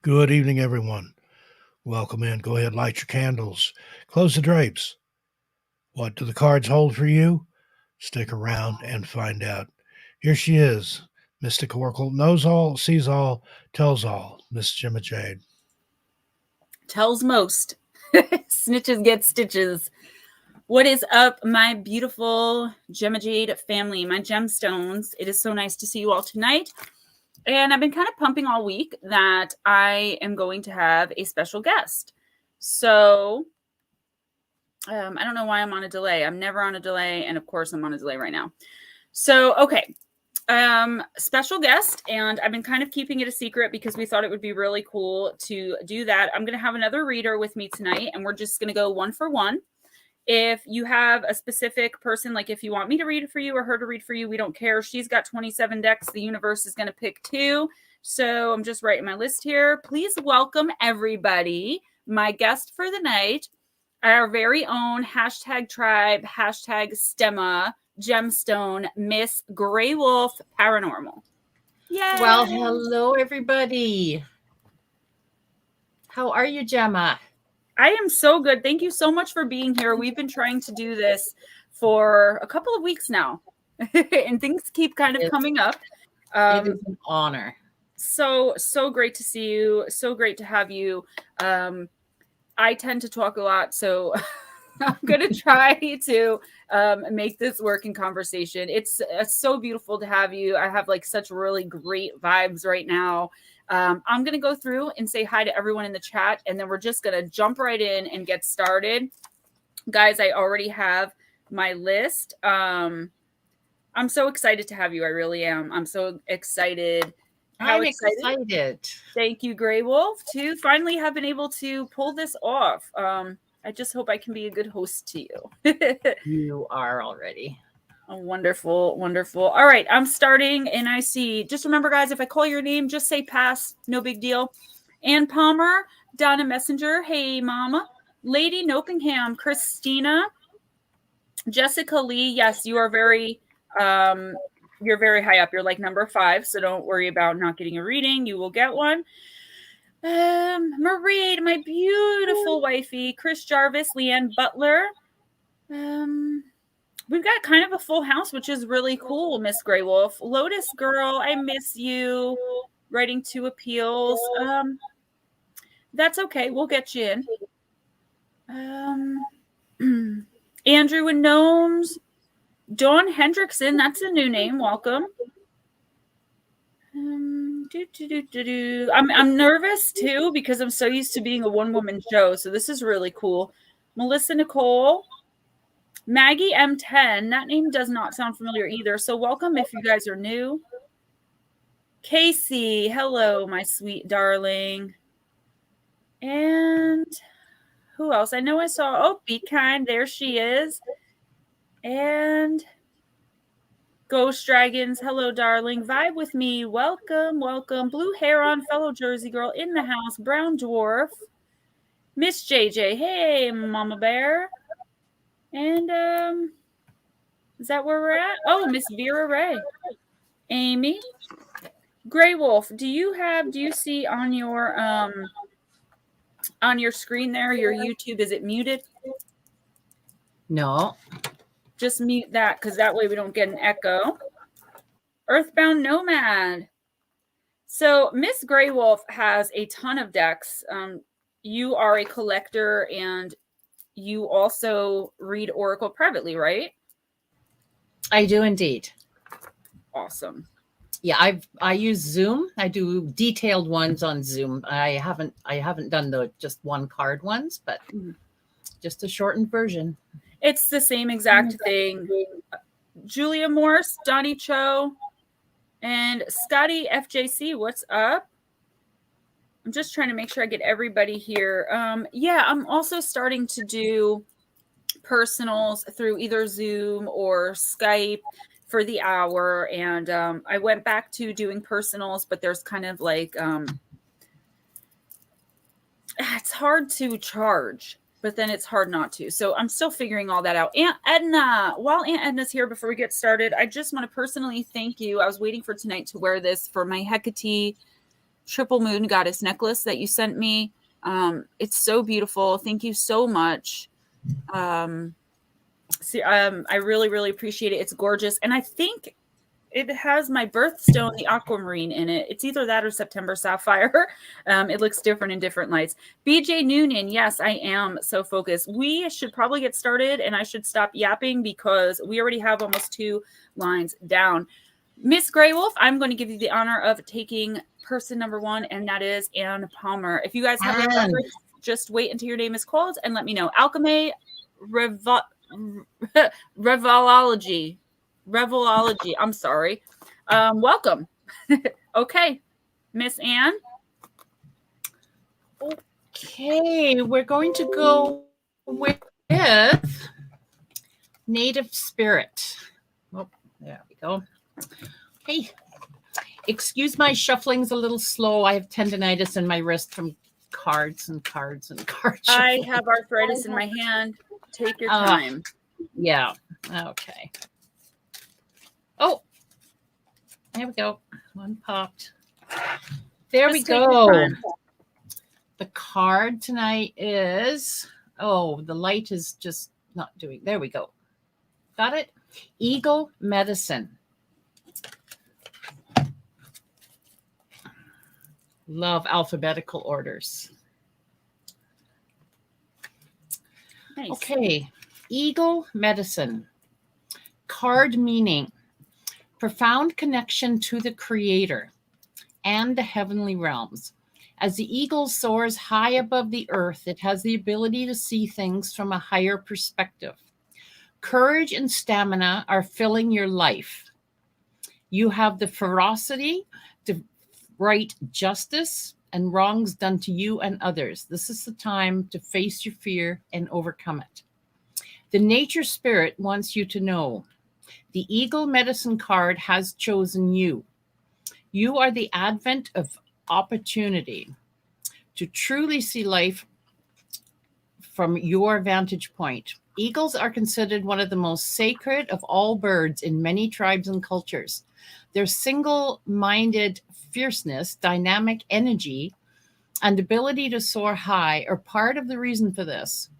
Good evening, everyone. Welcome in. Go ahead, light your candles, close the drapes. What do the cards hold for you? Stick around and find out. Here she is, Mystic Oracle, knows all, sees all, tells all, Miss Gemma Jade. Tells most. Snitches get stitches. What is up, my beautiful Gemma Jade family, my gemstones? It is so nice to see you all tonight. And I've been kind of pumping all week that I am going to have a special guest. So I don't know why I'm on a delay. I'm never on a delay. And of course, I'm on a delay right now. So, okay. Special guest. And I've been kind of keeping it a secret because we thought it would be really cool to do that. I'm going to have another reader with me tonight. And we're just going to go one for one. If you have a specific person, like if you want me to read for you or her to read for you, we don't care. She's got 27 decks. The universe is going to pick 2. So I'm just writing my list here. Please welcome everybody. My guest for the night, our very own #tribe, #stemma, gemstone, Miss Grey Wolf Paranormal. Yay! Well, hello, everybody. How are you, Gemma? I am so good. Thank you so much for being here. We've been trying to do this for a couple of weeks now, and things keep kind of coming up. It is an honor. So great to see you. So great to have you. I tend to talk a lot, so I'm going to try to make this work in conversation. It's so beautiful to have you. I have like such really great vibes right now. I'm going to go through and say hi to everyone in the chat, and then we're just going to jump right in and get started. Guys, I already have my list. I'm so excited to have you. I really am. I'm so excited. I'm excited. Thank you, Grey Wolf, to finally have been able to pull this off. I just hope I can be a good host to you. You are already. Oh, wonderful, wonderful. All right, I'm starting, and I see, just remember, guys, if I call your name, just say pass. No big deal. Ann Palmer, Donna Messenger, hey, mama. Lady Nopingham, Christina, Jessica Lee, yes, you are very, you're very high up. You're like number 5, so don't worry about not getting a reading. You will get one. Marie, my beautiful wifey, Chris Jarvis, Leanne Butler. We've got kind of a full house, which is really cool, Miss Grey Wolf. Lotus Girl, I miss you. Writing 2 appeals. That's okay. We'll get you in. Andrew and Gnomes. Dawn Hendrickson, that's a new name. Welcome. I'm nervous too because I'm so used to being a one-woman show. So this is really cool. Melissa Nicole. Maggie M10. That name does not sound familiar either. So welcome if you guys are new. Casey. Hello, my sweet darling. And who else? I know I saw. Oh, Be Kind. There she is. And Ghost Dragons. Hello, darling. Vibe with me. Welcome, welcome. Blue hair on, fellow Jersey girl in the house. Brown Dwarf. Miss JJ. Hey, Mama Bear. And is that where we're at? Oh, Miss Vera Ray. Amy. Grey Wolf, do you see on your screen there, your YouTube, is it muted? No. Just mute that because that way we don't get an echo. Earthbound Nomad. So Miss Grey Wolf has a ton of decks. You are a collector and you also read Oracle privately, right? I do indeed. Awesome. Yeah, I use Zoom. I do detailed ones on Zoom. I haven't done the just one card ones, but just a shortened version. It's the same exact thing. Julia Morse, Donnie Cho, and Scotty FJC. What's up? I'm just trying to make sure I get everybody here. Yeah, I'm also starting to do personals through either Zoom or Skype for the hour. And I went back to doing personals, but there's kind of like, it's hard to charge, but then it's hard not to. So I'm still figuring all that out. Aunt Edna, while Aunt Edna's here, before we get started, I just want to personally thank you. I was waiting for tonight to wear this for my Hecate triple moon goddess necklace that you sent me. It's so beautiful. Thank you so much. I really, really appreciate it. It's gorgeous. And I think it has my birthstone, the aquamarine, in it. It's either that or September sapphire. It looks different in different lights. BJ Noonan, yes, I am so focused. We should probably get started, and I should stop yapping because we already have almost 2 lines down. Miss Grey Wolf, I'm going to give you the honor of taking person number 1, and that is Anne Palmer. If you guys have your preference, just wait until your name is called and let me know. Alchemy Revolology. I'm sorry. Welcome. Okay, Miss Anne. Okay, we're going to go with Native Spirit. Oh, there we go. Hey, excuse my shuffling's a little slow. I have tendonitis in my wrist from cards and cards and cards. I have arthritis in my hand. Take your time. Yeah. Okay. Oh, there we go. One popped. There we go. The card tonight is, the light is just not doing. There we go. Got it? Eagle Medicine. Love alphabetical orders. Nice. Okay. Eagle Medicine. Card meaning. Profound connection to the Creator and the heavenly realms. As the eagle soars high above the earth, it has the ability to see things from a higher perspective. Courage and stamina are filling your life. You have the ferocity to right justice and wrongs done to you and others. This is the time to face your fear and overcome it. The nature spirit wants you to know the Eagle Medicine card has chosen you. You are the advent of opportunity to truly see life from your vantage point. Eagles are considered one of the most sacred of all birds in many tribes and cultures. Their single-minded fierceness, dynamic energy, and ability to soar high are part of the reason for this.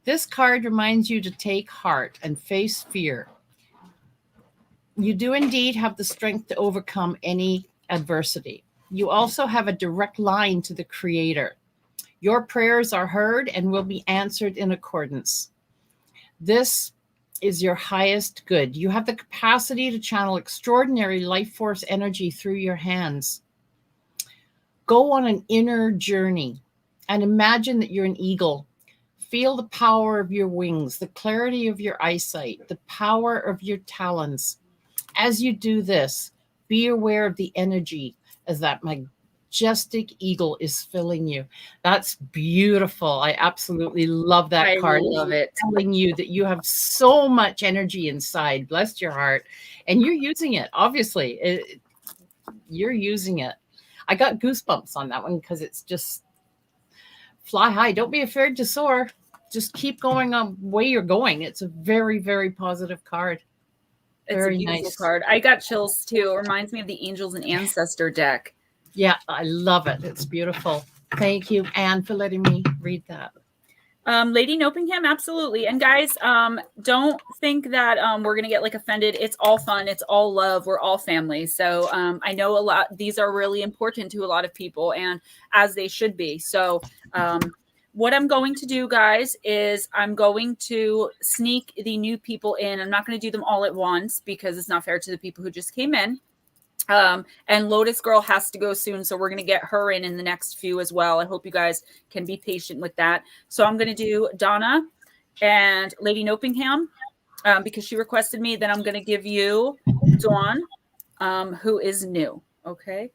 This card reminds you to take heart and face fear. You do indeed have the strength to overcome any adversity. You also have a direct line to the Creator. Your prayers are heard and will be answered in accordance. This is your highest good. You have the capacity to channel extraordinary life force energy through your hands. Go on an inner journey and imagine that you're an eagle. Feel the power of your wings, the clarity of your eyesight, the power of your talons. As you do this, be aware of the energy as that majestic eagle is filling you. That's beautiful. I absolutely love that card. I love it. Telling you that you have so much energy inside. Bless your heart. And you're using it, obviously. You're using it. I got goosebumps on that one because it's just fly high. Don't be afraid to soar. Just keep going on the way you're going. It's a very, very positive card. It's Very a beautiful nice card. I got chills too. It reminds me of the Angels and Ancestor deck. Yeah, I love it. It's beautiful. Thank you, Anne, for letting me read that. Lady Nopingham, absolutely. And guys, don't think that we're gonna get like offended. It's all fun. It's all love. We're all family. So I know these are really important to a lot of people, and as they should be. So what I'm going to do, guys, is I'm going to sneak the new people in. I'm not going to do them all at once because it's not fair to the people who just came in. And Lotus Girl has to go soon, so we're going to get her in the next few as well. I hope you guys can be patient with that. So I'm going to do Donna and Lady Nopingham because she requested me. Then I'm going to give you Dawn, who is new. Okay.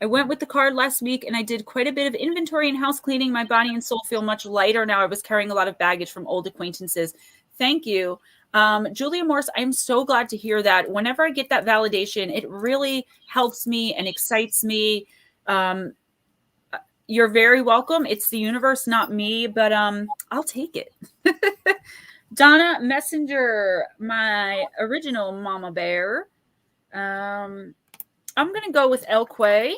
I went with the card last week and I did quite a bit of inventory and house cleaning. My body and soul feel much lighter now. I was carrying a lot of baggage from old acquaintances. Thank you. Julia Morse, I'm so glad to hear that. Whenever I get that validation, it really helps me and excites me. You're very welcome. It's the universe, not me, but I'll take it. Donna Messenger, my original mama bear. I'm going to go with Elle Qui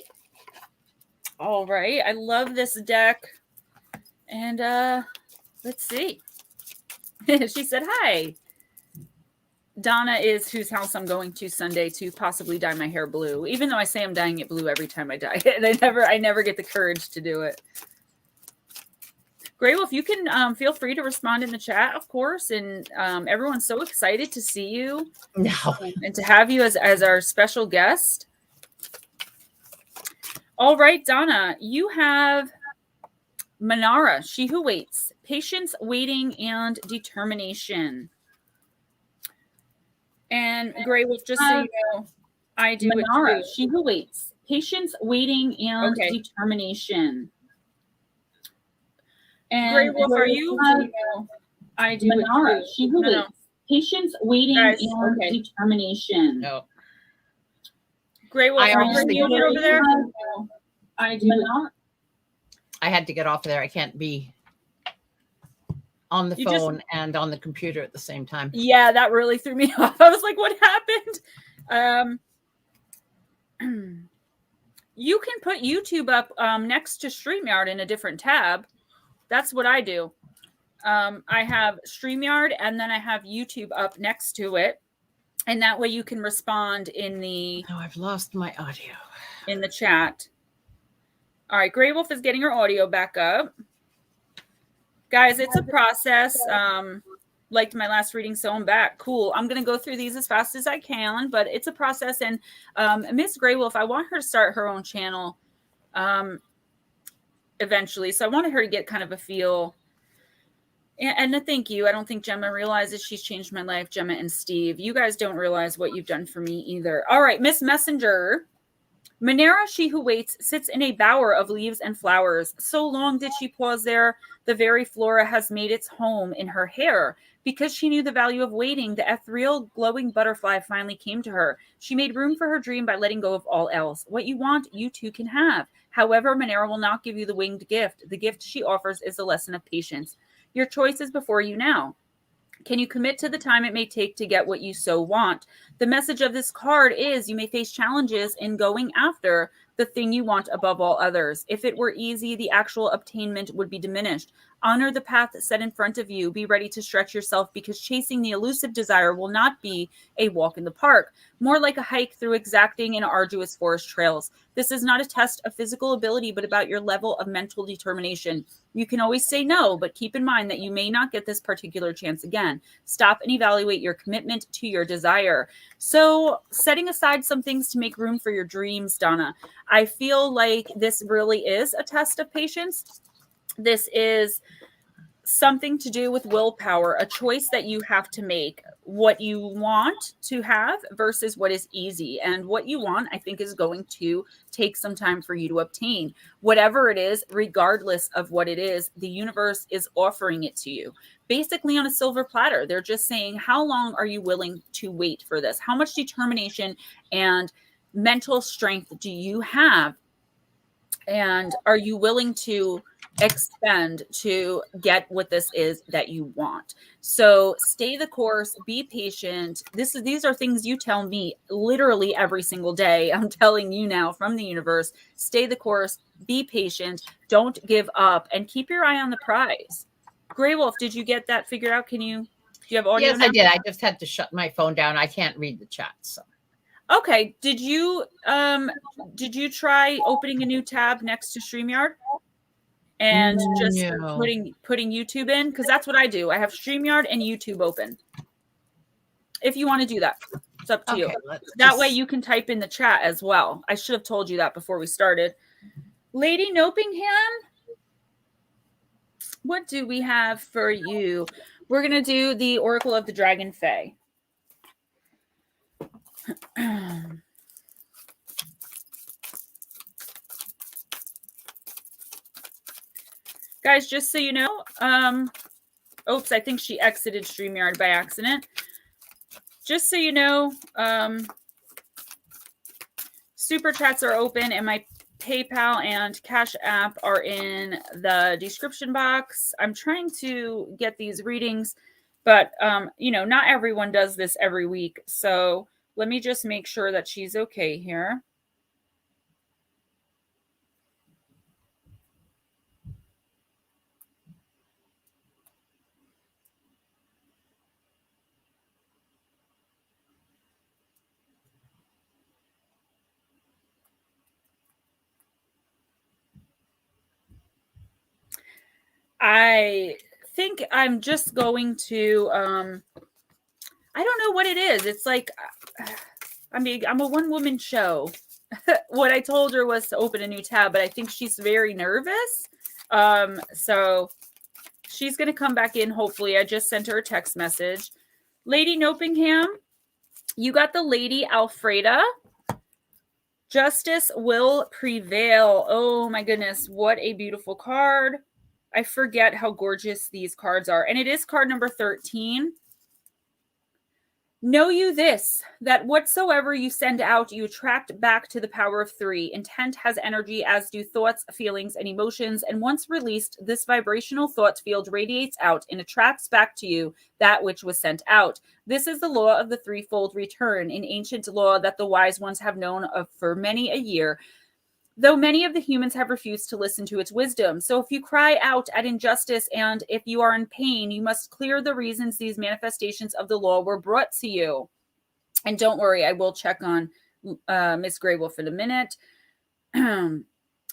All right. I love this deck. And let's see. She said, hi. Donna is whose house I'm going to Sunday to possibly dye my hair blue, even though I say I'm dyeing it blue every time I dye it. And I never get the courage to do it. Grey Wolf, you can feel free to respond in the chat, of course. And everyone's so excited to see you and to have you as our special guest. All right, Donna, you have Manara, she who waits, patience, waiting, and determination. And Grey Wolf, just so you know, I do Manara, it too. She who waits, patience, waiting, and determination. And Grey Wolf, are you? I do Manara, it too. She who waits, patience, waiting, and determination. No. Grey Wolf, are you muted over there? I do Manara. I had to get off of there. I can't be on the phone and on the computer at the same time. Yeah, that really threw me off. I was like, what happened? You can put YouTube up next to StreamYard in a different tab. That's what I do. I have StreamYard and then I have YouTube up next to it. And that way you can respond in the... Oh, I've lost my audio. In the chat. All right, Grey Wolf is getting her audio back up. Guys, it's a process. Liked my last reading, so I'm back. Cool. I'm going to go through these as fast as I can, but it's a process. And Miss Grey Wolf, I want her to start her own channel eventually. So I wanted her to get kind of a feel. And a thank you. I don't think Gemma realizes she's changed my life, Gemma and Steve. You guys don't realize what you've done for me either. All right, Miss Messenger. Manara, she who waits, sits in a bower of leaves and flowers. So long did she pause there, the very flora has made its home in her hair. Because she knew the value of waiting, the ethereal, glowing butterfly finally came to her. She made room for her dream by letting go of all else. What you want, you too can have. However, Manara will not give you the winged gift. The gift she offers is a lesson of patience. Your choice is before you now. Can you commit to the time it may take to get what you so want? The message of this card is you may face challenges in going after the thing you want above all others. If it were easy, the actual obtainment would be diminished. Honor the path set in front of you. Be ready to stretch yourself because chasing the elusive desire will not be a walk in the park, more like a hike through exacting and arduous forest trails. This is not a test of physical ability, but about your level of mental determination. You can always say no, but keep in mind that you may not get this particular chance again. Stop and evaluate your commitment to your desire. So setting aside some things to make room for your dreams, Donna. I feel like this really is a test of patience. This is something to do with willpower, a choice that you have to make, what you want to have versus what is easy. And what you want, I think, is going to take some time for you to obtain. Whatever it is, regardless of what it is, the universe is offering it to you. Basically on a silver platter. They're just saying, how long are you willing to wait for this? How much determination and mental strength do you have? And are you willing to expend to get what this is that you want? So stay the course, be patient. These are things you tell me literally every single day. I'm telling you now from the universe, stay the course, be patient, don't give up, and keep your eye on the prize. Grey Wolf, did you get that figured out? Do you have audio? Yes, now? I did. I just had to shut my phone down. I can't read the chat. So. Okay. Did you try opening a new tab next to StreamYard and just putting YouTube in? Because that's what I do. I have StreamYard and YouTube open. If you want to do that, it's up to you. That way you can type in the chat as well. I should have told you that before we started. Lady Nopingham, what do we have for you? We're going to do the Oracle of the Dragonfae. Guys, just so you know, oops, I think she exited StreamYard by accident. Just so you know, super chats are open and my PayPal and CashApp are in the description box. I'm trying to get these readings, but, not everyone does this every week. So let me just make sure that she's okay here. I think I'm just going to, I don't know what it is. It's like, I mean, I'm a one-woman show. What I told her was to open a new tab, but I think she's very nervous. So she's going to come back in, hopefully. I just sent her a text message. Lady Nopingham, you got the Lady Alfreda. Justice will prevail. Oh my goodness, what a beautiful card. I forget how gorgeous these cards are. And it is card number 13. Know you this, that whatsoever you send out, you attract back to the power of 3. Intent has energy, as do thoughts, feelings, and emotions. And once released, this vibrational thought field radiates out and attracts back to you that which was sent out. This is the law of the threefold return, an ancient law that the wise ones have known of for many a year, though many of the humans have refused to listen to its wisdom. So if you cry out at injustice and if you are in pain, you must clear the reasons these manifestations of the law were brought to you. And don't worry, I will check on Miss Graywolf in a minute.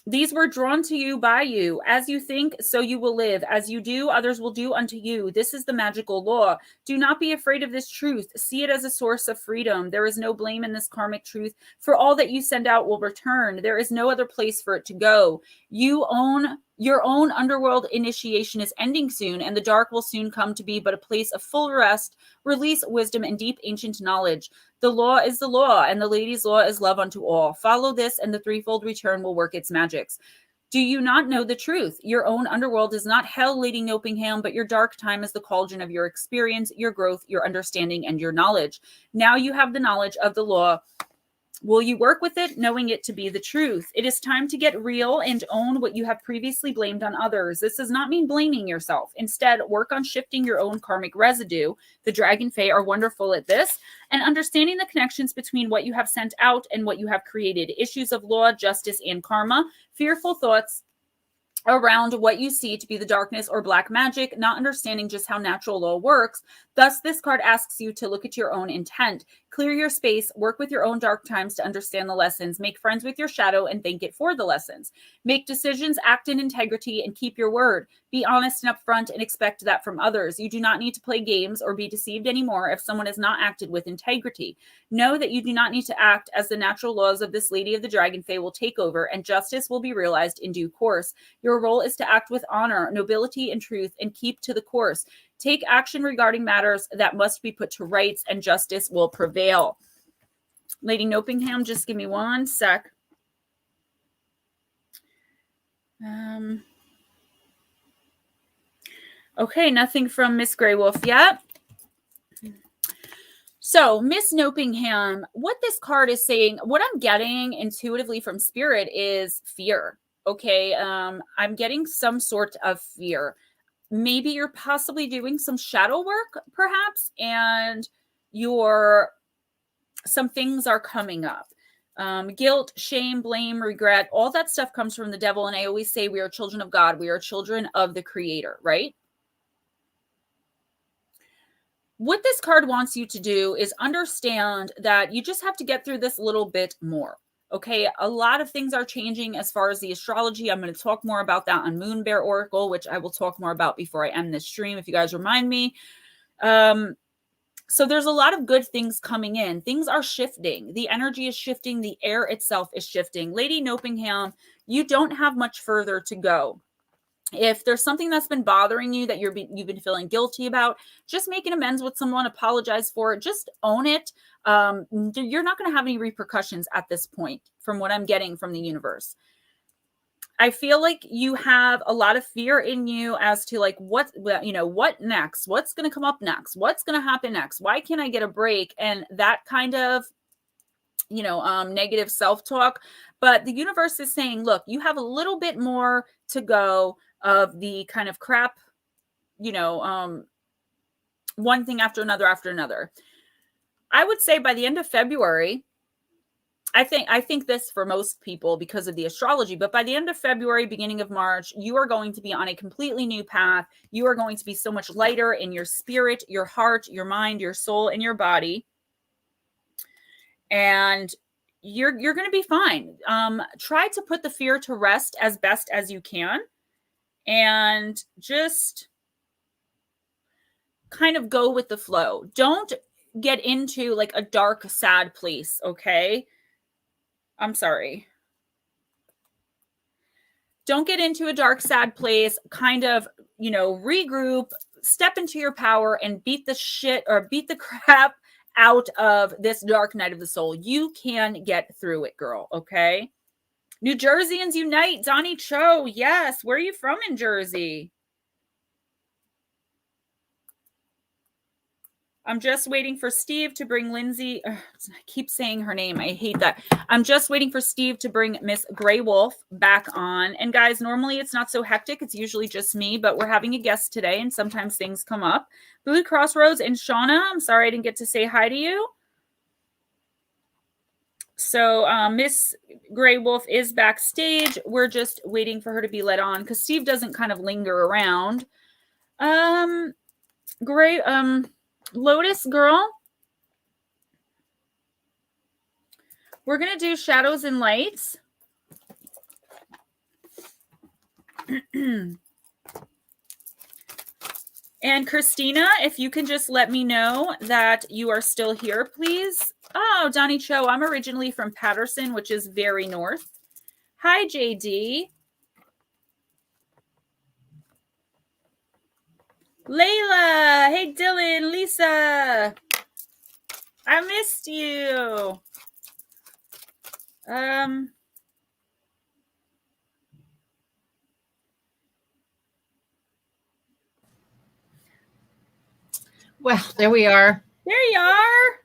These were drawn to you by you. As you think, so you will live. As you do, others will do unto you. This is the magical law. Do not be afraid of this truth. See it as a source of freedom. There is no blame in this karmic truth, for all that you send out will return. There is no other place for it to go. Your own underworld initiation is ending soon, and the dark will soon come to be but a place of full rest, release, wisdom, and deep ancient knowledge. The law is the law, and the lady's law is love unto all. Follow this, and the threefold return will work its magics. Do you not know the truth? Your own underworld is not hell, Lady Nopingham, but your dark time is the cauldron of your experience, your growth, your understanding, and your knowledge. Now you have the knowledge of the law. Will you work with it, knowing it to be the truth? It is time to get real and own what you have previously blamed on others. This does not mean blaming yourself. Instead, work on shifting your own karmic residue. The Dragonfae are wonderful at this, and understanding the connections between what you have sent out and what you have created. Issues of law, justice, and karma. Fearful thoughts around what you see to be the darkness or black magic, not understanding just how natural law works. Thus, this card asks you to look at your own intent. Clear your space, work with your own dark times to understand the lessons, make friends with your shadow and thank it for the lessons. Make decisions, act in integrity, and keep your word. Be honest and upfront and expect that from others. You do not need to play games or be deceived anymore if someone has not acted with integrity. Know that you do not need to act as the natural laws of this Lady of the Dragonfae will take over, and justice will be realized in due course. Your role is to act with honor, nobility, and truth, and keep to the course. Take action regarding matters that must be put to rights, and justice will prevail. Lady Nopingham, just give me one sec. Okay, nothing from Miss Graywolf yet. So, Miss Nopingham, what this card is saying, what I'm getting intuitively from Spirit is fear. Okay, I'm getting some sort of fear. Maybe you're possibly doing some shadow work, perhaps, and some things are coming up. Guilt, shame, blame, regret, all that stuff comes from the devil. And I always say we are children of God. We are children of the Creator, right? What this card wants you to do is understand that you just have to get through this little bit more. Okay, a lot of things are changing as far as the astrology. I'm going to talk more about that on Moon Bear Oracle, which I will talk more about before I end this stream, if you guys remind me. So there's a lot of good things coming in. Things are shifting. The energy is shifting. The air itself is shifting. Lady Nopingham, you don't have much further to go. If there's something that's been bothering you that you've been feeling guilty about, just make an amends with someone, apologize for it, just own it. You're not going to have any repercussions at this point from what I'm getting from the universe. I feel like you have a lot of fear in you as to like what next? What's going to come up next? What's going to happen next? Why can't I get a break? And that kind of negative self-talk. But the universe is saying, look, you have a little bit more to go of the kind of crap, one thing after another. I would say by the end of February, I think this for most people because of the astrology, but by the end of February, beginning of March, you are going to be on a completely new path. You are going to be so much lighter in your spirit, your heart, your mind, your soul, and your body. And you're going to be fine. Try to put the fear to rest as best as you can. and just kind of go with the flow. Don't get into like a dark, sad place, okay? I'm sorry. Don't get into a dark, sad place. Kind of, regroup, step into your power, and beat the crap out of this dark night of the soul. You can get through it, girl, okay? New Jerseyans unite. Donnie Cho, yes. Where are you from in Jersey? I'm just waiting for Steve to bring Lindsay. I keep saying her name. I hate that. I'm just waiting for Steve to bring Miss Grey Wolf back on. And guys, normally it's not so hectic. It's usually just me, but we're having a guest today and sometimes things come up. Blue Crossroads and Shauna, I'm sorry I didn't get to say hi to you. So Miss Grey Wolf is backstage. We're just waiting for her to be let on because Steve doesn't kind of linger around. Lotus girl, we're going to do shadows and lights. And Christina, if you can just let me know that you are still here, please. Oh, Donnie Cho, I'm originally from Patterson, which is very north. Hi, JD. Layla, hey Dylan, Lisa, I missed you. Well, there we are. There you are.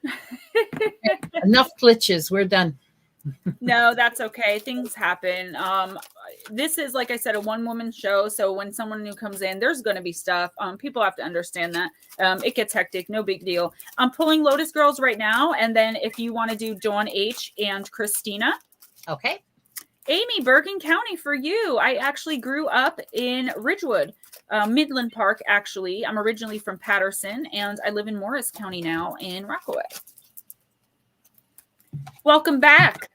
Enough glitches. We're done. No, that's okay. Things happen. This is, like I said, a one-woman show. So when someone new comes in, there's going to be stuff. People have to understand that. It gets hectic. No big deal. I'm pulling Lotus Girls right now. And then if you want to do Dawn H and Christina. Okay. Amy, Bergen County for you. I actually grew up in Ridgewood, Midland Park, actually. I'm originally from Patterson, and I live in Morris County now in Rockaway. Welcome back.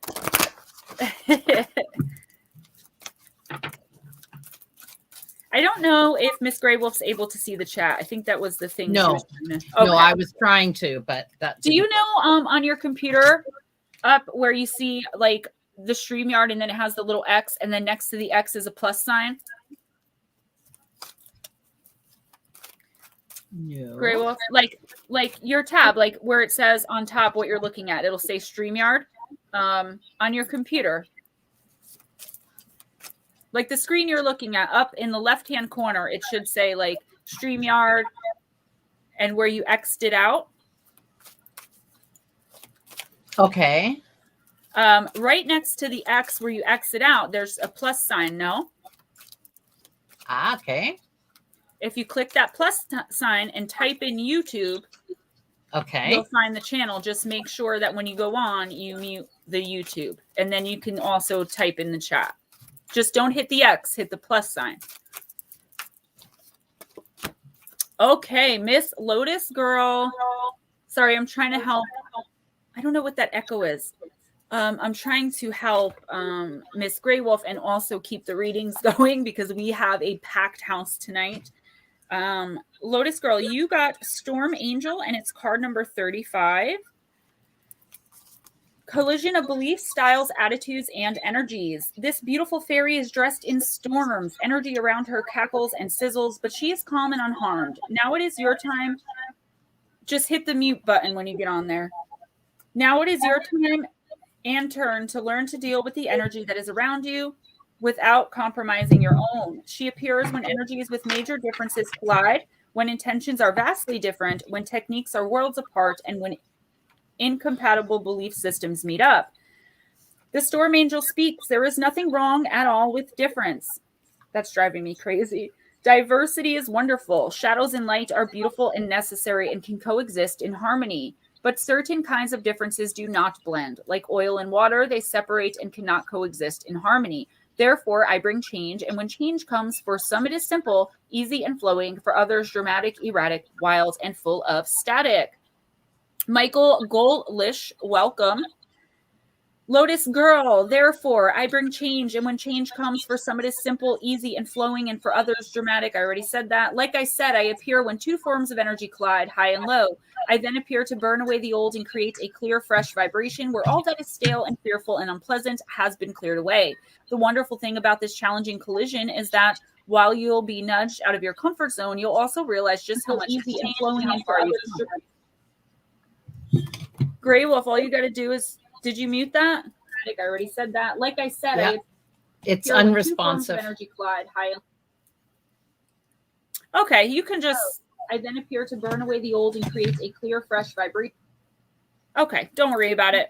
I don't know if Miss Grey Wolf's able to see the chat. I think that was the thing. No, okay. No, I was trying to, but that. Do you know on your computer up where you see like the StreamYard and then it has the little X and then next to the X is a plus sign? No. Grey Wolf, like your tab, like where it says on top what you're looking at, it'll say StreamYard on your computer. Like the screen you're looking at up in the left-hand corner, it should say like StreamYard and where you X'd it out. Okay. Right next to the X where you X it out, there's a plus sign, no? Ah, okay. If you click that plus sign and type in YouTube, okay, you'll find the channel. Just make sure that when you go on, you mute the YouTube. And then you can also type in the chat. Just don't hit the X, hit the plus sign. Okay, Miss Lotus Girl. Sorry, I'm trying to help. I don't know what that echo is. I'm trying to help Miss Grey Wolf and also keep the readings going because we have a packed house tonight. Lotus Girl, you got Storm Angel and it's card number 35. Collision of beliefs, styles, attitudes, and energies. This beautiful fairy is dressed in storms. Energy around her cackles and sizzles, but she is calm and unharmed. Now it is your time. Just hit the mute button when you get on there. Now it is your time and turn to learn to deal with the energy that is around you without compromising your own. She appears when energies with major differences collide, when intentions are vastly different, when techniques are worlds apart, and when incompatible belief systems meet up. The Storm Angel speaks. There is nothing wrong at all with difference. That's driving me crazy. Diversity is wonderful. Shadows and light are beautiful and necessary and can coexist in harmony. But certain kinds of differences do not blend. Like oil and water, they separate and cannot coexist in harmony. Therefore, I bring change, and when change comes, for some it is simple, easy, and flowing. For others, dramatic, erratic, wild, and full of static. Michael Gollish, welcome. Lotus girl, therefore, I bring change. And when change comes, for some it is simple, easy, and flowing, and for others dramatic. I already said that. Like I said, I appear when two forms of energy collide, high and low. I then appear to burn away the old and create a clear, fresh vibration where all that is stale and fearful and unpleasant has been cleared away. The wonderful thing about this challenging collision is that while you'll be nudged out of your comfort zone, you'll also realize just how easy and flowing and far you've come. Grey Wolf, all you got to do is, did you mute that? I already said that. Like I said, Yeah. It's unresponsive. Energy collide, high. Okay, you can just. I then appear to burn away the old and create a clear, fresh vibration. Okay, don't worry about it.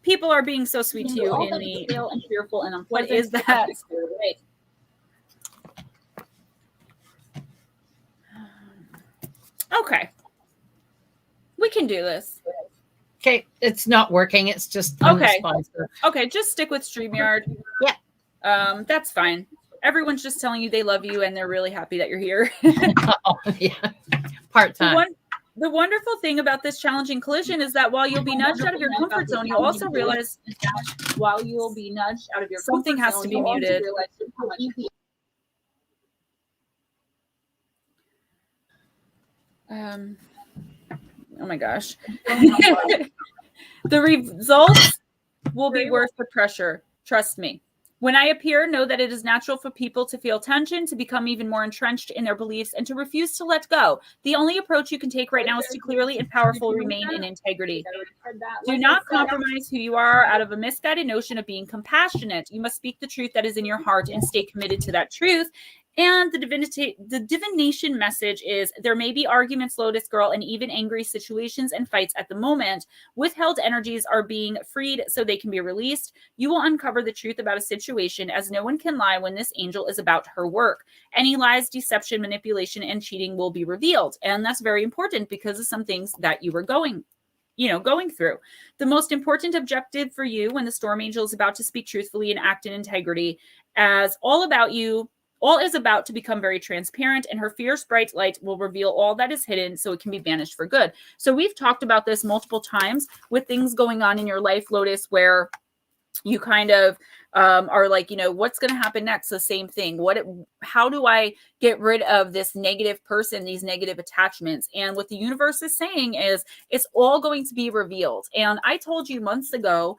People are being so sweet to you in the stale and fearful and unpleasant. What is that? Okay, we can do this. Okay, it's not working. It's just unresponsive. Okay, just stick with StreamYard. Yeah. That's fine. Everyone's just telling you they love you and they're really happy that you're here. Yeah. Part-time. The wonderful thing about this challenging collision is that while you'll be nudged out of your comfort zone, you'll also realize while you'll be nudged out of your something has to be muted. Oh my gosh. The results will be worth the pressure. Trust me. When I appear, know that it is natural for people to feel tension, to become even more entrenched in their beliefs, and to refuse to let go. The only approach you can take right now is to clearly and powerfully remain in integrity. Do not compromise who you are out of a misguided notion of being compassionate. You must speak the truth that is in your heart and stay committed to that truth. And the divination message is there may be arguments, Lotus Girl, and even angry situations and fights at the moment. Withheld energies are being freed so they can be released. You will uncover the truth about a situation, as no one can lie when this angel is about her work. Any lies, deception, manipulation, and cheating will be revealed. And that's very important because of some things that you were going through. The most important objective for you when the storm angel is about to speak truthfully and act in integrity, as all is about to become very transparent, and her fierce bright light will reveal all that is hidden so it can be banished for good. So we've talked about this multiple times with things going on in your life, Lotus, where you kind of are like, what's going to happen next? The same thing. How do I get rid of this negative person, these negative attachments? And what the universe is saying is it's all going to be revealed. And I told you months ago,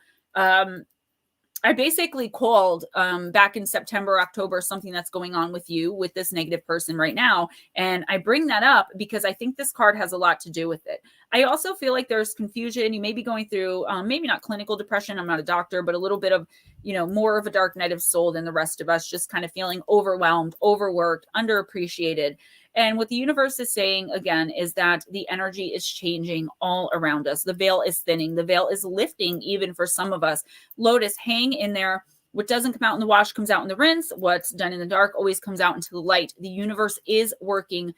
I basically called back in September, October, something that's going on with you with this negative person right now. And I bring that up because I think this card has a lot to do with it. I also feel like there's confusion. You may be going through maybe not clinical depression. I'm not a doctor, but a little bit of, more of a dark night of soul than the rest of us, just kind of feeling overwhelmed, overworked, underappreciated. And what the universe is saying, again, is that the energy is changing all around us. The veil is thinning. The veil is lifting even for some of us. Lotus, hang in there. What doesn't come out in the wash comes out in the rinse. What's done in the dark always comes out into the light. The universe is working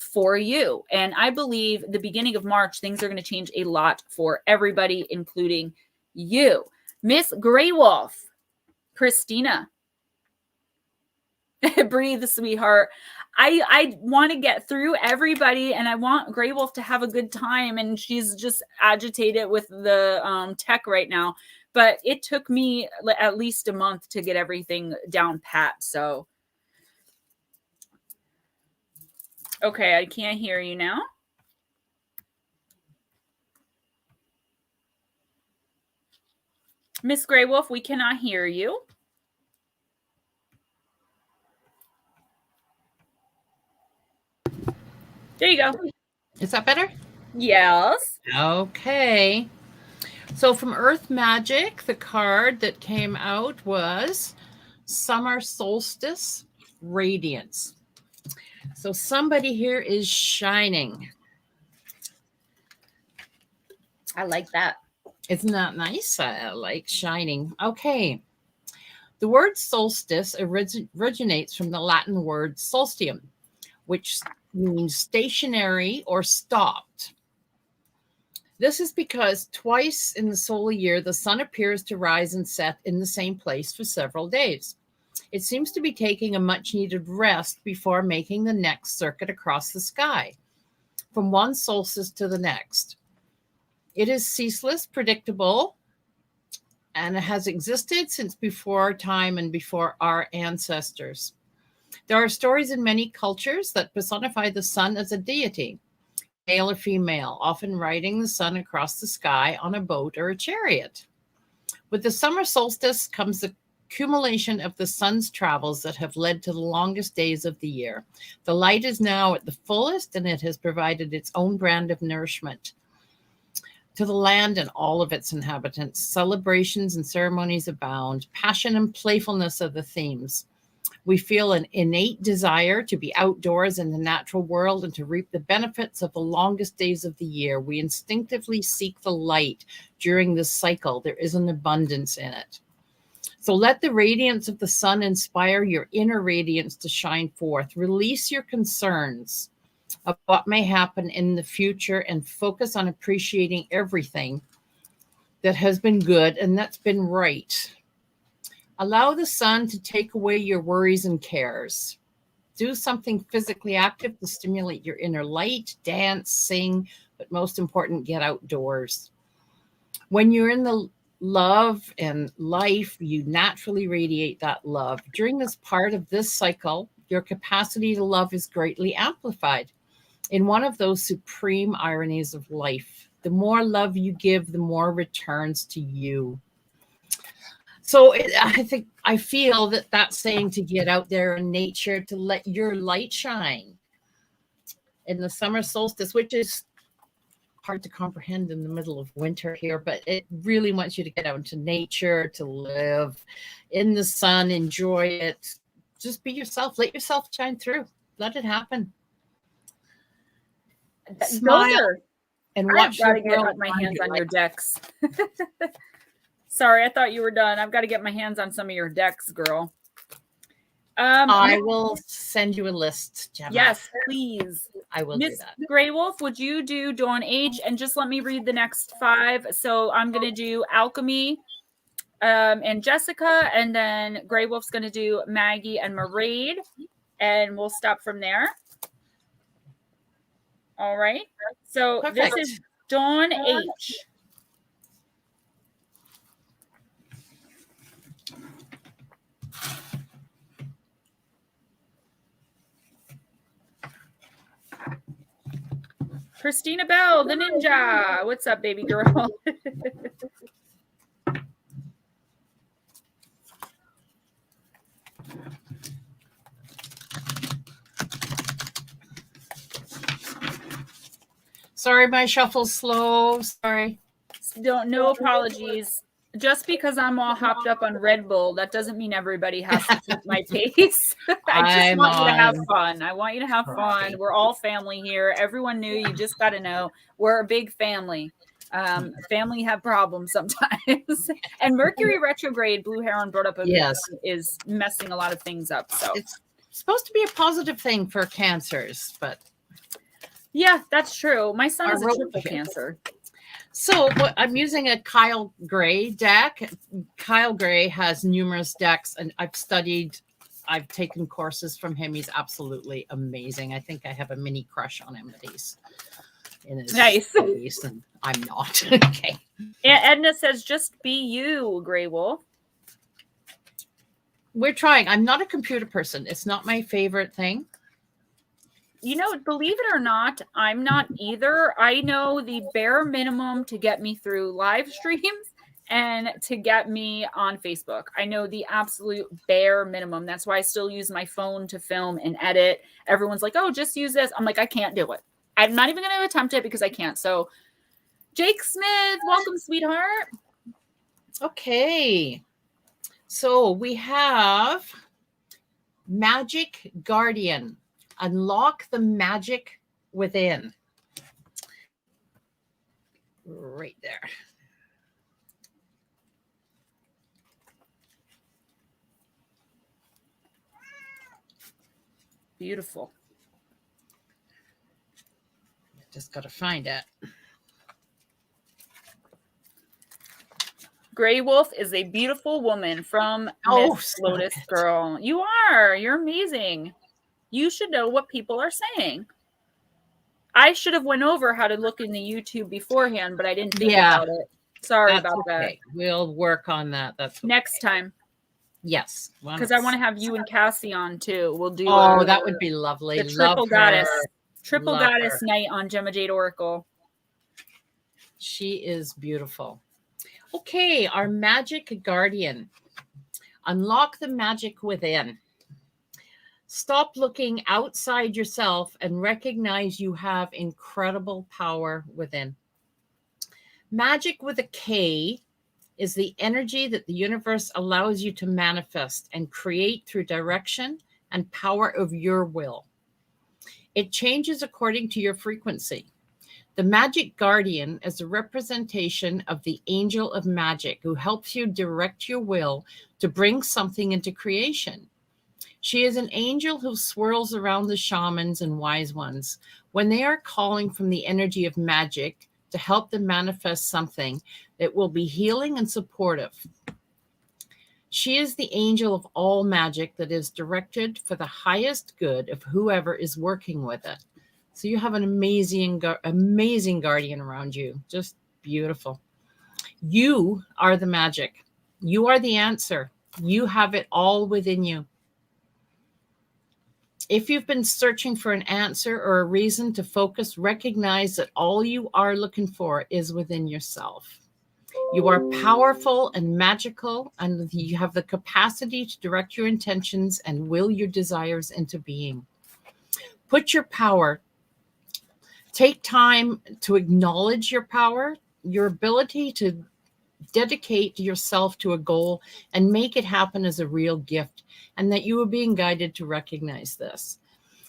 for you. And I believe the beginning of March, things are going to change a lot for everybody, including you. Miss Grey Wolf, Christina. Breathe, sweetheart. I want to get through everybody, and I want Grey Wolf to have a good time, and she's just agitated with the tech right now. But it took me at least a month to get everything down pat. So, okay, I can't hear you now. Miss Grey Wolf, we cannot hear you. There you go. Is that better? Yes. Okay. So from Earth Magic, the card that came out was Summer Solstice Radiance. So somebody here is shining. I like that. Isn't that nice? I like shining. Okay. The word solstice originates from the Latin word solstium, which means stationary or stopped. This is because twice in the solar year, the sun appears to rise and set in the same place for several days. It seems to be taking a much needed rest before making the next circuit across the sky, from one solstice to the next. It is ceaseless, predictable, and it has existed since before time and before our ancestors. There are stories in many cultures that personify the sun as a deity, male or female, often riding the sun across the sky on a boat or a chariot. With the summer solstice comes the accumulation of the sun's travels that have led to the longest days of the year. The light is now at the fullest, and it has provided its own brand of nourishment to the land and all of its inhabitants. Celebrations and ceremonies abound. Passion and playfulness are the themes. We feel an innate desire to be outdoors in the natural world and to reap the benefits of the longest days of the year. We instinctively seek the light during this cycle. There is an abundance in it. So let the radiance of the sun inspire your inner radiance to shine forth. Release your concerns of what may happen in the future and focus on appreciating everything that has been good and that's been right. Allow the sun to take away your worries and cares. Do something physically active to stimulate your inner light, dance, sing, but most important, get outdoors. When you're in the love and life, you naturally radiate that love. During this part of this cycle, your capacity to love is greatly amplified in one of those supreme ironies of life. The more love you give, the more returns to you. So I feel that that's saying to get out there in nature, to let your light shine in the summer solstice, which is hard to comprehend in the middle of winter here, but it really wants you to get out into nature, to live in the sun, enjoy it. Just be yourself. Let yourself shine through. Let it happen. Smile and watch. I've got to get my hands on your decks. Sorry, I thought you were done. I've got to get my hands on some of your decks, girl. I will send you a list, Gemma. Yes, please. I will do that. Grey Wolf, would you do Dawn Age? And just let me read the next 5. So I'm going to do Alchemy and Jessica, and then Grey Wolf's going to do Maggie and Maraid, and we'll stop from there. All right. So Perfect. This is Dawn H. Christina Bell, the ninja. What's up, baby girl? Sorry, my shuffle's slow. Sorry. No apologies. Just because I'm all hopped up on Red Bull, that doesn't mean everybody has to keep my pace. I just want you to have fun. I want you to have fun. We're all family here. Everyone knew. You just got to know we're a big family. Family have problems sometimes. And Mercury retrograde, Blue Heron brought up, is messing a lot of things up. So it's supposed to be a positive thing for cancers, but yeah, that's true. My son is a triple cancer. So I'm using a Kyle Gray deck. Kyle Gray has numerous decks, and I've taken courses from him. He's absolutely amazing. I think I have a mini crush on him, but he's in his face, and I'm not. Okay. Edna says, just be you, Grey Wolf. We're trying. I'm not a computer person. It's not my favorite thing. You know, believe it or not, I'm not either. I know the bare minimum to get me through live streams and to get me on Facebook. I know the absolute bare minimum. That's why I still use my phone to film and edit. Everyone's like, oh, just use this. I'm like, I can't do it. I'm not even going to attempt it because I can't. So, Jake Smith, welcome, sweetheart. Okay. So we have Magic Guardian. Unlock the magic within. Right there. Beautiful. Just got to find it. Grey Wolf is a beautiful woman from Miss Lotus Girl. You are. You're amazing. You should know what people are saying. I should have went over how to look in the YouTube beforehand, but I didn't think about it. Sorry That's about that. okay. We'll work on that. That's okay. Next time. Yes. Because I want to have you and Cassie on too. We'll do that would be lovely. the triple Love goddess. her. Triple Love goddess her. night on Gemma Jade Oracle. She is beautiful. Okay, our magic guardian. Unlock the magic within. Stop looking outside yourself and recognize you have incredible power within. Magic with a K is the energy that the universe allows you to manifest and create through direction and power of your will. It changes according to your frequency. The magic guardian is a representation of the angel of magic who helps you direct your will to bring something into creation. She is an angel who swirls around the shamans and wise ones when they are calling from the energy of magic to help them manifest something that will be healing and supportive. She is the angel of all magic that is directed for the highest good of whoever is working with it. So you have an amazing guardian around you. Just beautiful. You are the magic. You are the answer. You have it all within you. If you've been searching for an answer or a reason to focus, recognize that all you are looking for is within yourself. You are powerful and magical, and you have the capacity to direct your intentions and will your desires into being. Put your power. Take time to acknowledge your power, your ability to dedicate yourself to a goal and make it happen as a real gift, and that you are being guided to recognize this.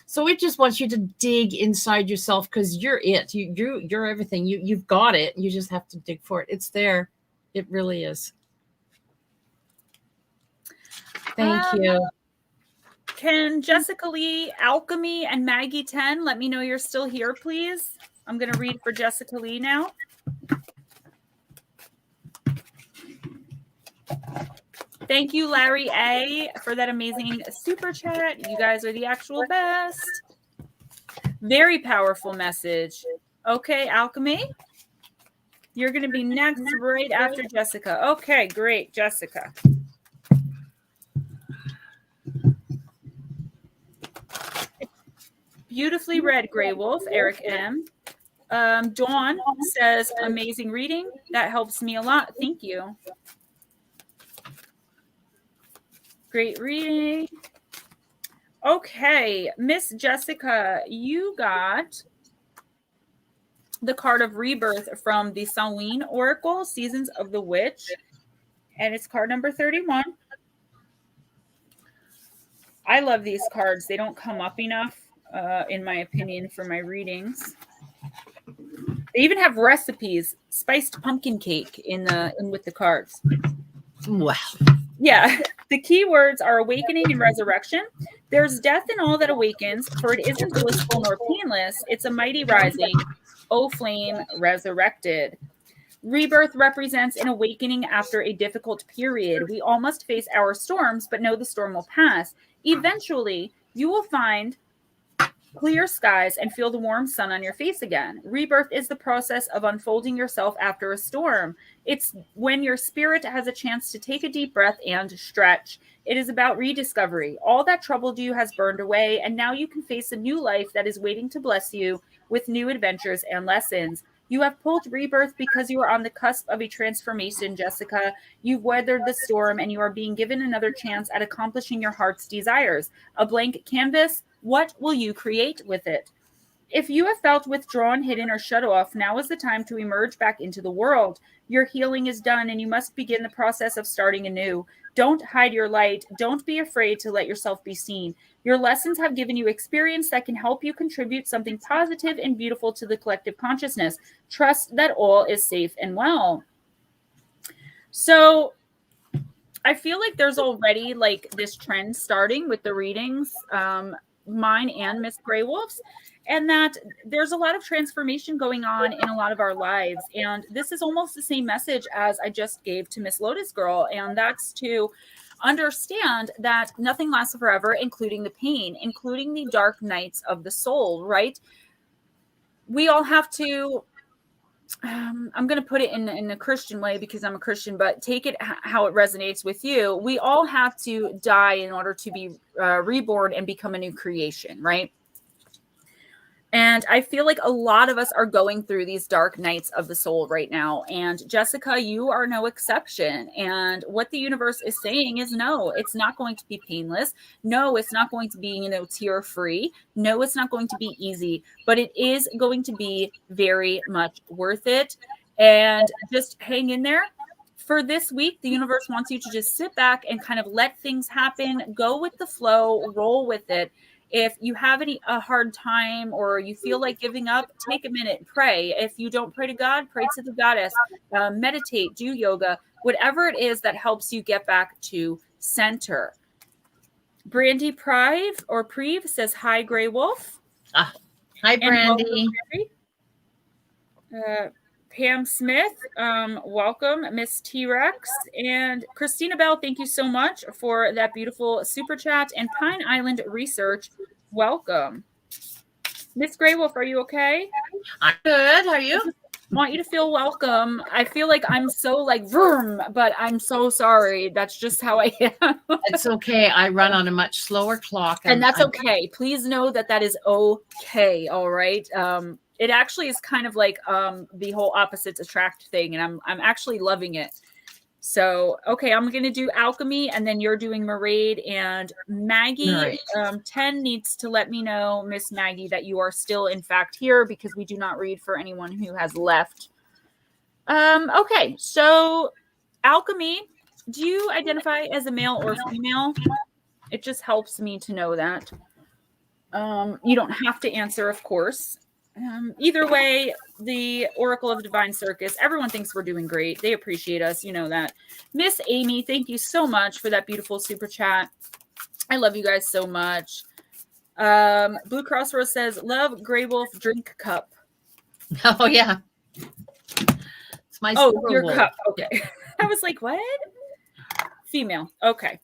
So it just wants you to dig inside yourself because you're it. You're everything. You've got it. You just have to dig for it. It's there. It really is. Thank you. Can Jessica Lee, Alchemy, and Maggie 10 let me know you're still here, please? I'm going to read for Jessica Lee now. Thank you, Larry A, for that amazing super chat. You guys are the actual best. Very powerful message. Okay, Alchemy. You're going to be next right after Jessica. Okay, great, Jessica. Beautifully read, Grey Wolf, Eric M. Dawn says, amazing reading. That helps me a lot. Thank you. Great reading. Okay, Miss Jessica, you got the card of rebirth from the Samhain Oracle, Seasons of the Witch, and it's card number 31. I love these cards. They don't come up enough, in my opinion, for my readings. They even have recipes, spiced pumpkin cake in with the cards. Wow. Yeah. The key words are awakening and resurrection. There's death in all that awakens, for it isn't blissful nor painless. It's a mighty rising, O flame resurrected. Rebirth represents an awakening after a difficult period. We all must face our storms, but know the storm will pass. Eventually, you will find clear skies and feel the warm sun on your face again. Rebirth is the process of unfolding yourself after a storm. It's when your spirit has a chance to take a deep breath and stretch. It is about rediscovery. All that troubled you has burned away, and now you can face a new life that is waiting to bless you with new adventures and lessons. You have pulled rebirth because you are on the cusp of a transformation, Jessica. You've weathered the storm, and you are being given another chance at accomplishing your heart's desires. A blank canvas. What will you create with it? If you have felt withdrawn, hidden, or shut off, now is the time to emerge back into the world. Your healing is done, and you must begin the process of starting anew. Don't hide your light. Don't be afraid to let yourself be seen. Your lessons have given you experience that can help you contribute something positive and beautiful to the collective consciousness. Trust that all is safe and well. So I feel like there's already like this trend starting with the readings, mine and Miss Grey Wolf's, and that there's a lot of transformation going on in a lot of our lives. And this is almost the same message as I just gave to Miss Lotus Girl. And that's to understand that nothing lasts forever, including the pain, including the dark nights of the soul, right? We all have to I'm going to put it in a Christian way because I'm a Christian, but take it how it resonates with you. We all have to die in order to be reborn and become a new creation, right? And I feel like a lot of us are going through these dark nights of the soul right now. And Jessica, you are no exception. And what the universe is saying is no, it's not going to be painless. No, it's not going to be, tear free. No, it's not going to be easy, but it is going to be very much worth it. And just hang in there. For this week, the universe wants you to just sit back and kind of let things happen, go with the flow, roll with it. If you have a hard time or you feel like giving up, take a minute, pray. If you don't pray to God, pray to the goddess, meditate, do yoga, whatever it is that helps you get back to center. Brandy Preve says, hi, Grey Wolf. Hi, Brandy. Pam Smith, welcome. Miss T-Rex and Christina Bell, thank you so much for that beautiful super chat. And Pine Island Research, welcome. Miss Grey Wolf, are you okay? I'm good. How are you? I want you to feel welcome. I feel like I'm so like vroom, but I'm so sorry. That's just how I am. It's okay. I run on a much slower clock. And that's okay. Please know that is okay. All right. It actually is kind of like the whole opposites attract thing, and I'm actually loving it. So, okay, I'm going to do alchemy, and then you're doing Mermaid, and Maggie, right. 10 needs to let me know, Miss Maggie, that you are still, in fact, here, because we do not read for anyone who has left. Okay, so alchemy, do you identify as a male or female? It just helps me to know that. You don't have to answer, of course. Either way, the Oracle of Divine Circus, everyone thinks we're doing great. They appreciate us. You know that. Miss Amy, thank you so much for that beautiful super chat. I love you guys so much. Blue Cross Rose says, love Grey Wolf drink cup. Oh, yeah. It's my your cup. Okay. I was like, what? Female. Okay.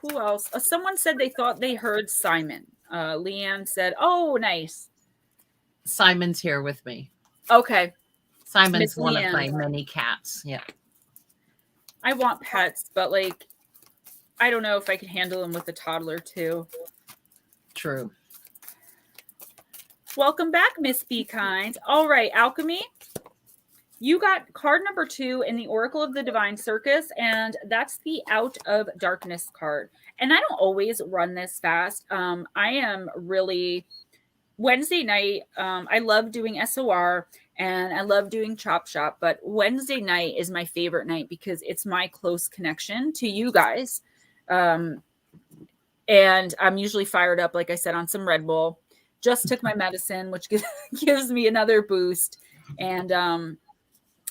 Who else? Someone said they thought they heard Simon. Leanne said, oh, nice. Simon's here with me. Okay. Simon's Miss one Leanne. of my many cats. Yeah. I want pets, but like, I don't know if I could handle them with a toddler too. True. Welcome back, Miss Be Kind. All right, Alchemy. You got card number 2 in the Oracle of the Divine Circus, and that's the Out of Darkness card. And I don't always run this fast. I am really Wednesday night. I love doing SOR and I love doing Chop Shop, but Wednesday night is my favorite night because it's my close connection to you guys. And I'm usually fired up, like I said, on some Red Bull. Just took my medicine, which gives me another boost. And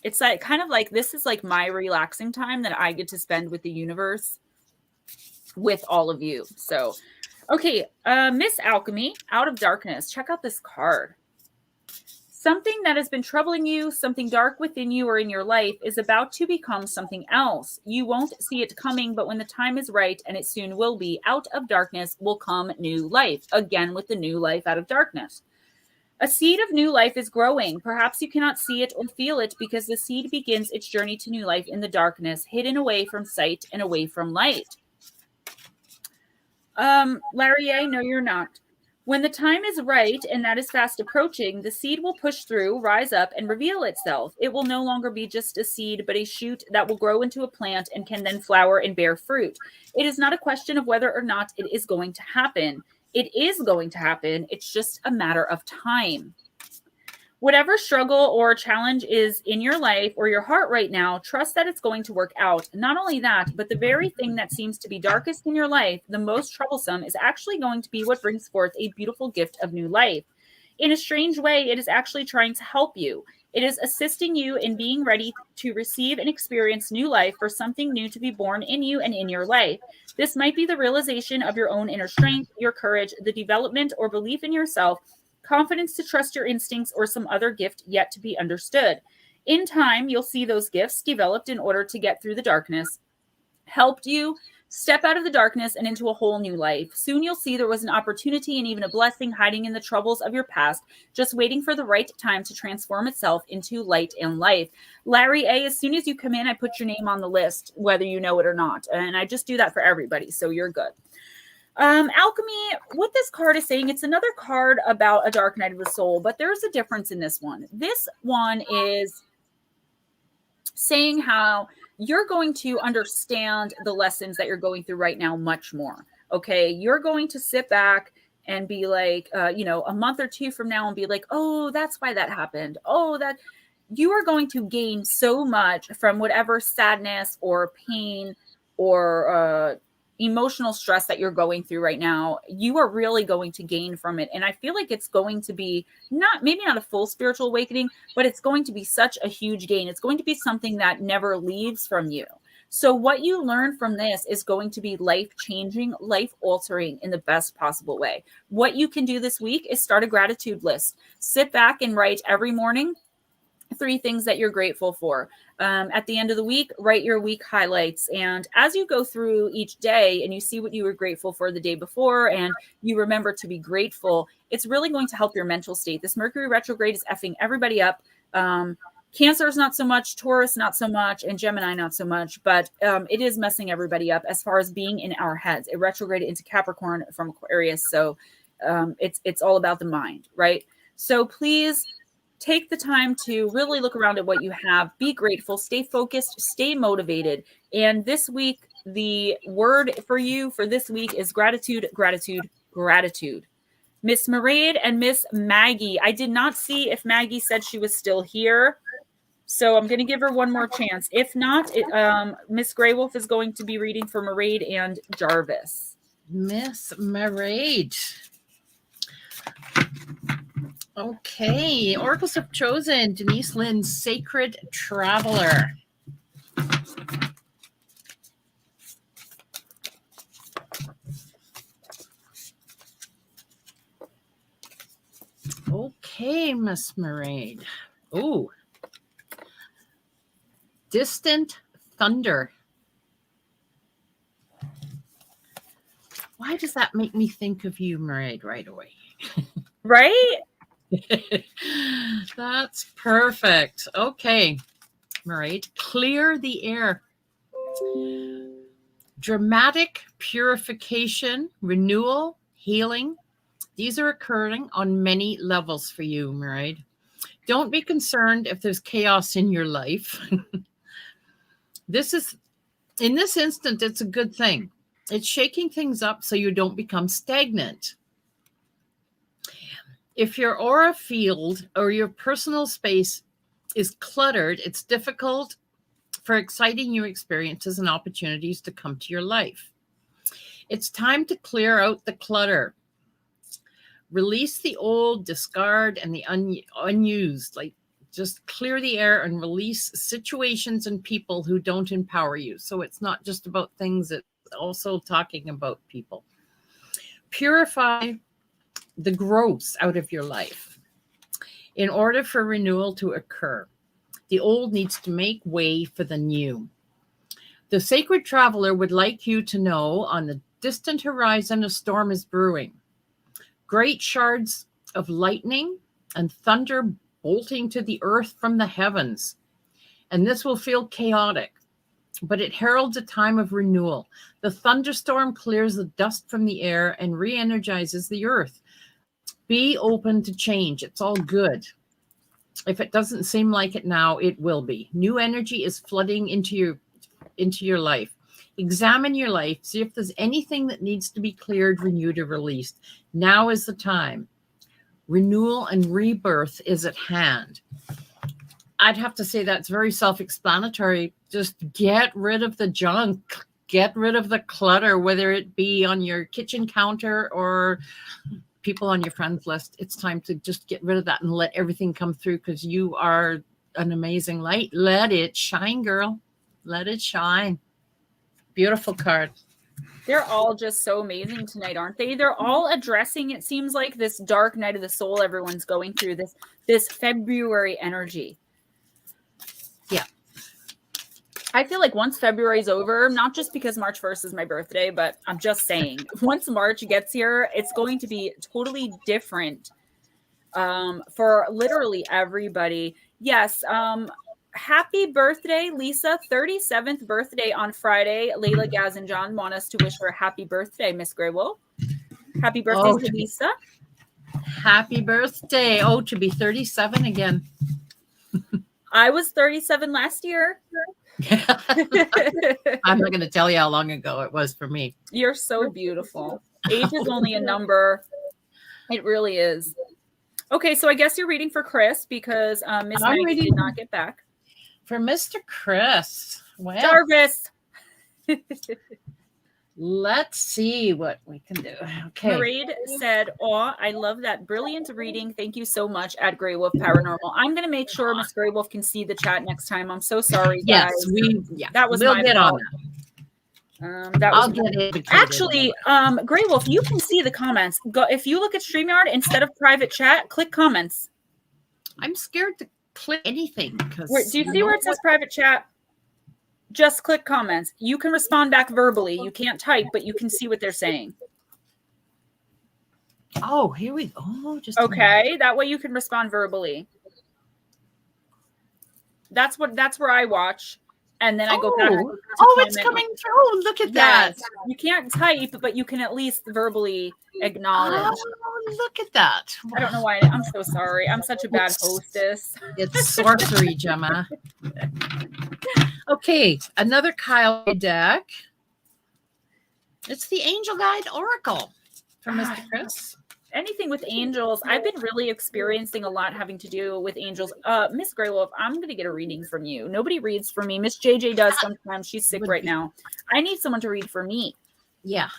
it's like kind of like this is like my relaxing time that I get to spend with the universe, with all of you. So, okay, Miss Alchemy, Out of Darkness. Check out this card. Something that has been troubling you, something dark within you or in your life, is about to become something else. You won't see it coming, but when the time is right, and it soon will be, out of darkness will come new life. Again, with the new life out of darkness. A seed of new life is growing. Perhaps you cannot see it or feel it because the seed begins its journey to new life in the darkness, hidden away from sight and away from light. Larry, no, you're not. When the time is right, and that is fast approaching, the seed will push through, rise up, and reveal itself. It will no longer be just a seed, but a shoot that will grow into a plant and can then flower and bear fruit. It is not a question of whether or not it is going to happen. It is going to happen. It's just a matter of time. Whatever struggle or challenge is in your life or your heart right now, trust that it's going to work out. Not only that, but the very thing that seems to be darkest in your life, the most troublesome, is actually going to be what brings forth a beautiful gift of new life. In a strange way, it is actually trying to help you. It is assisting you in being ready to receive and experience new life, for something new to be born in you and in your life. This might be the realization of your own inner strength, your courage, the development or belief in yourself, confidence to trust your instincts, or some other gift yet to be understood. In time, you'll see those gifts developed in order to get through the darkness, helped you Step out of the darkness and into a whole new life. Soon you'll see there was an opportunity and even a blessing hiding in the troubles of your past, just waiting for the right time to transform itself into light and life. Larry A., as soon as you come in, I put your name on the list, whether you know it or not. And I just do that for everybody, so you're good. Alchemy, what this card is saying, it's another card about a dark night of the soul, but there's a difference in this one. This one is saying how you're going to understand the lessons that you're going through right now much more. Okay. You're going to sit back and be like, a month or two from now and be like, oh, that's why that happened. Oh, that you are going to gain so much from whatever sadness or pain or, emotional stress that you're going through right now. You are really going to gain from it. And I feel like it's going to be maybe not a full spiritual awakening, but it's going to be such a huge gain. It's going to be something that never leaves from you. So what you learn from this is going to be life-changing, life-altering in the best possible way. What you can do this week is start a gratitude list. Sit back and write every morning 3 things that you're grateful for. At the end of the week, write your week highlights. And as you go through each day and you see what you were grateful for the day before and you remember to be grateful, it's really going to help your mental state. This Mercury retrograde is effing everybody up. Cancer is not so much, Taurus not so much, and Gemini not so much, but it is messing everybody up as far as being in our heads. It retrograded into Capricorn from Aquarius. So it's all about the mind, right? So please take the time to really look around at what you have, be grateful, stay focused, stay motivated. And this week, the word for you for this week is gratitude, gratitude, gratitude. Miss Mermaid and Miss Maggie. I did not see if Maggie said she was still here. So I'm going to give her one more chance. If not, Miss Greywolf is going to be reading for Mermaid and Jarvis. Miss Mermaid. Okay, oracles have chosen Denise Lynn's Sacred Traveler. Okay, Miss Mermaid. Ooh. Distant thunder. Why does that make me think of you, Mermaid, right away? Right? That's perfect. Okay, Mermaid, clear the air. Dramatic purification, renewal, healing. These are occurring on many levels for you, Mermaid. Don't be concerned if there's chaos in your life. In this instant, it's a good thing. It's shaking things up so you don't become stagnant. If your aura field or your personal space is cluttered, it's difficult for exciting new experiences and opportunities to come to your life. It's time to clear out the clutter. Release the old, discard, and the unused. Like, just clear the air and release situations and people who don't empower you. So it's not just about things, it's also talking about people. Purify the gross out of your life. In order for renewal to occur, the old needs to make way for the new. The Sacred Traveler would like you to know on the distant horizon a storm is brewing. Great shards of lightning and thunder bolting to the earth from the heavens. And this will feel chaotic, but it heralds a time of renewal. The thunderstorm clears the dust from the air and re-energizes the earth. Be open to change. It's all good. If it doesn't seem like it now, it will be. New energy is flooding into your life. Examine your life. See if there's anything that needs to be cleared, renewed, or released. Now is the time. Renewal and rebirth is at hand. I'd have to say that's very self-explanatory. Just get rid of the junk. Get rid of the clutter, whether it be on your kitchen counter or people on your friends list. It's time to just get rid of that and let everything come through, because you are an amazing light. Let it shine, girl. Let it shine. Beautiful card. They're all just so amazing tonight, aren't they? They're all addressing, it seems like, this dark night of the soul everyone's going through, this February energy. Yeah. I feel like once February's over, not just because March 1st is my birthday, but I'm just saying, once March gets here, it's going to be totally different for literally everybody. Yes. Happy birthday, Lisa. 37th birthday on Friday. Layla, Gaz, and John want us to wish her a happy birthday, Miss Graywolf. Happy birthday to Lisa. Happy birthday. Oh, to be 37 again. I was 37 last year. I'm not going to tell you how long ago it was for me. You're so beautiful. Age is only a number. It really is. Okay, so I guess you're reading for Chris because Miss Maggie did not get back. For Mr. Chris. Well, Jarvis. Let's see what we can do. Okay. Mairead said, "Oh, I love that brilliant reading. Thank you so much at Graywolf Paranormal." I'm going to make sure Miss Graywolf can see the chat next time. I'm so sorry, guys. Yes, that was we'll my get fault. On that. I'll get it. Actually, Graywolf, you can see the comments. Go if you look at StreamYard instead of private chat, click comments. I'm scared to click anything because do you see where it says private chat? Just click comments. You can respond back verbally. You can't type, but you can see what they're saying. Oh, here we go. Oh, just okay. That way you can respond verbally. That's where I watch. And then I go back. It's coming through. Look at that. You can't type, but you can at least verbally acknowledge. Oh, look at that. I don't know why. I'm so sorry. I'm such a bad hostess. It's sorcery, Gemma. Okay, another Kyle deck. It's the Angel Guide Oracle from Mr. Chris. Anything with angels, I've been really experiencing a lot having to do with angels. Miss Graywolf, I'm going to get a reading from you. Nobody reads for me. Miss JJ does sometimes. She's sick right now. I need someone to read for me. Yeah.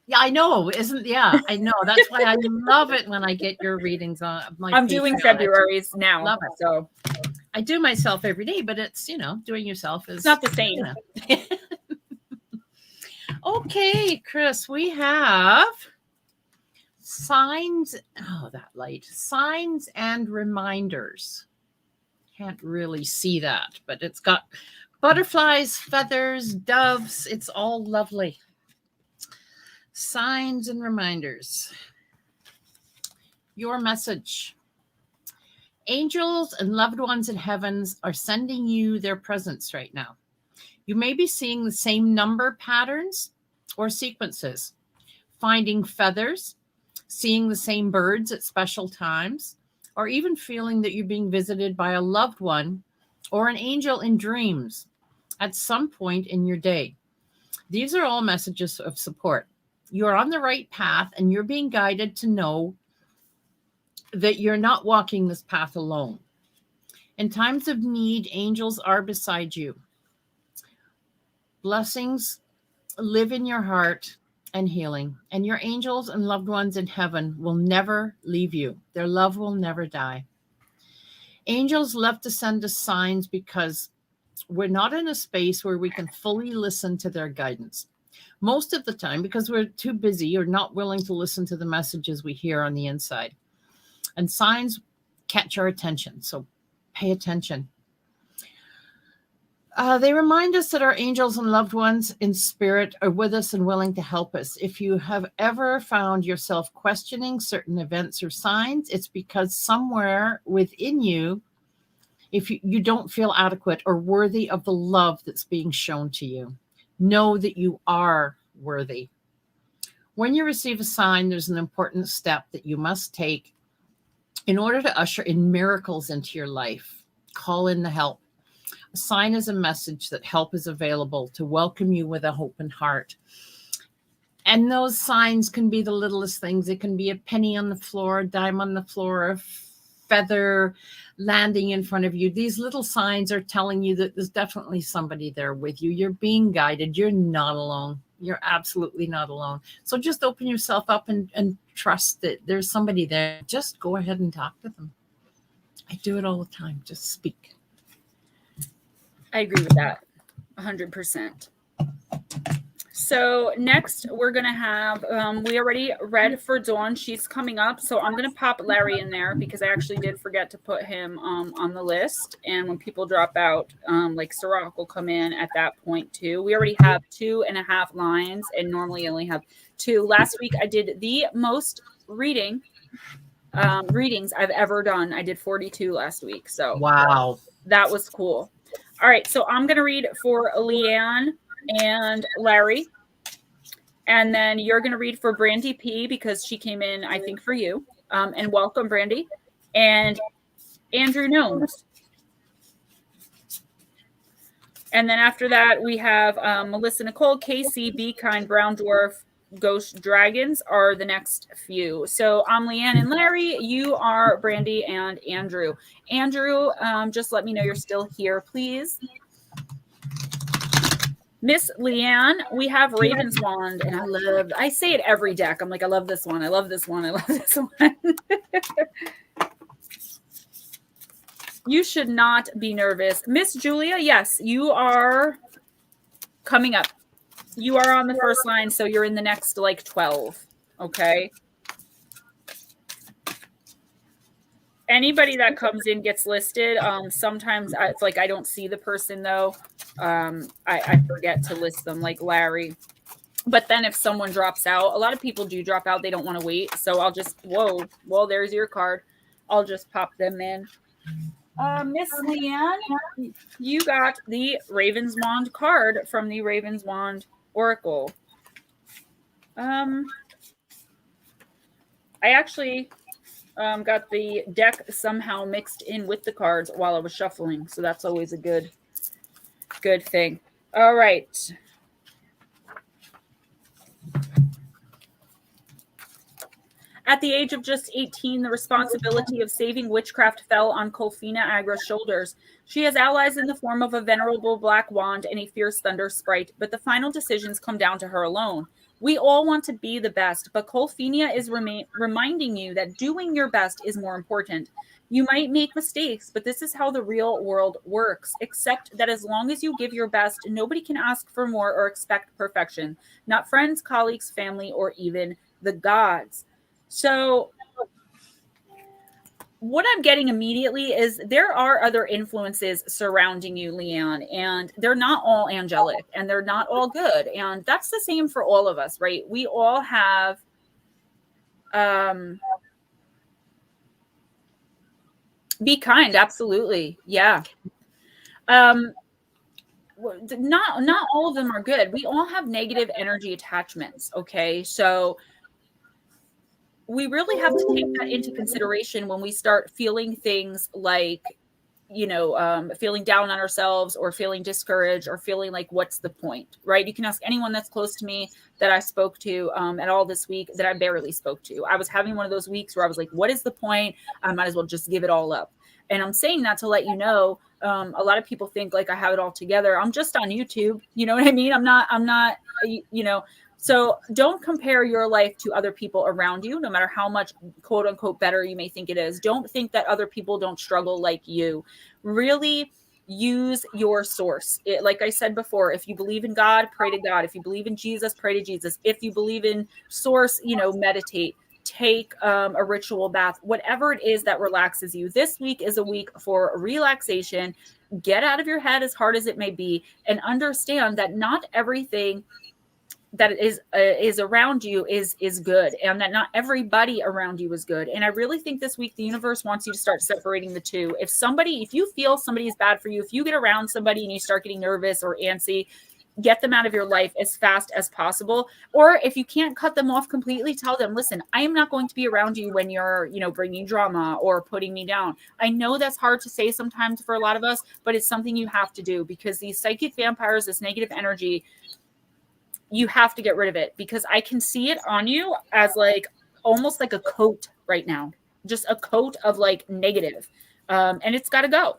Yeah, I know. I know. That's why I love it when I get your readings on. I'm doing February's now. Love it. So I do myself every day, but it's, doing yourself is it's not the same. Okay, Chris, we have signs. Oh, that light. Signs and reminders. Can't really see that, but it's got butterflies, feathers, doves. It's all lovely. Signs and reminders. Your message. Angels and loved ones in heavens are sending you their presence right now. You may be seeing the same number patterns or sequences, finding feathers, seeing the same birds at special times, or even feeling that you're being visited by a loved one or an angel in dreams at some point in your day. These are all messages of support. You're on the right path and you're being guided to know that you're not walking this path alone. In times of need, angels are beside you. Blessings live in your heart and healing, and your angels and loved ones in heaven will never leave you. Their love will never die. Angels love to send us signs because we're not in a space where we can fully listen to their guidance. Most of the time, because we're too busy or not willing to listen to the messages we hear on the inside. And signs catch our attention, so pay attention. They remind us that our angels and loved ones in spirit are with us and willing to help us. If you have ever found yourself questioning certain events or signs, it's because somewhere within you, if you don't feel adequate or worthy of the love that's being shown to you, know that you are worthy. When you receive a sign, there's an important step that you must take in order to usher in miracles into your life. Call in the help. A sign is a message that help is available to welcome you with an open heart. And those signs can be the littlest things. It can be a penny on the floor, a dime on the floor, a feather landing in front of you. These little signs are telling you that there's definitely somebody there with you. You're being guided. You're not alone. You're absolutely not alone. So just open yourself up and trust that there's somebody there. Just go ahead and talk to them. I do it all the time. Just speak. I agree with that 100%. So next we're going to have, we already read for Dawn. She's coming up. So I'm going to pop Larry in there because I actually did forget to put him on the list. And when people drop out, like Sirach will come in at that point too. We already have 2.5 lines and normally only have 2. Last week I did the most readings I've ever done. I did 42 last week. So Wow. that was cool. All right. So I'm going to read for Leanne and Larry. And then you're going to read for Brandy P because she came in, I think, for you. And welcome, Brandy. And Andrew Gnomes. And then after that, we have Melissa Nicole, Casey, Be Kind, Brown Dwarf, Ghost Dragons are the next few. So I'm Leanne and Larry. You are Brandy and Andrew. Andrew, just let me know you're still here, please. Miss Leanne, we have Ravenswand, and I say it every deck. I'm like, I love this one. I love this one. I love this one. You should not be nervous. Miss Julia, yes, you are coming up. You are on the first line, so you're in the next, like, 12, okay? Anybody that comes in gets listed. Sometimes it's like I don't see the person, though. I forget to list them, like Larry. But then if someone drops out, a lot of people do drop out. They don't want to wait. So I'll just, well, there's your card. I'll just pop them in. Miss Leanne, you got the Ravenswand card from the Ravenswand Oracle. I actually got the deck somehow mixed in with the cards while I was shuffling. So that's always a good thing. All right. At the age of just 18, the responsibility of saving witchcraft fell on Colfina Agra's shoulders. She has allies in the form of a venerable black wand and a fierce thunder sprite, but the final decisions come down to her alone. We all want to be the best, but Colfina is reminding you that doing your best is more important. You might make mistakes, but this is how the real world works, except that as long as you give your best, nobody can ask for more or expect perfection. Not friends, colleagues, family, or even the gods. So what I'm getting immediately is there are other influences surrounding you, Leanne, and they're not all angelic and they're not all good. And that's the same for all of us, right? We all have be kind, absolutely. Yeah. Not all of them are good. We all have negative energy attachments, okay? So we really have to take that into consideration when we start feeling things like, feeling down on ourselves or feeling discouraged or feeling like, what's the point, right? You can ask anyone that's close to me that I spoke to at all this week that I barely spoke to. I was having one of those weeks where I was like, what is the point? I might as well just give it all up. And I'm saying that to let you know, a lot of people think like I have it all together. I'm just on YouTube. You know what I mean? I'm not, so don't compare your life to other people around you, no matter how much quote unquote better you may think it is. Don't think that other people don't struggle like you. Really use your source. Like I said before, if you believe in God, pray to God. If you believe in Jesus, pray to Jesus. If you believe in source, meditate, take a ritual bath, whatever it is that relaxes you. This week is a week for relaxation. Get out of your head as hard as it may be and understand that not everything that is around you is good, and that not everybody around you is good. And I really think this week the universe wants you to start separating the two. If you feel somebody is bad for you, if you get around somebody and you start getting nervous or antsy, get them out of your life as fast as possible. Or if you can't cut them off completely, tell them, listen, I am not going to be around you when you're, bringing drama or putting me down. I know that's hard to say sometimes for a lot of us, but it's something you have to do, because these psychic vampires, this negative energy, you have to get rid of it, because I can see it on you as like almost like a coat right now, just a coat of like negative. And it's got to go.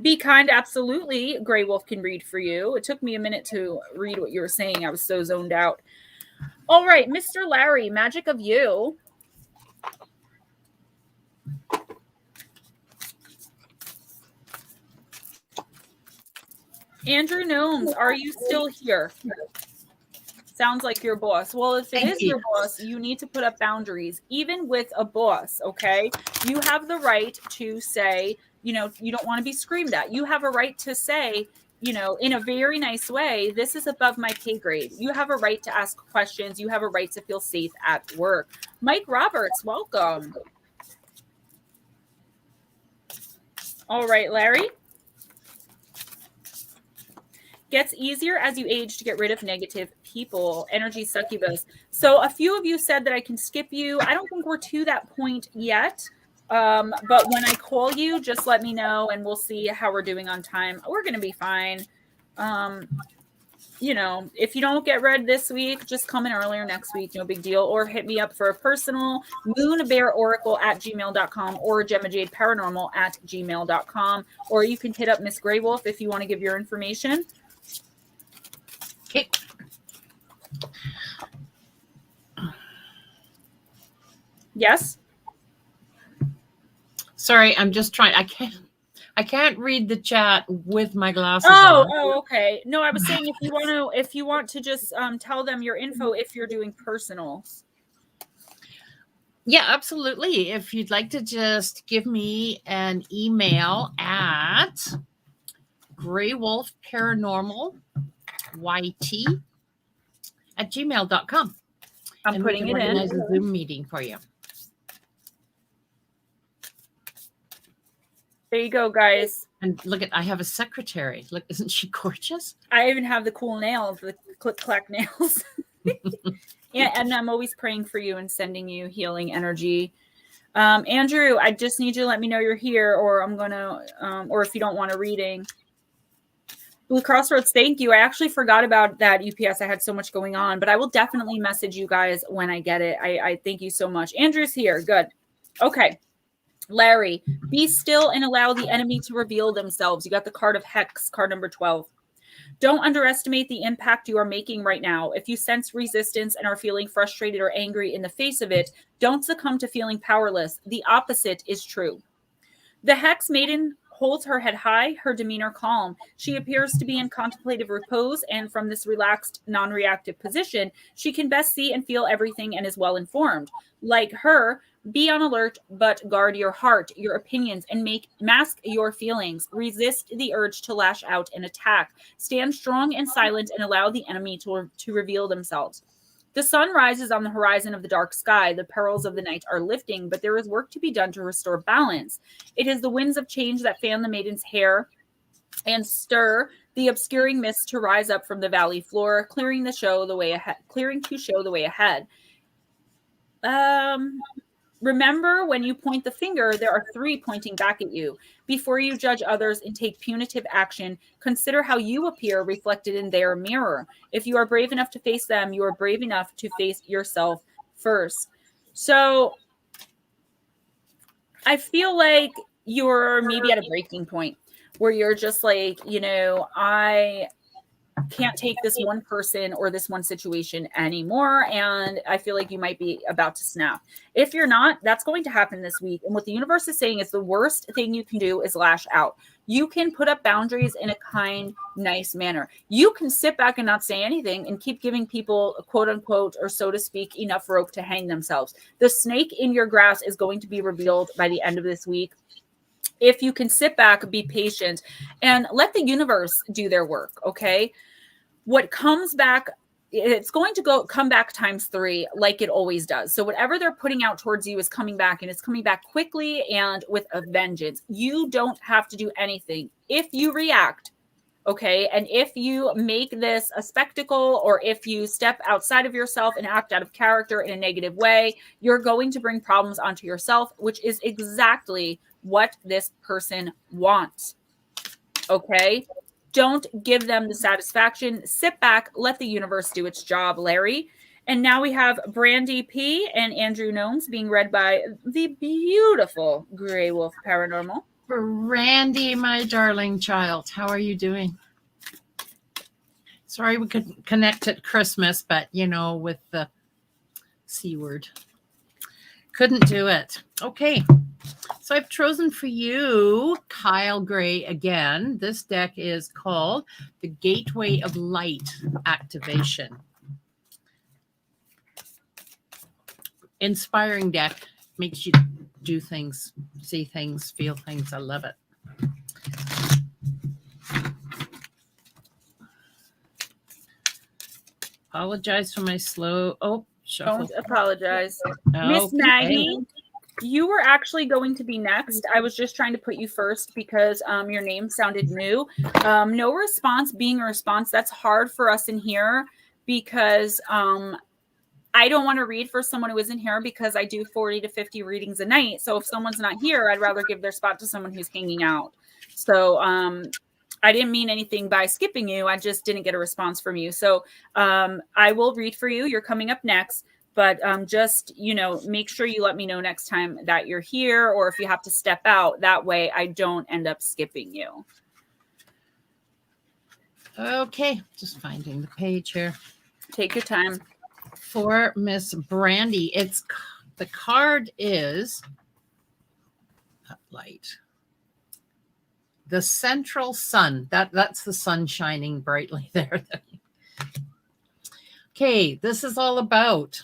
Be kind. Absolutely. Gray Wolf can read for you. It took me a minute to read what you were saying. I was so zoned out. All right, Mr. Larry, Magick of You. Andrew Gnomes, are you still here? Sounds like your boss. Well, if it is your boss, you need to put up boundaries, even with a boss, okay? You have the right to say, you know, you don't want to be screamed at. You have a right to say, you know, in a very nice way, this is above my pay grade. You have a right to ask questions. You have a right to feel safe at work. Mike Roberts, welcome. All right, Larry. Gets easier as you age to get rid of negative people. Energy succubus. So a few of you said that I can skip you. I don't think we're to that point yet. But when I call you, just let me know and we'll see how we're doing on time. We're going to be fine. You know, if you don't get read this week, just come in earlier next week. No big deal. Or hit me up for a personal moonbearoracle@gmail.com or Gemma Jade Paranormal @gmail.com. Or you can hit up Miss Grey Wolf if you want to give your information. Okay. Yes. Sorry, I'm just trying. I can't read the chat with my glasses on. Oh, okay. No, I was saying if you want to just tell them your info if you're doing personals. Yeah, absolutely. If you'd like to just give me an email at greywolfparanormalyt@gmail.com. I'm putting it in. Organize a Zoom meeting for you. There you go, guys. And look I have a secretary. Look, isn't she gorgeous? I even have the cool nails, the click-clack nails. And I'm always praying for you and sending you healing energy. Andrew, I just need you to let me know you're here, or I'm going to, or if you don't want a reading. Blue Crossroads, thank you. I actually forgot about that UPS. I had so much going on, but I will definitely message you guys when I get it. I thank you so much. Andrew's here. Good. Okay. Larry, be still and allow the enemy to reveal themselves. You got the card of Hex, card number 12. Don't underestimate the impact you are making right now. If you sense resistance and are feeling frustrated or angry in the face of it, don't succumb to feeling powerless. The opposite is true. The Hex Maiden holds her head high, her demeanor calm. She appears to be in contemplative repose, and from this relaxed, non-reactive position, she can best see and feel everything and is well informed. Like her, be on alert, but guard your heart, your opinions, and mask your feelings. Resist the urge to lash out and attack. Stand strong and silent and allow the enemy to reveal themselves. The sun rises on the horizon of the dark sky. The perils of the night are lifting, but there is work to be done to restore balance. It is the winds of change that fan the maiden's hair and stir the obscuring mists to rise up from the valley floor, clearing to show the way ahead. Remember, when you point the finger, there are 3 pointing back at you. Before you judge others and take punitive action, consider how you appear reflected in their mirror. If you are brave enough to face them, you are brave enough to face yourself first. So I feel like you're maybe at a breaking point where you're just like, you know, I can't take this one person or this one situation anymore, and I feel like you might be about to snap. If you're not, that's going to happen this week. And what the universe is saying is the worst thing you can do is lash out. You can put up boundaries in a kind, nice manner. You can sit back and not say anything and keep giving people, quote unquote, or so to speak, enough rope to hang themselves. The snake in your grass is going to be revealed by the end of this week. If you can sit back, be patient, and let the universe do their work, okay? What comes back, it's going to come back times 3 like it always does. So whatever they're putting out towards you is coming back, and it's coming back quickly and with a vengeance. You don't have to do anything. If you react, okay, and if you make this a spectacle, or if you step outside of yourself and act out of character in a negative way, you're going to bring problems onto yourself, which is exactly what this person wants, okay? Don't give them the satisfaction. Sit back, let the universe do its job, Larry. And now we have Brandy P. and Andrew Gnomes being read by the beautiful Grey Wolf Paranormal. Brandy, my darling child, how are you doing? Sorry we couldn't connect at Christmas, but, you know, with the C word. Couldn't do it. Okay. So I've chosen for you Kyle Gray again. This deck is called the Gateway of Light Activation. Inspiring deck, makes you do things, see things, feel things. I love it. Apologize for my slow. Oh, shuffle. Don't apologize. Miss Maggie, you were actually going to be next. I was just trying to put you first because your name sounded new. No response being a response, that's hard for us in here because I don't want to read for someone who isn't here because I do 40 to 50 readings a night. So if someone's not here, I'd rather give their spot to someone who's hanging out. So I didn't mean anything by skipping you. I just didn't get a response from you. So I will read for you. You're coming up next. But just, make sure you let me know next time that you're here or if you have to step out. That way I don't end up skipping you. Okay, just finding the page here. Take your time. For Miss Brandy, the card is light. The central sun. That's the sun shining brightly there. Okay, this is all about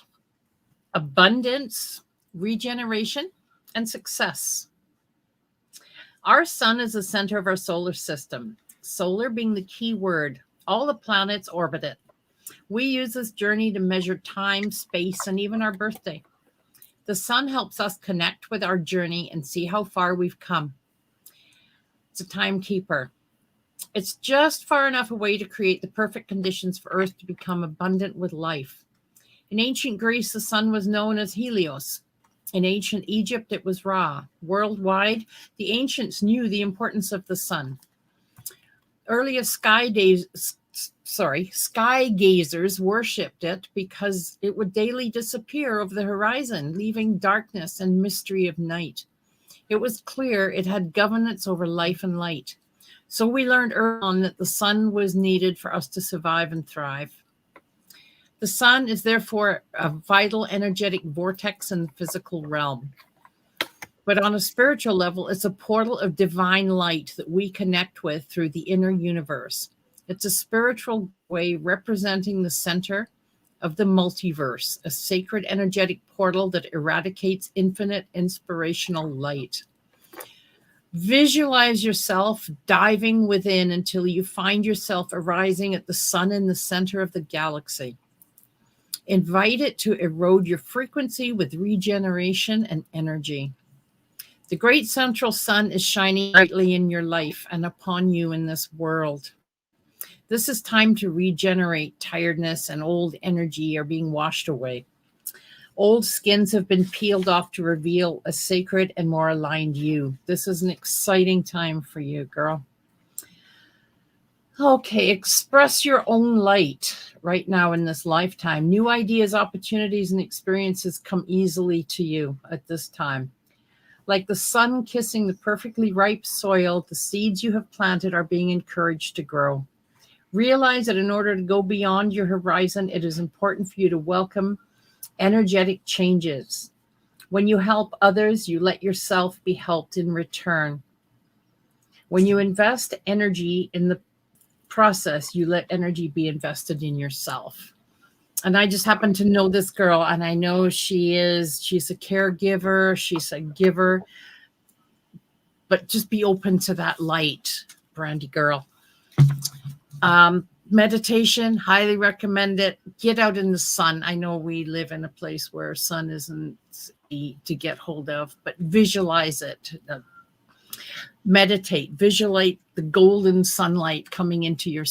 abundance, regeneration, and success. Our sun is the center of our solar system. Solar being the key word. All the planets orbit it. We use this journey to measure time, space, and even our birthday. The sun helps us connect with our journey and see how far we've come. It's a timekeeper. It's just far enough away to create the perfect conditions for Earth to become abundant with life. In ancient Greece, the sun was known as Helios. In ancient Egypt, it was Ra. Worldwide, the ancients knew the importance of the sun. Earliest sky gazers worshipped it because it would daily disappear over the horizon, leaving darkness and mystery of night. It was clear it had governance over life and light. So we learned early on that the sun was needed for us to survive and thrive. The sun is therefore a vital energetic vortex in the physical realm. But on a spiritual level, it's a portal of divine light that we connect with through the inner universe. It's a spiritual way representing the center of the multiverse, a sacred energetic portal that eradicates infinite inspirational light. Visualize yourself diving within until you find yourself arising at the sun in the center of the galaxy. Invite it to erode your frequency with regeneration and energy. The great central sun is shining brightly in your life and upon you in this world. This is time to regenerate. Tiredness and old energy are being washed away. Old skins have been peeled off to reveal a sacred and more aligned you. This is an exciting time for you, girl. Okay, express your own light right now in this lifetime. New ideas, opportunities, and experiences come easily to you at this time. Like the sun kissing the perfectly ripe soil, the seeds you have planted are being encouraged to grow. Realize that in order to go beyond your horizon, it is important for you to welcome energetic changes. When you help others, you let yourself be helped in return. When you invest energy in the process, you let energy be invested in yourself. And I just happen to know this girl, and I know she's a caregiver, she's a giver, but just be open to that light, Brandy girl. Meditation, highly recommend it. Get out in the sun. I know we live in a place where sun isn't easy to get hold of, but visualize it. Meditate, visualize the golden sunlight coming into your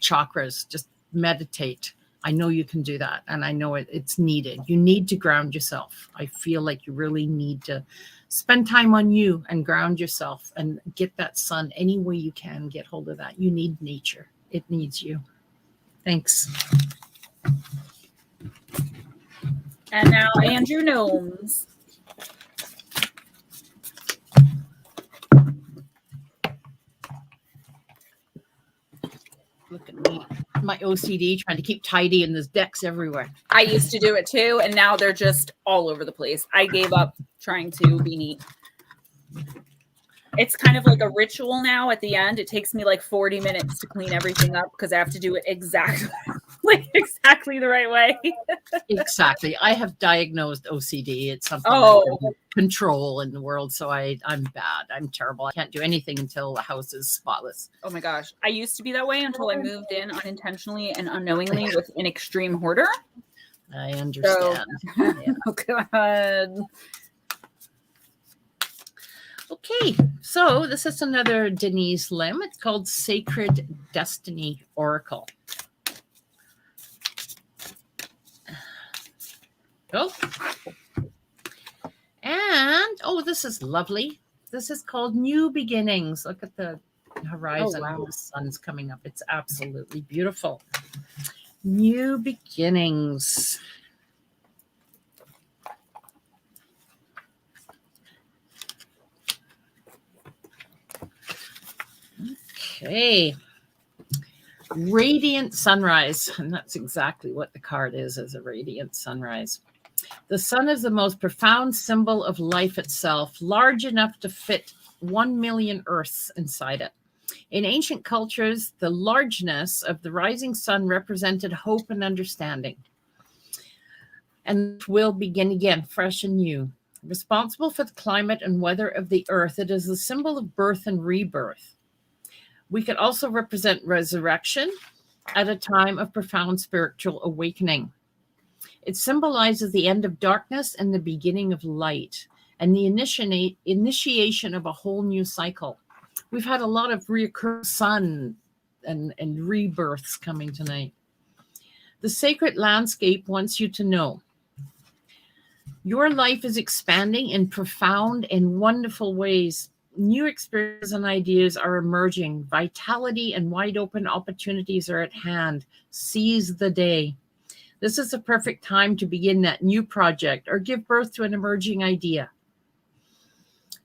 chakras. Just meditate. I know you can do that, and I know it's needed. You need to ground yourself. I feel like you really need to spend time on you and ground yourself and get that sun any way you can. Get hold of that. You need nature. It needs you. Thanks. And now Andrew Gnomes. Look at me. My OCD trying to keep tidy, and there's decks everywhere. I used to do it too, and now they're just all over the place. I gave up trying to be neat. It's kind of like a ritual now at the end. It takes me like 40 minutes to clean everything up because I have to do it exactly the right way. Exactly. I have diagnosed OCD. It's something I can control in the world. So I'm bad. I'm terrible. I can't do anything until the house is spotless. Oh my gosh. I used to be that way until I moved in unintentionally and unknowingly with an extreme hoarder. I understand. So, yeah. Oh God. Okay, so this is another Denise Lim. It's called Sacred Destiny Oracle. Oh, and this is lovely. This is called New Beginnings. Look at the horizon. Oh, wow. The sun's coming up. It's absolutely beautiful. New Beginnings. Okay. Radiant sunrise. And that's exactly what the card is a radiant sunrise. The sun is the most profound symbol of life itself, large enough to fit 1 million Earths inside it. In ancient cultures, the largeness of the rising sun represented hope and understanding. And will begin again, fresh and new. Responsible for the climate and weather of the earth, it is the symbol of birth and rebirth. We could also represent resurrection at a time of profound spiritual awakening. It symbolizes the end of darkness and the beginning of light and the initiation of a whole new cycle. We've had a lot of recurring sun and rebirths coming tonight. The sacred landscape wants you to know your life is expanding in profound and wonderful ways. New experiences and ideas are emerging. Vitality and wide open opportunities are at hand. Seize the day. This is the perfect time to begin that new project or give birth to an emerging idea.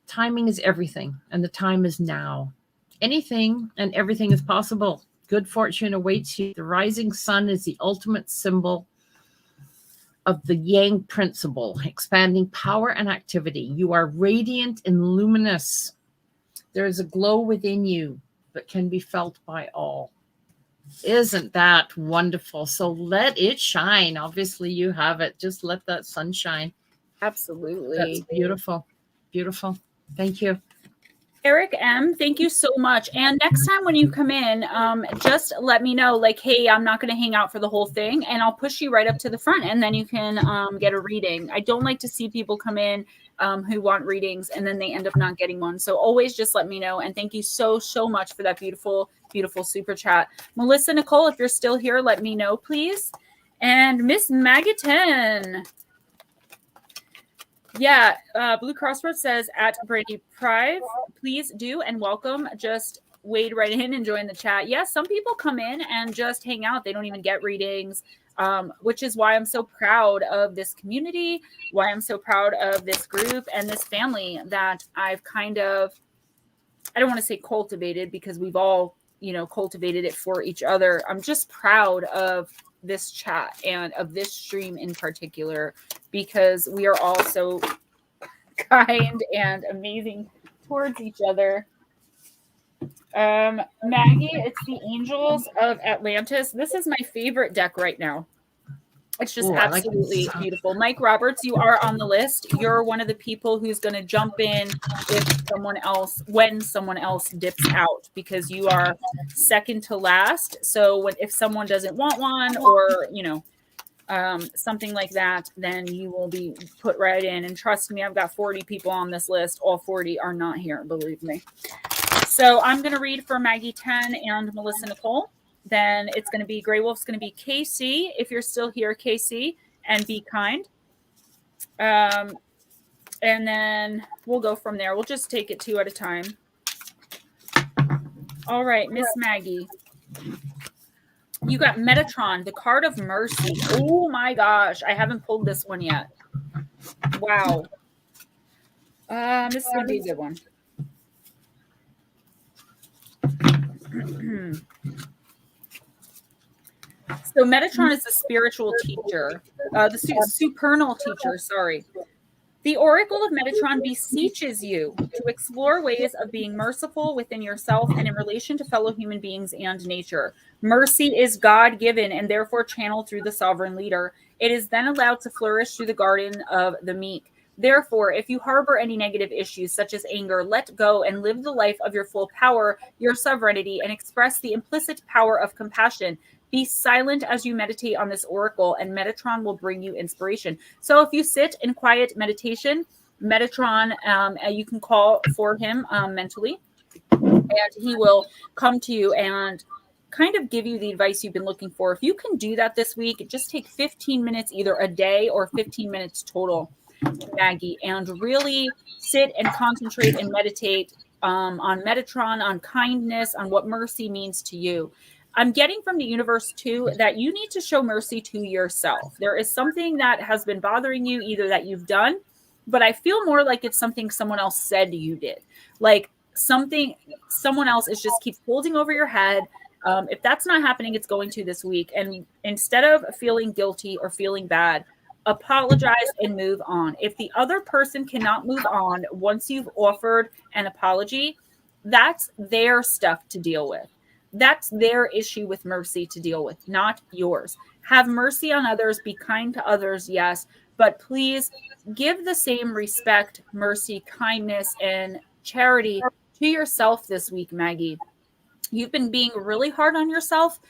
Timing is everything, and the time is now. Anything and everything is possible. Good fortune awaits you. The rising sun is the ultimate symbol of the Yang principle, expanding power and activity. You are radiant and luminous. There is a glow within you that can be felt by all. Isn't that wonderful? So let it shine. Obviously, you have it. Just let that sun shine. Absolutely. That's beautiful. Beautiful. Thank you. Eric M., thank you so much. And next time when you come in, just let me know, like, hey, I'm not going to hang out for the whole thing, and I'll push you right up to the front, and then you can get a reading. I don't like to see people come in who want readings, and then they end up not getting one. So always just let me know. And thank you so, so much for that beautiful, beautiful super chat. Melissa Nicole, if you're still here, let me know, please. And Miss Magaton. Yeah, Blue Crossroads says at Brady Prive, please do and welcome. Just wade right in and join the chat. Yes, some people come in and just hang out. They don't even get readings, which is why I'm so proud of this community, why I'm so proud of this group and this family that I've kind of, I don't want to say cultivated because we've all, cultivated it for each other. I'm just proud of this chat and of this stream in particular, because we are all so kind and amazing towards each other. Maggie, it's the Angels of Atlantis. This is my favorite deck right now. It's just absolutely beautiful. Mike Roberts, you are on the list. You're one of the people who's going to jump in when someone else dips out, because you are second to last. So if someone doesn't want one or, something like that, then you will be put right in. And trust me, I've got 40 people on this list. All 40 are not here, believe me. So I'm going to read for Maggie 10 and Melissa Nicole. Then it's going to be Grey Wolf's going to be KC. If you're still here, KC, and be kind. And then we'll go from there. We'll just take it 2 at a time. All right, Miss Maggie. You got Metatron, the card of mercy. Oh my gosh. I haven't pulled this one yet. Wow. This is going to be a good one. So Metatron is the spiritual teacher, the supernal teacher, sorry. The Oracle of Metatron beseeches you to explore ways of being merciful within yourself and in relation to fellow human beings and nature. Mercy is God-given and therefore channeled through the sovereign leader. It is then allowed to flourish through the garden of the meek. Therefore, if you harbor any negative issues such as anger, let go and live the life of your full power, your sovereignty, and express the implicit power of compassion. Be silent as you meditate on this oracle, and Metatron will bring you inspiration. So if you sit in quiet meditation, Metatron, you can call for him mentally, and he will come to you and kind of give you the advice you've been looking for. If you can do that this week, just take 15 minutes either a day or 15 minutes total, Maggie, and really sit and concentrate and meditate on Metatron, on kindness, on what mercy means to you. I'm getting from the universe, too, that you need to show mercy to yourself. There is something that has been bothering you, either that you've done, but I feel more like it's something someone else said you did. Like something someone else is just keeps holding over your head. If that's not happening, it's going to this week. And instead of feeling guilty or feeling bad, apologize and move on. If the other person cannot move on once you've offered an apology, that's their stuff to deal with. That's their issue with mercy to deal with, not yours. Have mercy on others, be kind to others, yes, but please give the same respect, mercy, kindness, and charity to yourself this week, Maggie. You've been being really hard on yourself.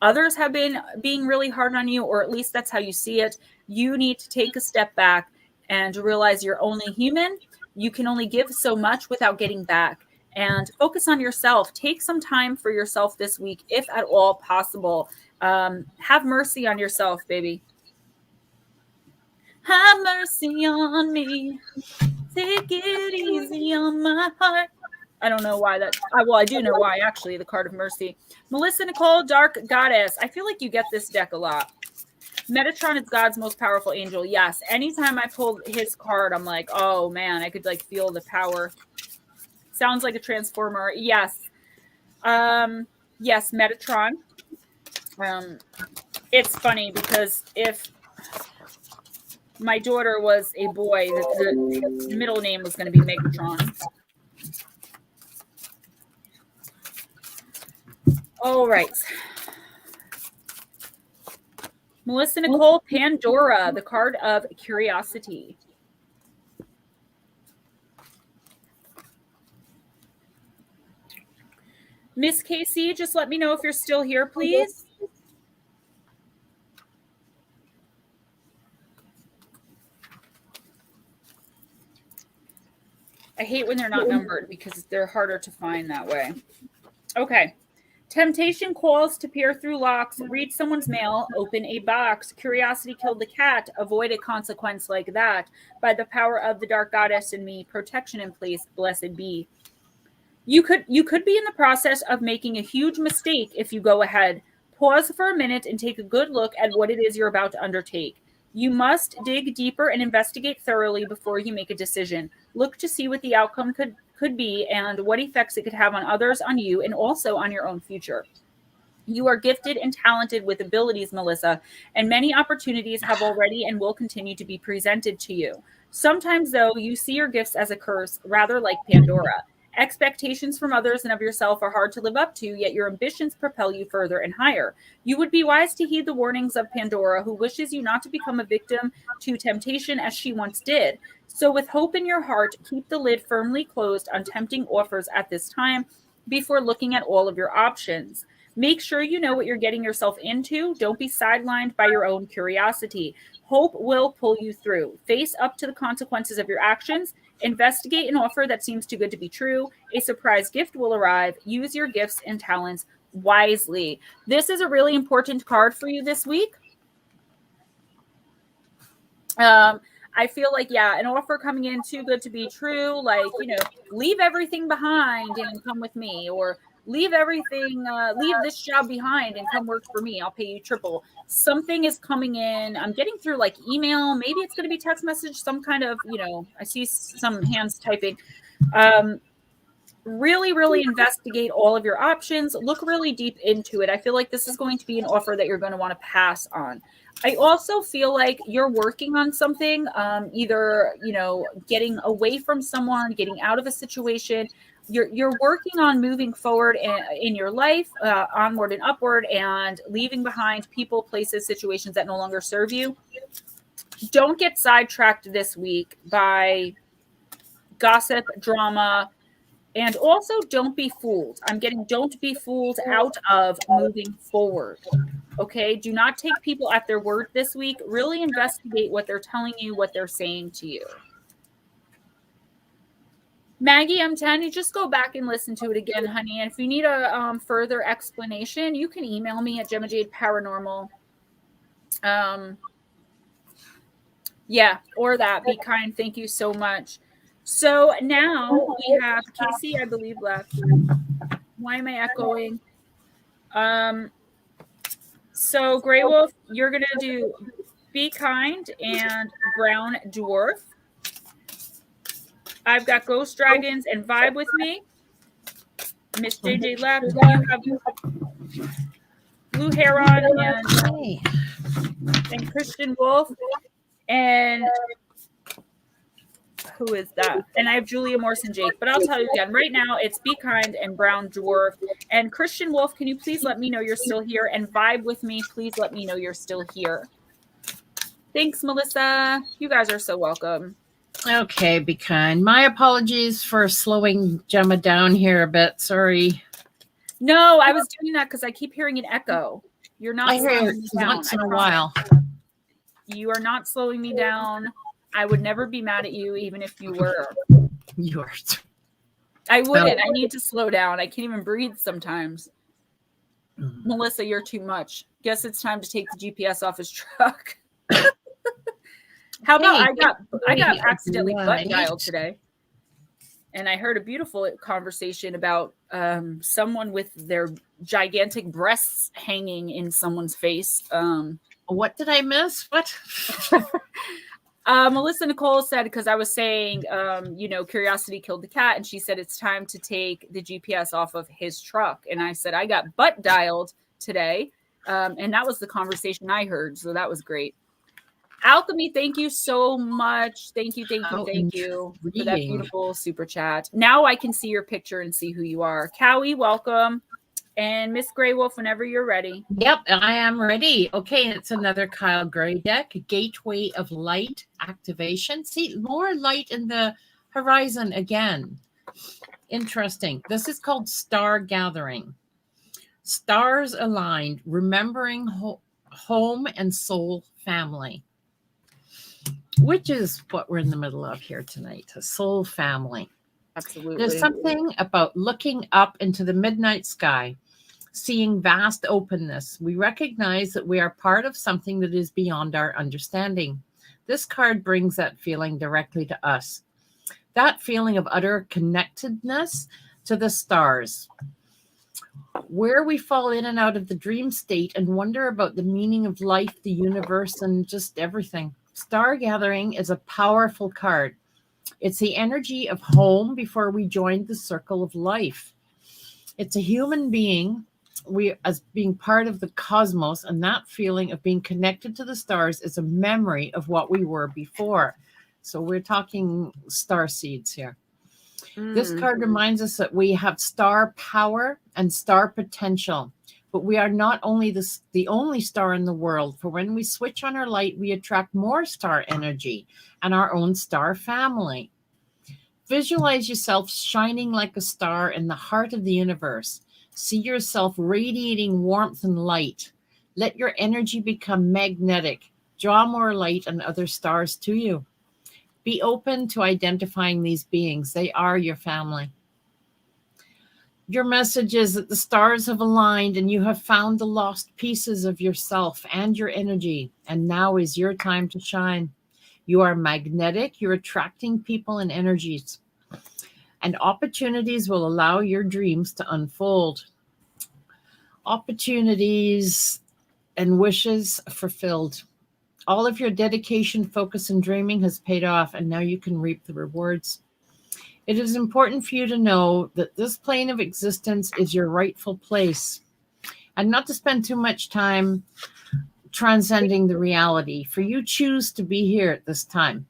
Others have been being really hard on you, or at least that's how you see it. You need to take a step back and realize you're only human. You can only give so much without getting back. And focus on yourself. Take some time for yourself this week, if at all possible. Have mercy on yourself, baby. Have mercy on me. Take it easy on my heart. I don't know why that. Well, I do know why, actually, the card of mercy. Melissa Nicole, Dark Goddess. I feel like you get this deck a lot. Metatron is God's most powerful angel. Yes. Anytime I pull his card, I'm like, oh, man, I could like feel the power. Sounds like a transformer. Yes. Yes, Metatron. It's funny because if my daughter was a boy, the middle name was going to be Megatron. All right. Melissa Nicole, Pandora, the card of curiosity. Miss Casey, just let me know if you're still here, please. I hate when they're not numbered because they're harder to find that way. Okay. Temptation calls to peer through locks, read someone's mail, open a box. Curiosity killed the cat. Avoid a consequence like that. By the power of the dark goddess in me, protection in place, blessed be. You could be in the process of making a huge mistake if you go ahead. Pause for a minute and take a good look at what it is you're about to undertake. You must dig deeper and investigate thoroughly before you make a decision. Look to see what the outcome could be and what effects it could have on others, on you, and also on your own future. You are gifted and talented with abilities, Melissa, and many opportunities have already and will continue to be presented to you. Sometimes, though, you see your gifts as a curse, rather like Pandora. Expectations from others and of yourself are hard to live up to, yet your ambitions propel you further and higher. You would be wise to heed the warnings of Pandora, who wishes you not to become a victim to temptation as she once did. So with hope in your heart, keep the lid firmly closed on tempting offers at this time before looking at all of your options. Make sure you know what you're getting yourself into. Don't be sidelined by your own curiosity. Hope will pull you through. Face up to the consequences of your actions. Investigate an offer that seems too good to be true. A surprise gift will arrive. Use your gifts and talents wisely. This is a really important card for you this week. I feel like, yeah, an offer coming in too good to be true. Like, leave everything behind and come with me, or leave everything, leave this job behind and come work for me. I'll pay you triple. Something is coming in. I'm getting through like email. Maybe it's going to be text message, some kind of, I see some hands typing. really, really investigate all of your options. Look really deep into it. I feel like this is going to be an offer that you're going to want to pass on. I also feel like you're working on something, either, getting away from someone, getting out of a situation. You're working on moving forward in your life, onward and upward, and leaving behind people, places, situations that no longer serve you. Don't get sidetracked this week by gossip, drama, and also don't be fooled. I'm getting don't be fooled out of moving forward. Okay? Do not take people at their word this week. Really investigate what they're telling you, what they're saying to you. Maggie, I'm telling you, just go back and listen to it again, honey. And if you need a further explanation, you can email me at Gemma Jade Paranormal. Yeah, or that. Be kind. Thank you so much. So now we have Casey, I believe, left. Why am I echoing? So Grey Wolf, you're going to do Be Kind and Brown Dwarf. I've got Ghost Dragons and Vibe with me. Miss JJ left. You have Blue Heron and Christian Wolf. And who is that? And I have Julia Morrison Jake. But I'll tell you again, right now it's Be Kind and Brown Dwarf. And Christian Wolf, can you please let me know you're still here? And Vibe with me, please let me know you're still here. Thanks, Melissa. You guys are so welcome. Okay, Be Kind. My apologies for slowing Gemma down here a bit. Sorry. No, I was doing that because I keep hearing an echo. You're not slowing me down. Once in a while. You are not slowing me down. I would never be mad at you, even if you were. You are. I wouldn't. I need to slow down. I can't even breathe sometimes. Melissa, you're too much. Guess it's time to take the GPS off his truck. How about I got accidentally butt dialed today, and I heard a beautiful conversation about someone with their gigantic breasts hanging in someone's face. What did I miss? What? Melissa Nicole said, because I was saying, curiosity killed the cat, and she said it's time to take the GPS off of his truck. And I said, I got butt dialed today. And that was the conversation I heard. So that was great. Alchemy, thank you so much. Thank you for that beautiful super chat. Now I can see your picture and see who you are. Cowie, welcome. And Miss Grey Wolf, whenever you're ready. Yep, I am ready. Okay, it's another Kyle Gray deck. Gateway of Light activation. See, more light in the horizon again. Interesting. This is called Star Gathering. Stars aligned, remembering home and soul family, which is what we're in the middle of here tonight, a soul family. Absolutely. There's something about looking up into the midnight sky, seeing vast openness. We recognize that we are part of something that is beyond our understanding. This card brings that feeling directly to us. That feeling of utter connectedness to the stars, where we fall in and out of the dream state and wonder about the meaning of life, the universe, and just everything. Star Gathering is a powerful card. It's the energy of home before we joined the circle of life. It's a human being, we as being part of the cosmos, and that feeling of being connected to the stars is a memory of what we were before. So we're talking star seeds here. This card reminds us that we have star power and star potential, but we are not only the only star in the world. For when we switch on our light, we attract more star energy and our own star family. Visualize yourself shining like a star in the heart of the universe. See yourself radiating warmth and light. Let your energy become magnetic. Draw more light and other stars to you. Be open to identifying these beings. They are your family. Your message is that the stars have aligned and you have found the lost pieces of yourself and your energy. And now is your time to shine. You are magnetic. You're attracting people and energies. And opportunities will allow your dreams to unfold. Opportunities and wishes fulfilled. All of your dedication, focus, and dreaming has paid off, and now you can reap the rewards. It is important for you to know that this plane of existence is your rightful place, and not to spend too much time transcending the reality, for you choose to be here at this time.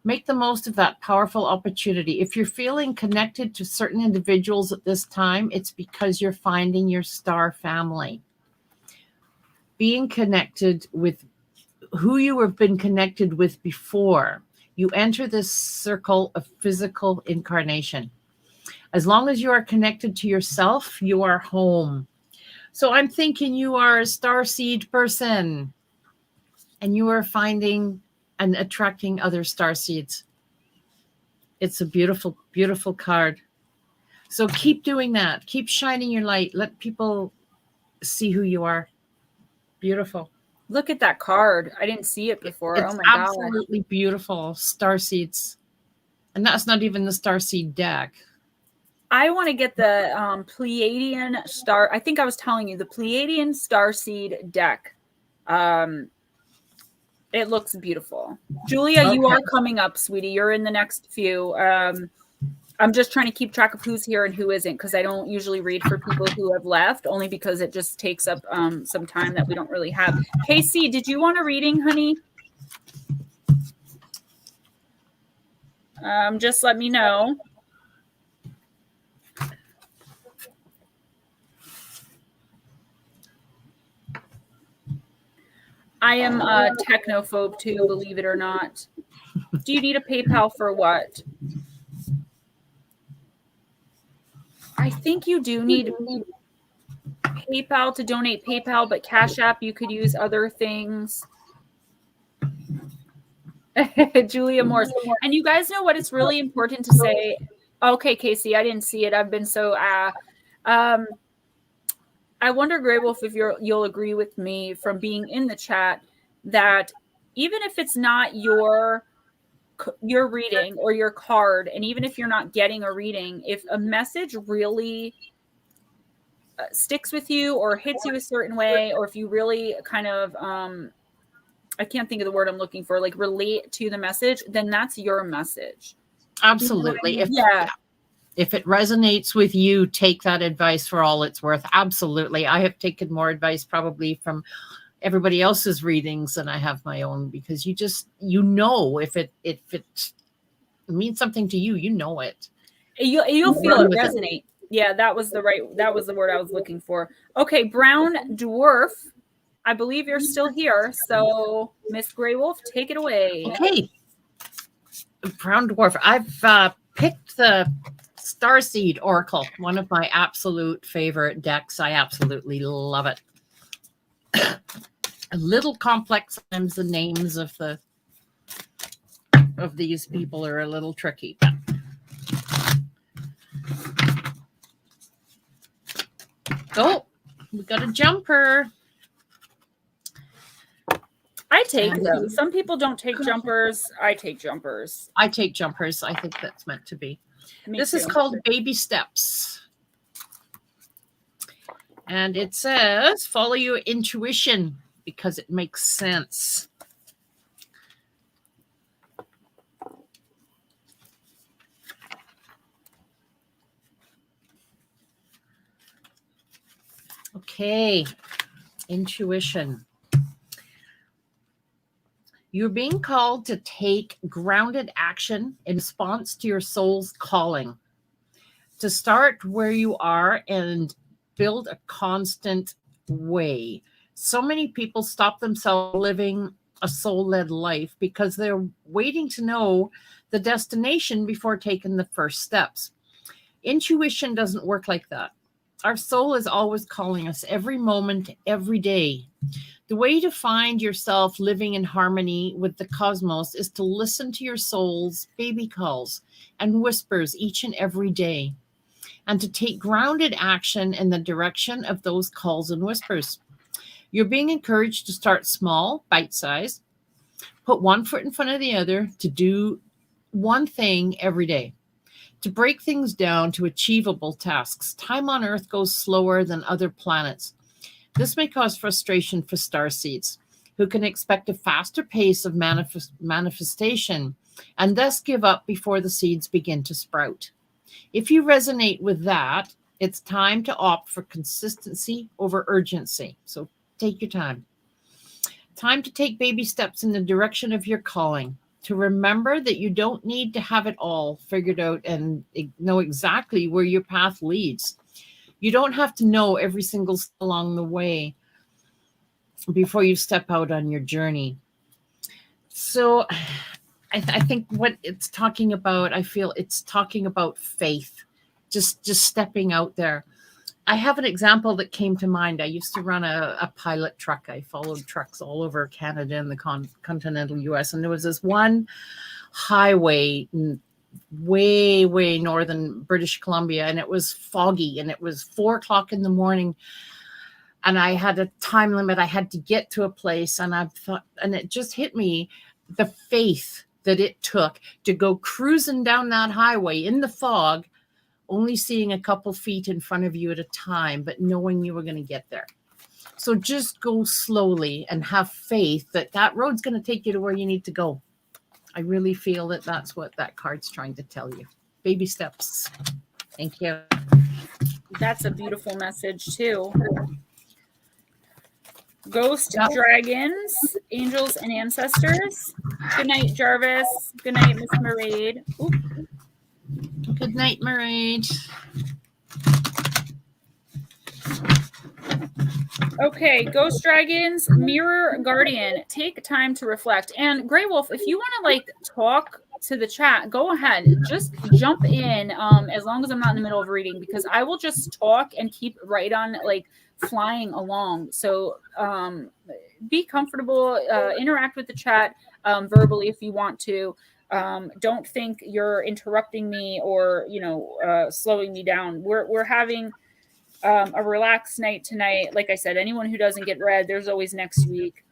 Make the most of that powerful opportunity. If you're feeling connected to certain individuals at this time, it's because you're finding your star family. Being connected with who you have been connected with before, you enter this circle of physical incarnation. As long as you are connected to yourself, you are home. So I'm thinking you are a starseed person, and you are finding and attracting other starseeds. It's a beautiful, beautiful card. So keep doing that. Keep shining your light. Let people see who you are. Beautiful. Look at that card. I didn't see it before. It's oh my god. absolutely beautiful. Starseeds. And that's not even the starseed deck. I want to get the Pleiadian star. I think I was telling you the Pleiadian Starseed deck. It looks beautiful. Julia, you are coming up, sweetie. You're in the next few. I'm just trying to keep track of who's here and who isn't, because I don't usually read for people who have left, only because it just takes up some time that we don't really have. Casey, did you want a reading, honey? Just let me know. I am a technophobe too, believe it or not. Do you need a PayPal for what? I think you do need PayPal to donate PayPal, but CashApp, you could use other things. Julia Morse. And you guys know what? It's really important to say. Okay, Casey, I didn't see it. I've been so I wonder, Grey Wolf, if you'll agree with me from being in the chat that even if it's not your reading or your card, and even if you're not getting a reading, if a message really sticks with you or hits you a certain way, or if you really kind of I can't think of the word I'm looking for, like relate to the message, then that's your message. Absolutely. You know what I mean? If it resonates with you, take that advice for all it's worth. Absolutely. I have taken more advice probably from everybody else's readings than I have my own, because you just, if it means something to you, you know it. You'll feel it resonate. Yeah, that was the word I was looking for. Okay, Brown Dwarf, I believe you're still here. So Miss Grey Wolf, take it away. Okay. Brown Dwarf. I've picked the Starseed Oracle, one of my absolute favorite decks. I absolutely love it. A little complex sometimes. The names of these people are a little tricky. Oh, we got a jumper. I take them. Some people don't take jumpers. I take jumpers. I take jumpers. I think that's meant to be. This is called Baby Steps. And it says, follow your intuition because it makes sense. Okay, intuition. You're being called to take grounded action in response to your soul's calling, to start where you are and build a constant way. So many people stop themselves living a soul-led life because they're waiting to know the destination before taking the first steps. Intuition doesn't work like that. Our soul is always calling us every moment, every day. The way to find yourself living in harmony with the cosmos is to listen to your soul's baby calls and whispers each and every day, and to take grounded action in the direction of those calls and whispers. You're being encouraged to start small, bite-sized, put one foot in front of the other, to do one thing every day, to break things down to achievable tasks. Time on Earth goes slower than other planets. This may cause frustration for starseeds, who can expect a faster pace of manifestation and thus give up before the seeds begin to sprout. If you resonate with that, it's time to opt for consistency over urgency. So take your time. Time to take baby steps in the direction of your calling. To remember that you don't need to have it all figured out and know exactly where your path leads. You don't have to know every single step along the way before you step out on your journey. So I think what it's talking about, I feel it's talking about faith, just stepping out there. I have an example that came to mind. I used to run a pilot truck. I followed trucks all over Canada and the continental US. And there was this one highway way northern British Columbia, and it was foggy, and it was 4:00 in the morning. And I had a time limit. I had to get to a place, and I thought, and it just hit me, the faith that it took to go cruising down that highway in the fog, only seeing a couple feet in front of you at a time, but knowing you were going to get there. So just go slowly and have faith that that road's going to take you to where you need to go. I really feel that that's what that card's trying to tell you. Baby steps. Thank you. That's a beautiful message too. Ghost, dragons, angels, and ancestors. Good night, Jarvis. Good night, Miss Mermaid. Oop. Good night, Mermaid. Okay, Ghost Dragons, Mirror Guardian. Take time to reflect. And Grey Wolf, if you want to like talk to the chat, go ahead. Just jump in as long as I'm not in the middle of reading, because I will just talk and keep right on like flying along. So be comfortable, interact with the chat verbally if you want to. Don't think you're interrupting me or, you know, slowing me down. We're having a relaxed night tonight. Like I said, anyone who doesn't get read, there's always next week.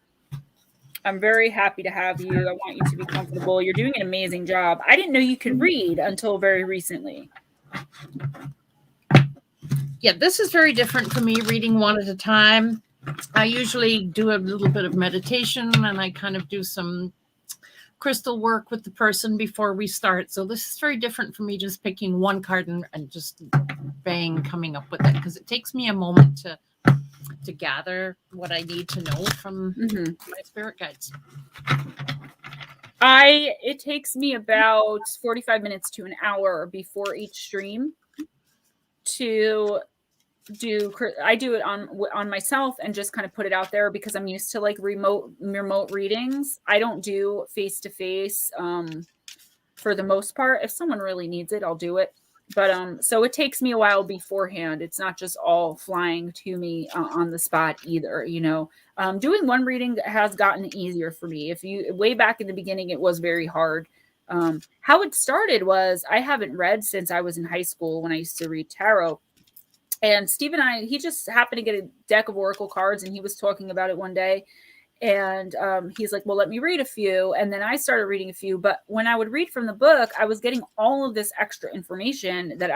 I'm very happy to have you. I want you to be comfortable. You're doing an amazing job. I didn't know you could read until very recently. Yeah, this is very different for me, reading one at a time. I usually do a little bit of meditation, and I kind of do some crystal work with the person before we start. So this is very different for me, just picking one card and just bang, coming up with it, because it takes me a moment to gather what I need to know from my spirit guides. It takes me about 45 minutes to an hour before each stream to do. I do it on myself and just kind of put it out there, because I'm used to like remote readings. I don't do face-to-face for the most part. If someone really needs it, I'll do it. But so it takes me a while beforehand. It's not just all flying to me on the spot either, you know. Doing one reading has gotten easier for me. Way back in the beginning, it was very hard. How it started was, I haven't read since I was in high school when I used to read tarot. And Steve and he just happened to get a deck of Oracle cards, and he was talking about it one day. And he's like, well, let me read a few. And then I started reading a few. But when I would read from the book, I was getting all of this extra information that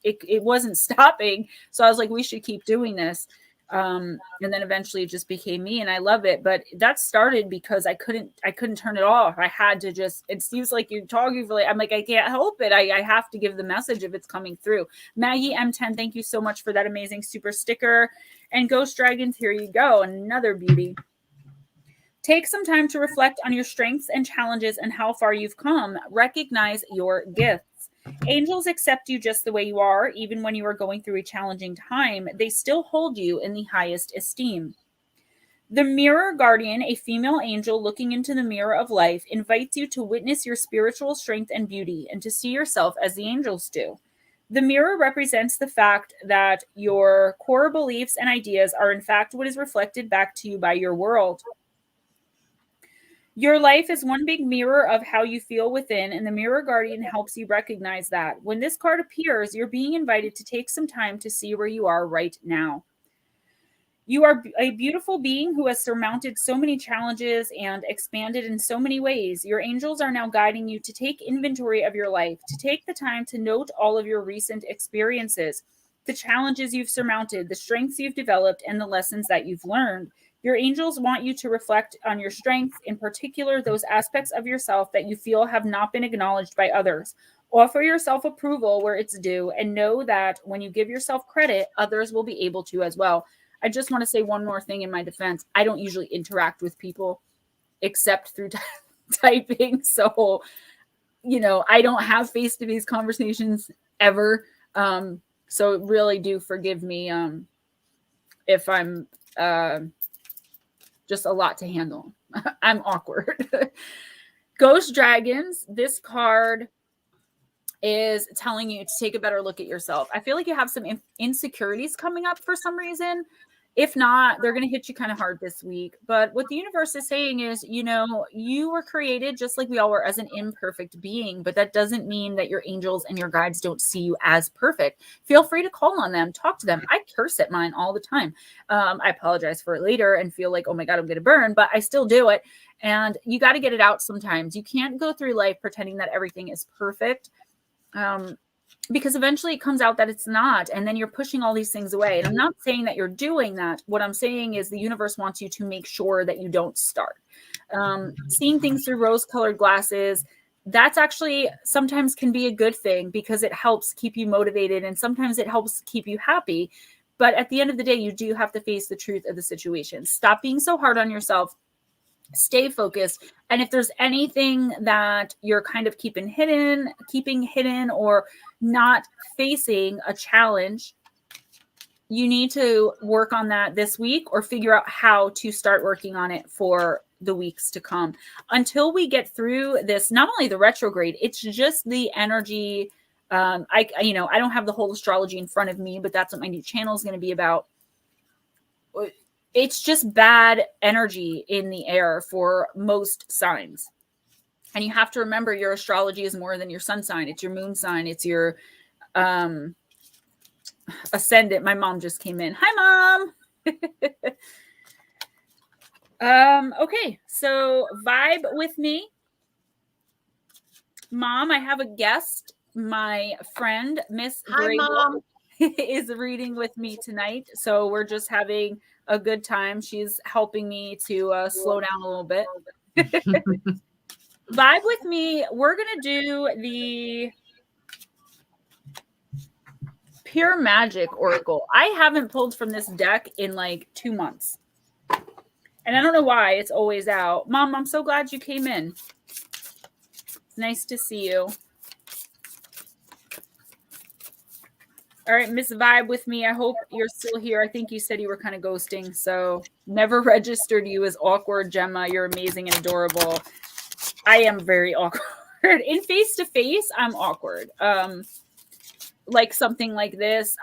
it wasn't stopping. So I was like, we should keep doing this. And then eventually it just became me, and I love it. But that started because I couldn't turn it off. I had to just, it seems like you're talking for I'm like, I can't help it. I have to give the message if it's coming through. Maggie M10, thank you so much for that amazing super sticker. And Ghost Dragons, here you go. Another beauty. Take some time to reflect on your strengths and challenges and how far you've come. Recognize your gifts. Angels accept you just the way you are. Even when you are going through a challenging time, they still hold you in the highest esteem. The Mirror Guardian, a female angel looking into the mirror of life, invites you to witness your spiritual strength and beauty and to see yourself as the angels do. The mirror represents the fact that your core beliefs and ideas are in fact what is reflected back to you by your world. Your life is one big mirror of how you feel within, and the Mirror Guardian helps you recognize that. When this card appears, you're being invited to take some time to see where you are right now. You are a beautiful being who has surmounted so many challenges and expanded in so many ways. Your angels are now guiding you to take inventory of your life, to take the time to note all of your recent experiences, the challenges you've surmounted, the strengths you've developed, and the lessons that you've learned. Your angels want you to reflect on your strengths, in particular, those aspects of yourself that you feel have not been acknowledged by others. Offer yourself approval where it's due, and know that when you give yourself credit, others will be able to as well. I just want to say one more thing in my defense. I don't usually interact with people except through typing. So, I don't have face-to-face conversations ever. So really do forgive me if I'm just a lot to handle. I'm awkward. Ghost Dragons. This card is telling you to take a better look at yourself. I feel like you have some insecurities coming up for some reason. If not, they're going to hit you kind of hard this week. But what the universe is saying is, you were created just like we all were as an imperfect being, but that doesn't mean that your angels and your guides don't see you as perfect. Feel free to call on them, talk to them. I curse at mine all the time. I apologize for it later and feel like, oh my God, I'm going to burn, but I still do it. And you got to get it out sometimes. You can't go through life pretending that everything is perfect. Because eventually it comes out that it's not, and then you're pushing all these things away. And I'm not saying that you're doing that. What I'm saying is the universe wants you to make sure that you don't start. Seeing things through rose-colored glasses, that's actually sometimes can be a good thing because it helps keep you motivated and sometimes it helps keep you happy. But at the end of the day, you do have to face the truth of the situation. Stop being so hard on yourself. Stay focused. And if there's anything that you're kind of keeping hidden or not facing a challenge, you need to work on that this week or figure out how to start working on it for the weeks to come. Until we get through this, not only the retrograde, it's just the energy. I don't have the whole astrology in front of me, but that's what my new channel is going to be about. It's just bad energy in the air for most signs. And you have to remember your astrology is more than your sun sign. It's your moon sign. It's your ascendant. My mom just came in. Hi, Mom. Okay, so vibe with me. Mom, I have a guest. My friend, Miss Hi, Mom. is reading with me tonight. So we're just having a good time. She's helping me to slow down a little bit. Vibe with me. We're going to do the Pure Magic Oracle. I haven't pulled from this deck in like 2 months. And I don't know why. It's always out. Mom, I'm so glad you came in. It's nice to see you. All right, Miss Vibe with me. I hope you're still here. I think you said you were kind of ghosting, so never registered you as awkward, Gemma. You're amazing and adorable. I am very awkward. In face-to-face, I'm awkward. Like something like this,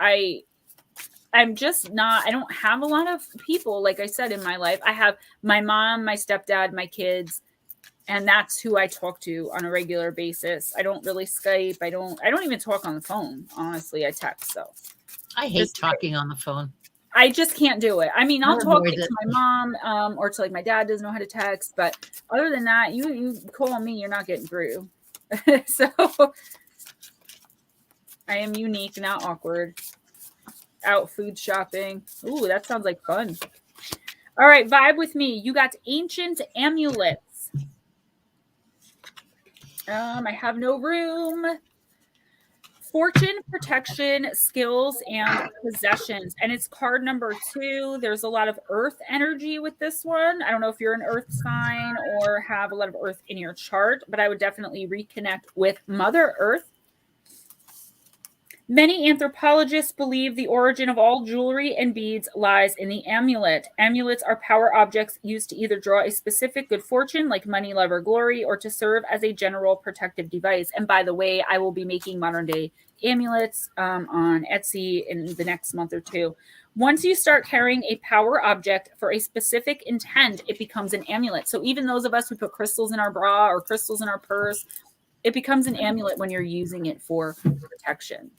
I'm just not, I don't have a lot of people, like I said, in my life. I have my mom, my stepdad, my kids, and that's who I talk to on a regular basis. I don't really Skype. I don't even talk on the phone. Honestly, I text. So I hate talking on the phone. I just can't do it. I mean, I'll talk to my mom or to like my dad doesn't know how to text. But other than that, you call me, you're not getting through. So I am unique, not awkward. Out food shopping. Ooh, that sounds like fun. All right, vibe with me. You got ancient amulets. I have no room. Fortune, protection, skills, and possessions. And it's card number 2. There's a lot of earth energy with this one. I don't know if you're an earth sign or have a lot of earth in your chart, but I would definitely reconnect with Mother Earth. Many anthropologists believe the origin of all jewelry and beads lies in the amulet. Amulets are power objects used to either draw a specific good fortune, like money, love, or glory, or to serve as a general protective device. And by the way, I will be making modern-day amulets on Etsy in the next month or 2. Once you start carrying a power object for a specific intent, it becomes an amulet. So even those of us who put crystals in our bra or crystals in our purse, it becomes an amulet when you're using it for protection.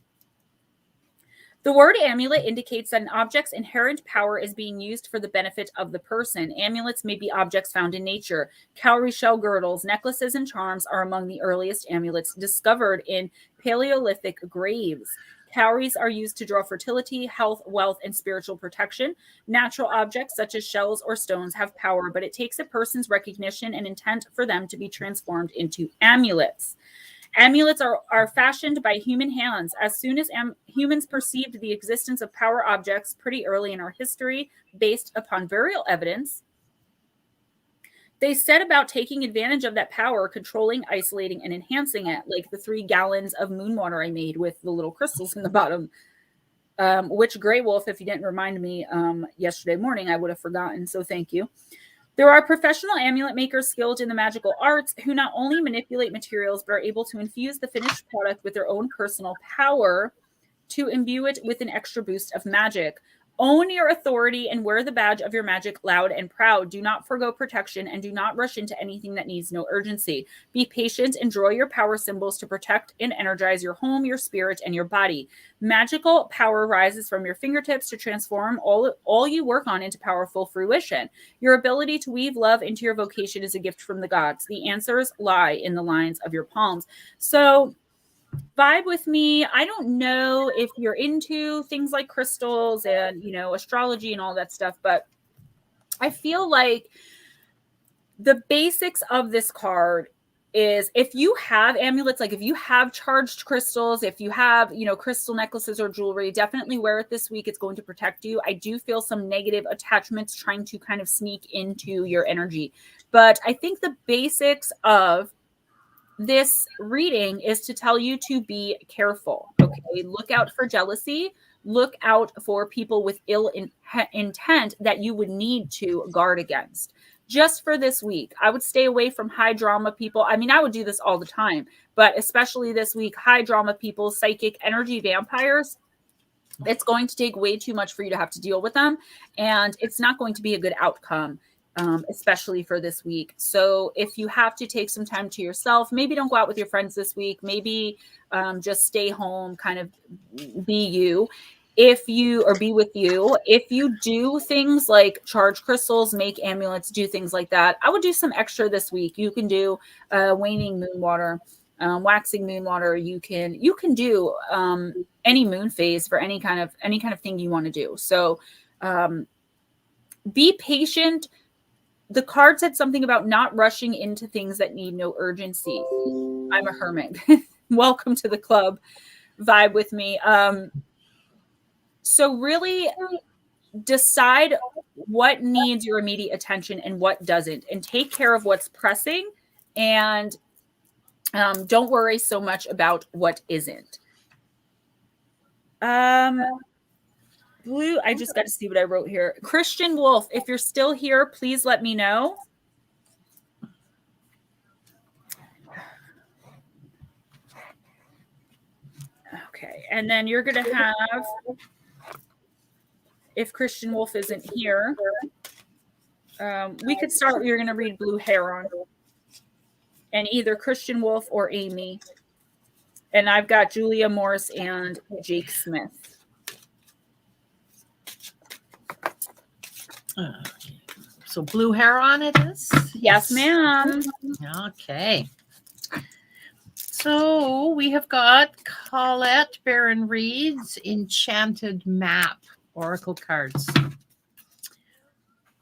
The word amulet indicates that an object's inherent power is being used for the benefit of the person. Amulets may be objects found in nature. Cowrie shell girdles, necklaces, and charms are among the earliest amulets discovered in Paleolithic graves. Cowries are used to draw fertility, health, wealth, and spiritual protection. Natural objects such as shells or stones have power, but it takes a person's recognition and intent for them to be transformed into amulets. Amulets are fashioned by human hands. As soon as humans perceived the existence of power objects pretty early in our history, based upon burial evidence, they set about taking advantage of that power, controlling, isolating, and enhancing it, like the 3 gallons of moon water I made with the little crystals in the bottom, which Grey Wolf, if you didn't remind me yesterday morning, I would have forgotten, so thank you. There are professional amulet makers skilled in the magical arts who not only manipulate materials, but are able to infuse the finished product with their own personal power to imbue it with an extra boost of magic. Own your authority and wear the badge of your magic loud and proud. Do not forgo protection and do not rush into anything that needs no urgency. Be patient and draw your power symbols to protect and energize your home, your spirit, and your body. Magical power rises from your fingertips to transform all you work on into powerful fruition. Your ability to weave love into your vocation is a gift from the gods. The answers lie in the lines of your palms. So vibe with me. I don't know if you're into things like crystals and, you know, astrology and all that stuff, but I feel like the basics of this card is if you have amulets, like if you have charged crystals, if you have, you know, crystal necklaces or jewelry, definitely wear it this week. It's going to protect you. I do feel some negative attachments trying to kind of sneak into your energy, but I think the basics of this reading is to tell you to be careful. Okay. Look out for jealousy. Look out for people with ill intent that you would need to guard against. Just for this week, I would stay away from high drama people. I mean, I would do this all the time, but especially this week, high drama people, psychic energy vampires. It's going to take way too much for you to have to deal with them. And it's not going to be a good outcome. Especially for this week. So if you have to take some time to yourself, maybe don't go out with your friends this week. Maybe just stay home, kind of be you. Be with you. If you do things like charge crystals, make amulets, do things like that, I would do some extra this week. You can do waning moon water, waxing moon water. You can do any moon phase for any kind of thing you want to do. So be patient. The card said something about not rushing into things that need no urgency. I'm a hermit. Welcome to the club. Vibe with me. So really decide what needs your immediate attention and what doesn't, and take care of what's pressing, and don't worry so much about what isn't. Blue, I just got to see what I wrote here. Christian Wolf, if you're still here, please let me know. Okay, and then you're going to have, if Christian Wolf isn't here, we could start, you're going to read Blue Heron. And either Christian Wolf or Amy. And I've got Julia Morris and Jake Smith. So Blue Heron it is? Yes, ma'am. Okay. So we have got Collette Baron Reed's Enchanted Map Oracle cards.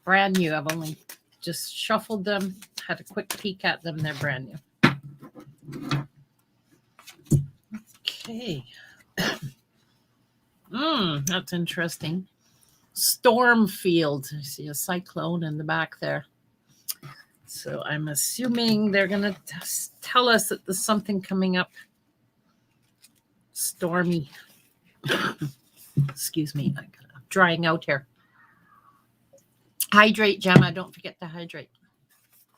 Brand new. I've only just shuffled them, had a quick peek at them. They're brand new. Okay. That's interesting. Storm field. I see a cyclone in the back there. So I'm assuming they're going to tell us that there's something coming up stormy. Excuse me. I'm drying out here. Hydrate, Gemma. Don't forget to hydrate.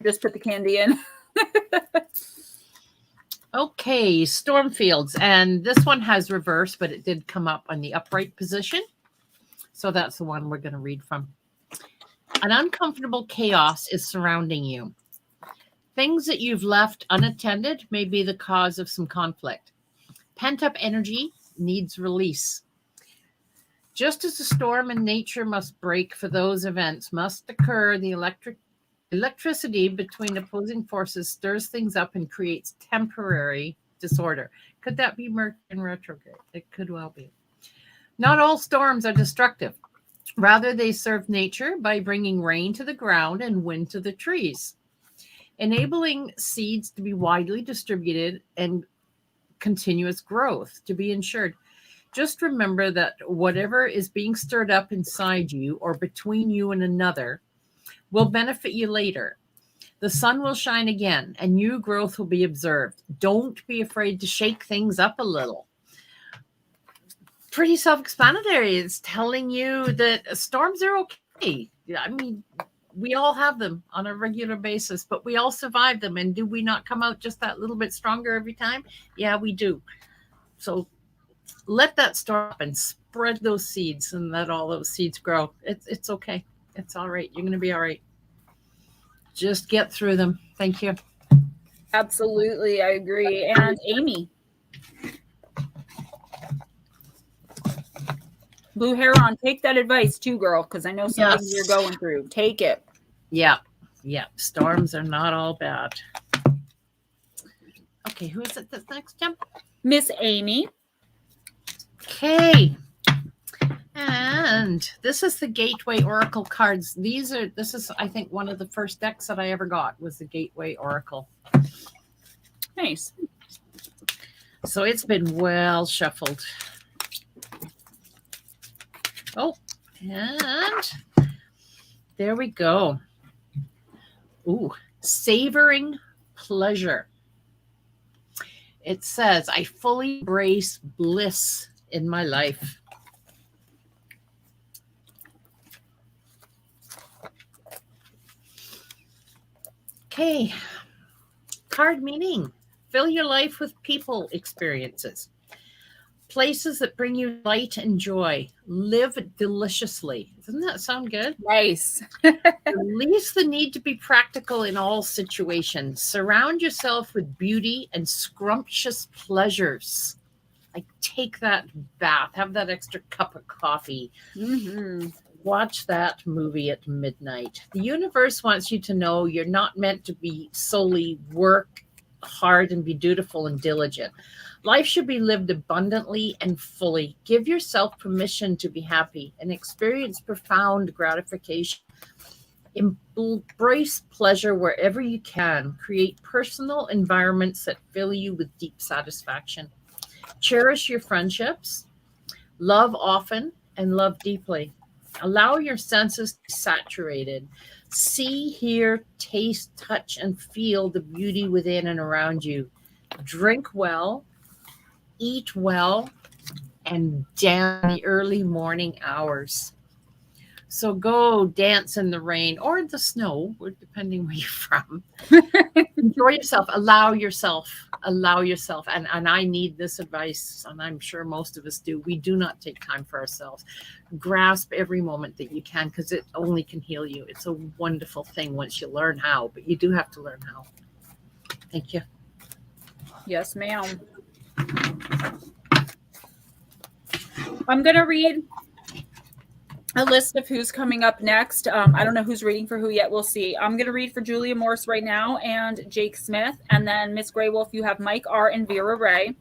Just put the candy in. Okay, storm fields. And this one has reverse, but it did come up on the upright position. So that's the one we're going to read from. An uncomfortable chaos is surrounding you. Things that you've left unattended may be the cause of some conflict. Pent-up energy needs release. Just as a storm in nature must break for those events must occur, the electricity between opposing forces stirs things up and creates temporary disorder. Could that be Mercury in retrograde? It could well be. Not all storms are destructive. Rather, they serve nature by bringing rain to the ground and wind to the trees, enabling seeds to be widely distributed and continuous growth to be ensured. Just remember that whatever is being stirred up inside you or between you and another will benefit you later. The sun will shine again and new growth will be observed. Don't be afraid to shake things up a little. Pretty self-explanatory. It's telling you that storms are okay. I mean, we all have them on a regular basis, but we all survive them. And do we not come out just that little bit stronger every time? Yeah, we do. So let that storm up and spread those seeds and let all those seeds grow. It's okay. It's all right. You're going to be all right. Just get through them. Thank you. Absolutely. I agree. And Amy. Blue Heron, take that advice too, girl, because I know some things you're going through. Take it. Yeah. Storms are not all bad. Okay, who is it that's next, Jim? Miss Amy. Okay. And this is the Gateway Oracle cards. This is, I think, one of the first decks that I ever got was the Gateway Oracle. Nice. So it's been well shuffled. Oh, and there we go. Ooh, savoring pleasure. It says, I fully embrace bliss in my life. Okay. Card meaning. Fill your life with people experiences. Places that bring you light and joy. Live deliciously. Doesn't that sound good? Nice. Release the need to be practical in all situations. Surround yourself with beauty and scrumptious pleasures. Like take that bath, have that extra cup of coffee. Watch that movie at midnight. The universe wants you to know you're not meant to be solely work hard and be dutiful and diligent. Life should be lived abundantly and fully. Give yourself permission to be happy and experience profound gratification. Embrace pleasure wherever you can. Create personal environments that fill you with deep satisfaction. Cherish your friendships. Love often and love deeply. Allow your senses to be saturated. See, hear, taste, touch, and feel the beauty within and around you. Drink well. Eat well, and dance in the early morning hours. So go dance in the rain or the snow, depending where you're from. Enjoy yourself. Allow yourself. And I need this advice, and I'm sure most of us do. We do not take time for ourselves. Grasp every moment that you can because it only can heal you. It's a wonderful thing once you learn how, but you do have to learn how. Thank you. Yes, ma'am. I'm going to read a list of who's coming up next. I don't know who's reading for who yet. We'll see. I'm going to read for Julia Morse right now and Jake Smith. And then Miss Grey Wolf, you have Mike R. and Vera Ray.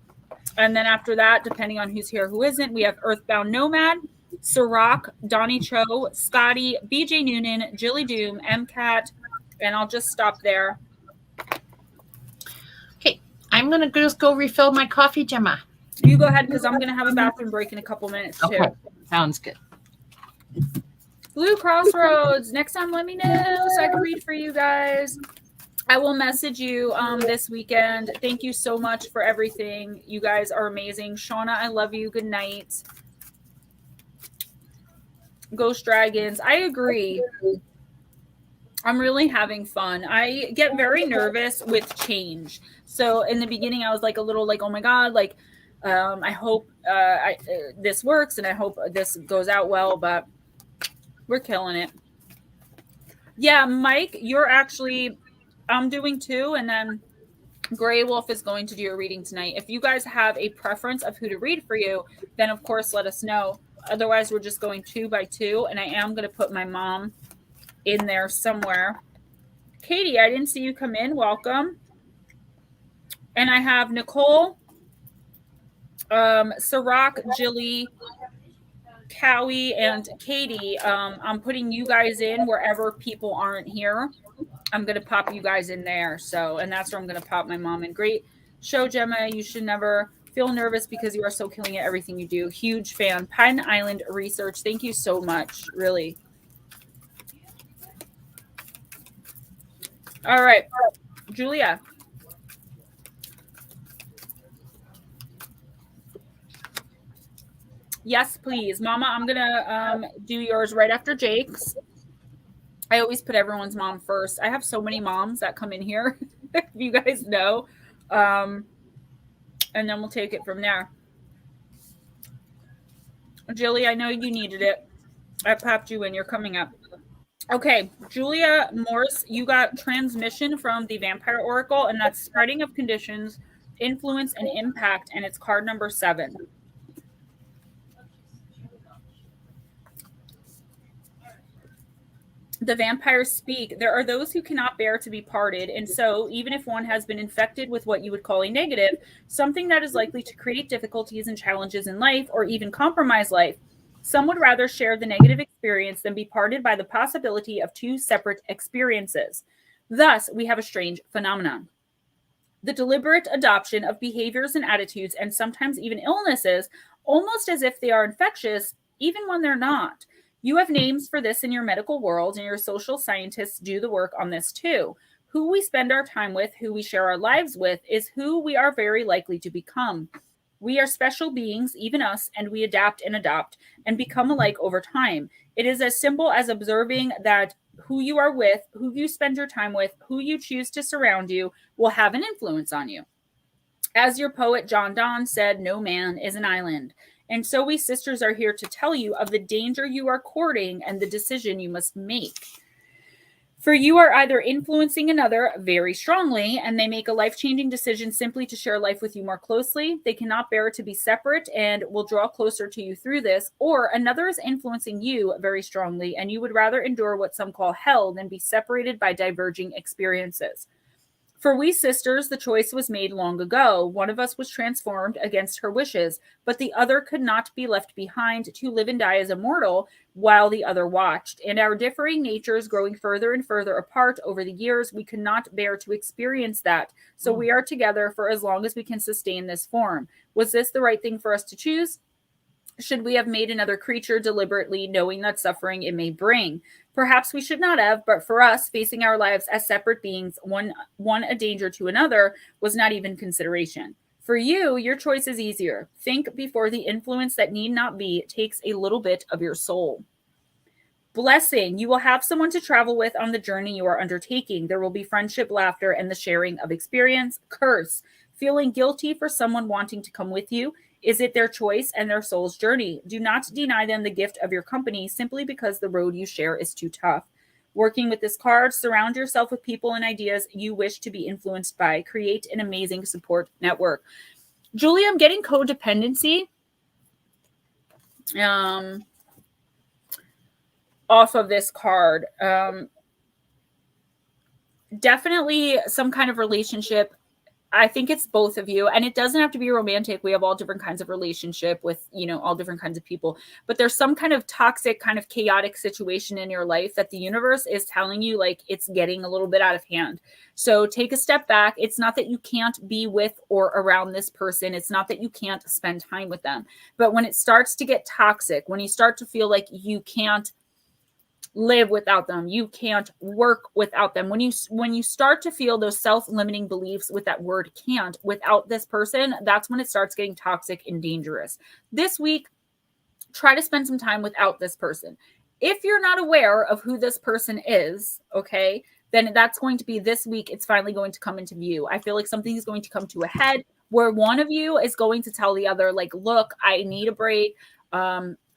And then after that, depending on who's here, who isn't, we have Earthbound Nomad, Sirach, Donnie Cho, Scotty, BJ Noonan, Jilly Doom, MCAT, and I'll just stop there. Okay, I'm going to just go refill my coffee, Gemma. You go ahead because I'm going to have a bathroom break in a couple minutes too. Okay, sounds good. Blue Crossroads. Next time, let me know so I can read for you guys. I will message you this weekend. Thank you so much for everything. You guys are amazing. Shauna, I love you. Good night. Ghost Dragons. I agree. I'm really having fun. I get very nervous with change. So in the beginning, I was like a little like, oh my God, like I hope this works and I hope this goes out well, but we're killing it. Yeah, Mike, you're actually, I'm doing two, and then Grey Wolf is going to do a reading tonight. If you guys have a preference of who to read for you, then of course let us know. Otherwise, we're just going 2 by 2, and I am going to put my mom in there somewhere. Katie, I didn't see you come in. Welcome. And I have Nicole, Sirach, Jilly, Cowie, and Katie, I'm putting you guys in wherever people aren't here. I'm going to pop you guys in there. So, and that's where I'm going to pop my mom in. Great show, Gemma. You should never feel nervous because you are so killing at everything you do. Huge fan. Pine Island Research. Thank you so much. Really. All right. Julia. Yes, please. Mama, I'm going to do yours right after Jake's. I always put everyone's mom first. I have so many moms that come in here, if you guys know. And then we'll take it from there. Jilly, I know you needed it. I popped you in. You're coming up. Okay, Julia Morse, you got transmission from the Vampire Oracle, and that's spreading of conditions, influence, and impact, and it's card number 7. The vampires speak. There are those who cannot bear to be parted, and so, even if one has been infected with what you would call a negative, something that is likely to create difficulties and challenges in life, or even compromise life, some would rather share the negative experience than be parted by the possibility of 2 separate experiences. Thus, we have a strange phenomenon. The deliberate adoption of behaviors and attitudes, and sometimes even illnesses, almost as if they are infectious, even when they're not. You have names for this in your medical world, and your social scientists do the work on this too. Who we spend our time with, who we share our lives with, is who we are very likely to become. We are special beings, even us, and we adapt and adopt and become alike over time. It is as simple as observing that who you are with, who you spend your time with, who you choose to surround you will have an influence on you. As your poet John Donne said, no man is an island. And so we sisters are here to tell you of the danger you are courting and the decision you must make. For you are either influencing another very strongly, and they make a life-changing decision simply to share life with you more closely. They cannot bear to be separate and will draw closer to you through this. Or another is influencing you very strongly, and you would rather endure what some call hell than be separated by diverging experiences. For we sisters, the choice was made long ago. One of us was transformed against her wishes, but the other could not be left behind to live and die as a mortal while the other watched. And our differing natures growing further and further apart over the years, we could not bear to experience that. So we are together for as long as we can sustain this form. Was this the right thing for us to choose? Should we have made another creature deliberately, knowing that suffering it may bring? Perhaps we should not have, but for us, facing our lives as separate beings, one a danger to another, was not even consideration. For you, your choice is easier. Think before the influence that need not be takes a little bit of your soul. Blessing, you will have someone to travel with on the journey you are undertaking. There will be friendship, laughter, and the sharing of experience. Curse, feeling guilty for someone wanting to come with you. Is it their choice and their soul's journey? Do not deny them the gift of your company simply because the road you share is too tough. Working with this card, surround yourself with people and ideas you wish to be influenced by. Create an amazing support network. Julie, I'm getting codependency off of this card. Definitely some kind of relationship. I think it's both of you, and it doesn't have to be romantic. We have all different kinds of relationship with, all different kinds of people, but there's some kind of toxic, kind of chaotic situation in your life that the universe is telling you, like, it's getting a little bit out of hand. So take a step back. It's not that you can't be with or around this person. It's not that you can't spend time with them, but when it starts to get toxic, when you start to feel like you can't live without them, you can't work without them, when you start to feel those self-limiting beliefs with that word can't without this person, that's when it starts getting toxic and dangerous. This week, try to spend some time without this person. If you're not aware of who this person is, okay, then that's going to be this week. It's finally going to come into view. I feel like something is going to come to a head where one of you is going to tell the other, like, look, I need a break.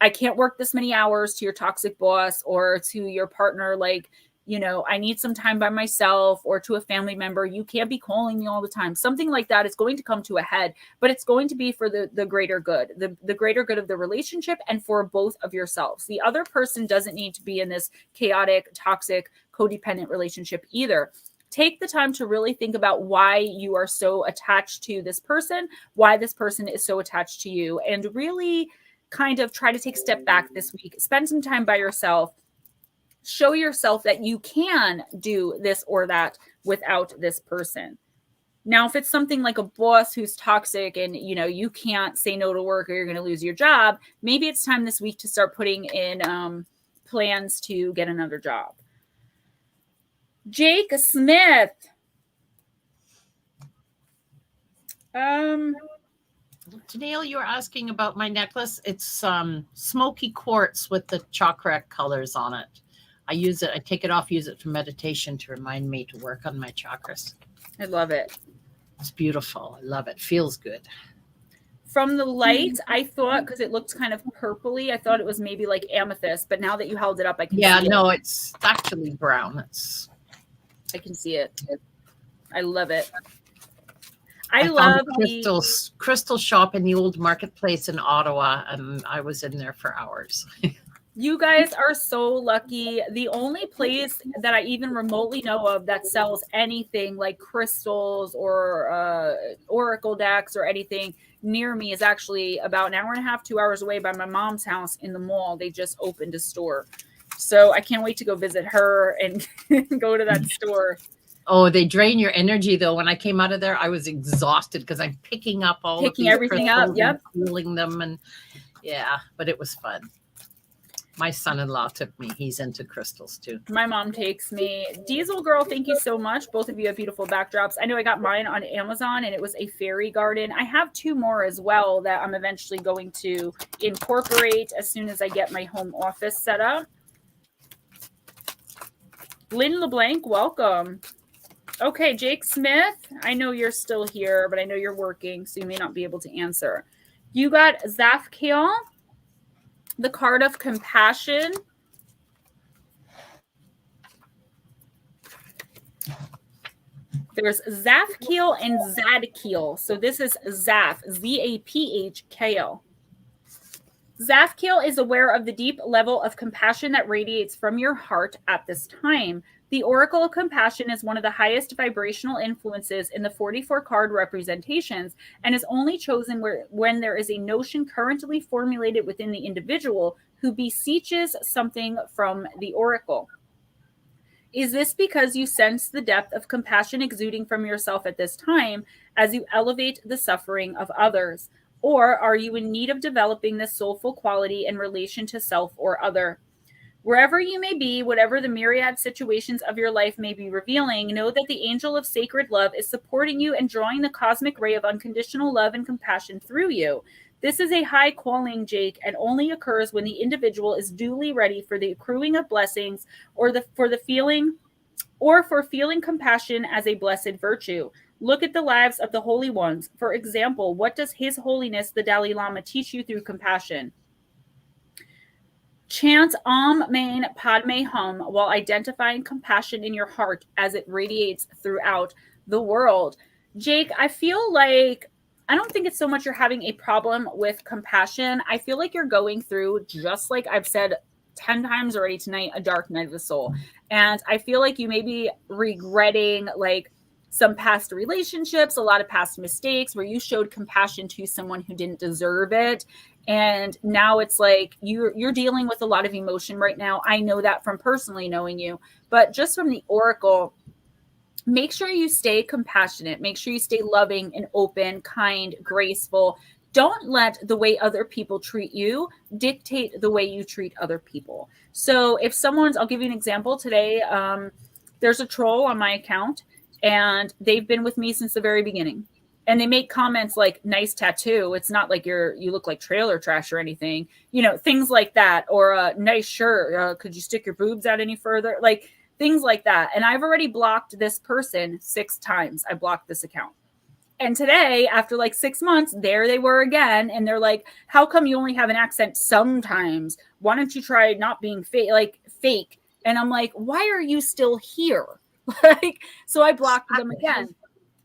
I can't work this many hours, to your toxic boss or to your partner. Like, I need some time by myself, or to a family member. You can't be calling me all the time. Something like that is going to come to a head, but it's going to be for the greater good, the greater good of the relationship and for both of yourselves. The other person doesn't need to be in this chaotic, toxic, codependent relationship either. take the time to really think about why you are so attached to this person, why this person is so attached to you, and really kind of try to take a step back this week. Spend some time by yourself. Show yourself that you can do this or that without this person. Now, if it's something like a boss who's toxic and, you know, you can't say no to work or you're going to lose your job, maybe it's time this week to start putting in plans to get another job. Jake Smith. Janelle, you were asking about my necklace. It's smoky quartz with the chakra colors on it. I use it. I take it off, use it for meditation to remind me to work on my chakras. I love it. It's beautiful. I love it. Feels good. From the light, I thought, because it looked kind of purpley, I thought it was maybe like amethyst, but now that you held it up, I can see it. No, it's actually brown. I can see it. I love it. I love found a crystal shop in the old marketplace in Ottawa, and I was in there for hours. You guys are so lucky. The only place that I even remotely know of that sells anything like crystals or oracle decks or anything near me is actually about an hour and a half, 2 hours away by my mom's house in the mall. They just opened a store. So I can't wait to go visit her and go to that store. Oh, they drain your energy, though. When I came out of there, I was exhausted because I'm picking up everything up. Yep. Feeling them. And yeah, but it was fun. My son-in-law took me. He's into crystals too. My mom takes me. Diesel Girl, thank you so much. Both of you have beautiful backdrops. I know I got mine on Amazon and it was a fairy garden. I have 2 more as well that I'm eventually going to incorporate as soon as I get my home office set up. Lynn LeBlanc, welcome. Okay, Jake Smith, I know you're still here, but I know you're working, so you may not be able to answer. You got Zafkiel, the card of compassion. There's Zafkiel and Zadkiel. So this is Zaf, Z-A-P-H-K-L. Zafkiel is aware of the deep level of compassion that radiates from your heart at this time. The Oracle of Compassion is one of the highest vibrational influences in the 44 card representations and is only chosen when there is a notion currently formulated within the individual who beseeches something from the Oracle. Is this because you sense the depth of compassion exuding from yourself at this time as you elevate the suffering of others? Or are you in need of developing this soulful quality in relation to self or other? Wherever you may be, whatever the myriad situations of your life may be revealing, know that the angel of sacred love is supporting you and drawing the cosmic ray of unconditional love and compassion through you. This is a high calling, Jake, and only occurs when the individual is duly ready for the accruing of blessings or for feeling compassion as a blessed virtue. Look at the lives of the holy ones. For example, what does His Holiness the Dalai Lama teach you through compassion? Chant Om Mani Padme Hum while identifying compassion in your heart as it radiates throughout the world. Jake, I feel like I don't think it's so much you're having a problem with compassion. I feel like you're going through, just like I've said 10 times already tonight, a dark night of the soul. And I feel like you may be regretting like some past relationships, a lot of past mistakes where you showed compassion to someone who didn't deserve it. And now it's like you're dealing with a lot of emotion right now. I know that from personally knowing you, but just from the Oracle, make sure you stay compassionate. Make sure you stay loving and open, kind, graceful. Don't let the way other people treat you dictate the way you treat other people. So if I'll give you an example today. There's a troll on my account and they've been with me since the very beginning. And they make comments like, nice tattoo. It's not like you look like trailer trash or anything, things like that. Or nice shirt. Could you stick your boobs out any further? Like things like that. And I've already blocked this person 6 times. I blocked this account. And today, after like 6 months, there they were again. And they're like, how come you only have an accent sometimes? Why don't you try not being fake? And I'm like, why are you still here? So I blocked them again.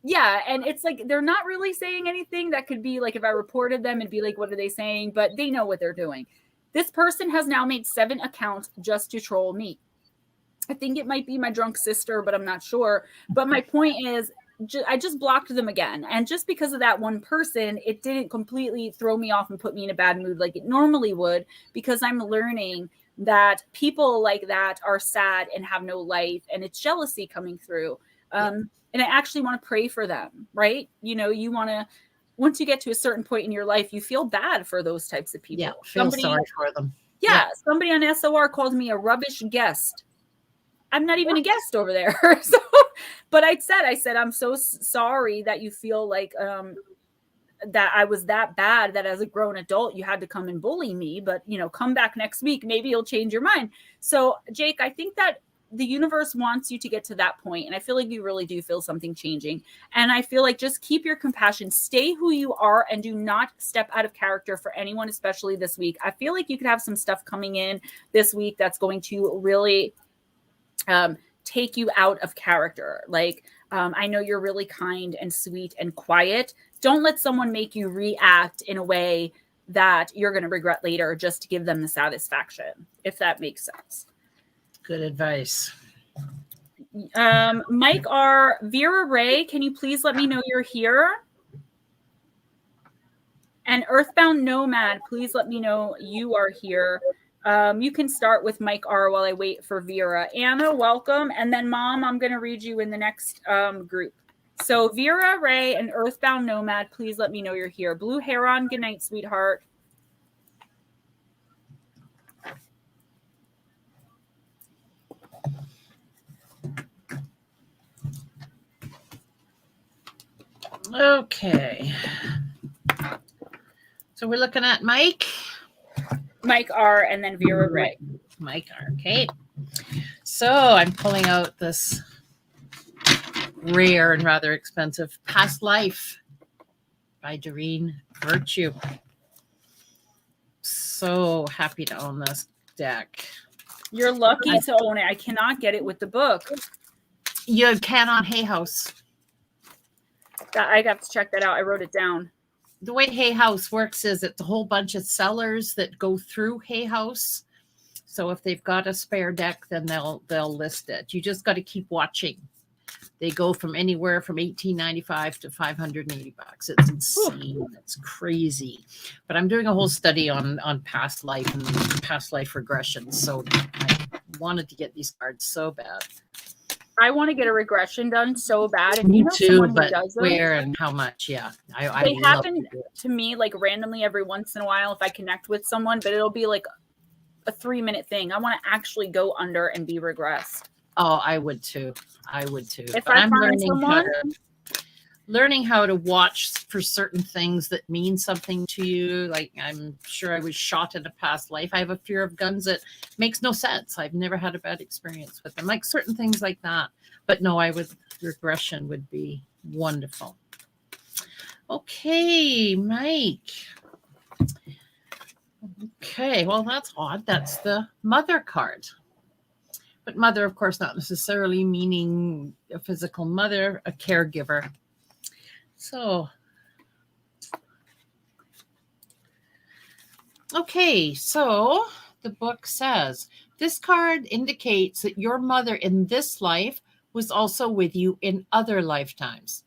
Yeah. And it's like, they're not really saying anything that could be like, if I reported them, it'd be like, what are they saying? But they know what they're doing. This person has now made 7 accounts just to troll me. I think it might be my drunk sister, but I'm not sure. But my point is, I just blocked them again. And just because of that one person, it didn't completely throw me off and put me in a bad mood like it normally would, because I'm learning that people like that are sad and have no life, and it's jealousy coming through. And I actually want to pray for them, right? You know, you want to, once you get to a certain point in your life, you feel bad for those types of people. Yeah, feel sorry for them. Yeah, somebody on SOR called me a rubbish guest. I'm not even a guest over there. So, but I said, I'm so sorry that you feel like that I was that bad that as a grown adult you had to come and bully me. But, you know, come back next week. Maybe you'll change your mind. So, Jake, I think that the universe wants you to get to that point. And I feel like you really do feel something changing. And I feel like just keep your compassion, stay who you are, and do not step out of character for anyone, especially this week. I feel like you could have some stuff coming in this week that's going to really take you out of character. Like, I know you're really kind and sweet and quiet. Don't let someone make you react in a way that you're going to regret later just to give them the satisfaction, if that makes sense. Good advice. Mike R. Vera Ray, can you please let me know you're here? And Earthbound Nomad, please let me know you are here. You can start with Mike R while I wait for Vera. Anna, welcome. And then Mom, I'm going to read you in the next group. So Vera Ray and Earthbound Nomad, please let me know you're here. Blue Heron, good night, sweetheart. Okay. So we're looking at Mike R and then Vera Ray. Mike R. Okay. So I'm pulling out this rare and rather expensive Past Life by Doreen Virtue. So happy to own this deck. You're lucky to own it. I cannot get it with the book. You can on Hay House. I got to check that out. I wrote it down. The way Hay House works is it's a whole bunch of sellers that go through Hay House. So if they've got a spare deck, then they'll list it. You just got to keep watching. They go from anywhere from $18.95 to $580. It's insane. It's crazy. But I'm doing a whole study on past life and past life regression. So I wanted to get these cards so bad. I want to get a regression done so bad. And Me you know too, but does where and how much? Yeah, they happen to me like randomly every once in a while if I connect with someone, but it'll be like a 3-minute thing. I want to actually go under and be regressed. Oh, I would too. If I'm learning how to watch for certain things that mean something to you. Like I'm sure I was shot in a past life. I have a fear of guns that makes no sense. I've never had a bad experience with them. Like certain things like that. But no, regression would be wonderful. Okay, Mike. Okay, well, that's odd. That's the mother card. But mother, of course, not necessarily meaning a physical mother, a caregiver. So, okay, so the book says, this card indicates that your mother in this life was also with you in other lifetimes.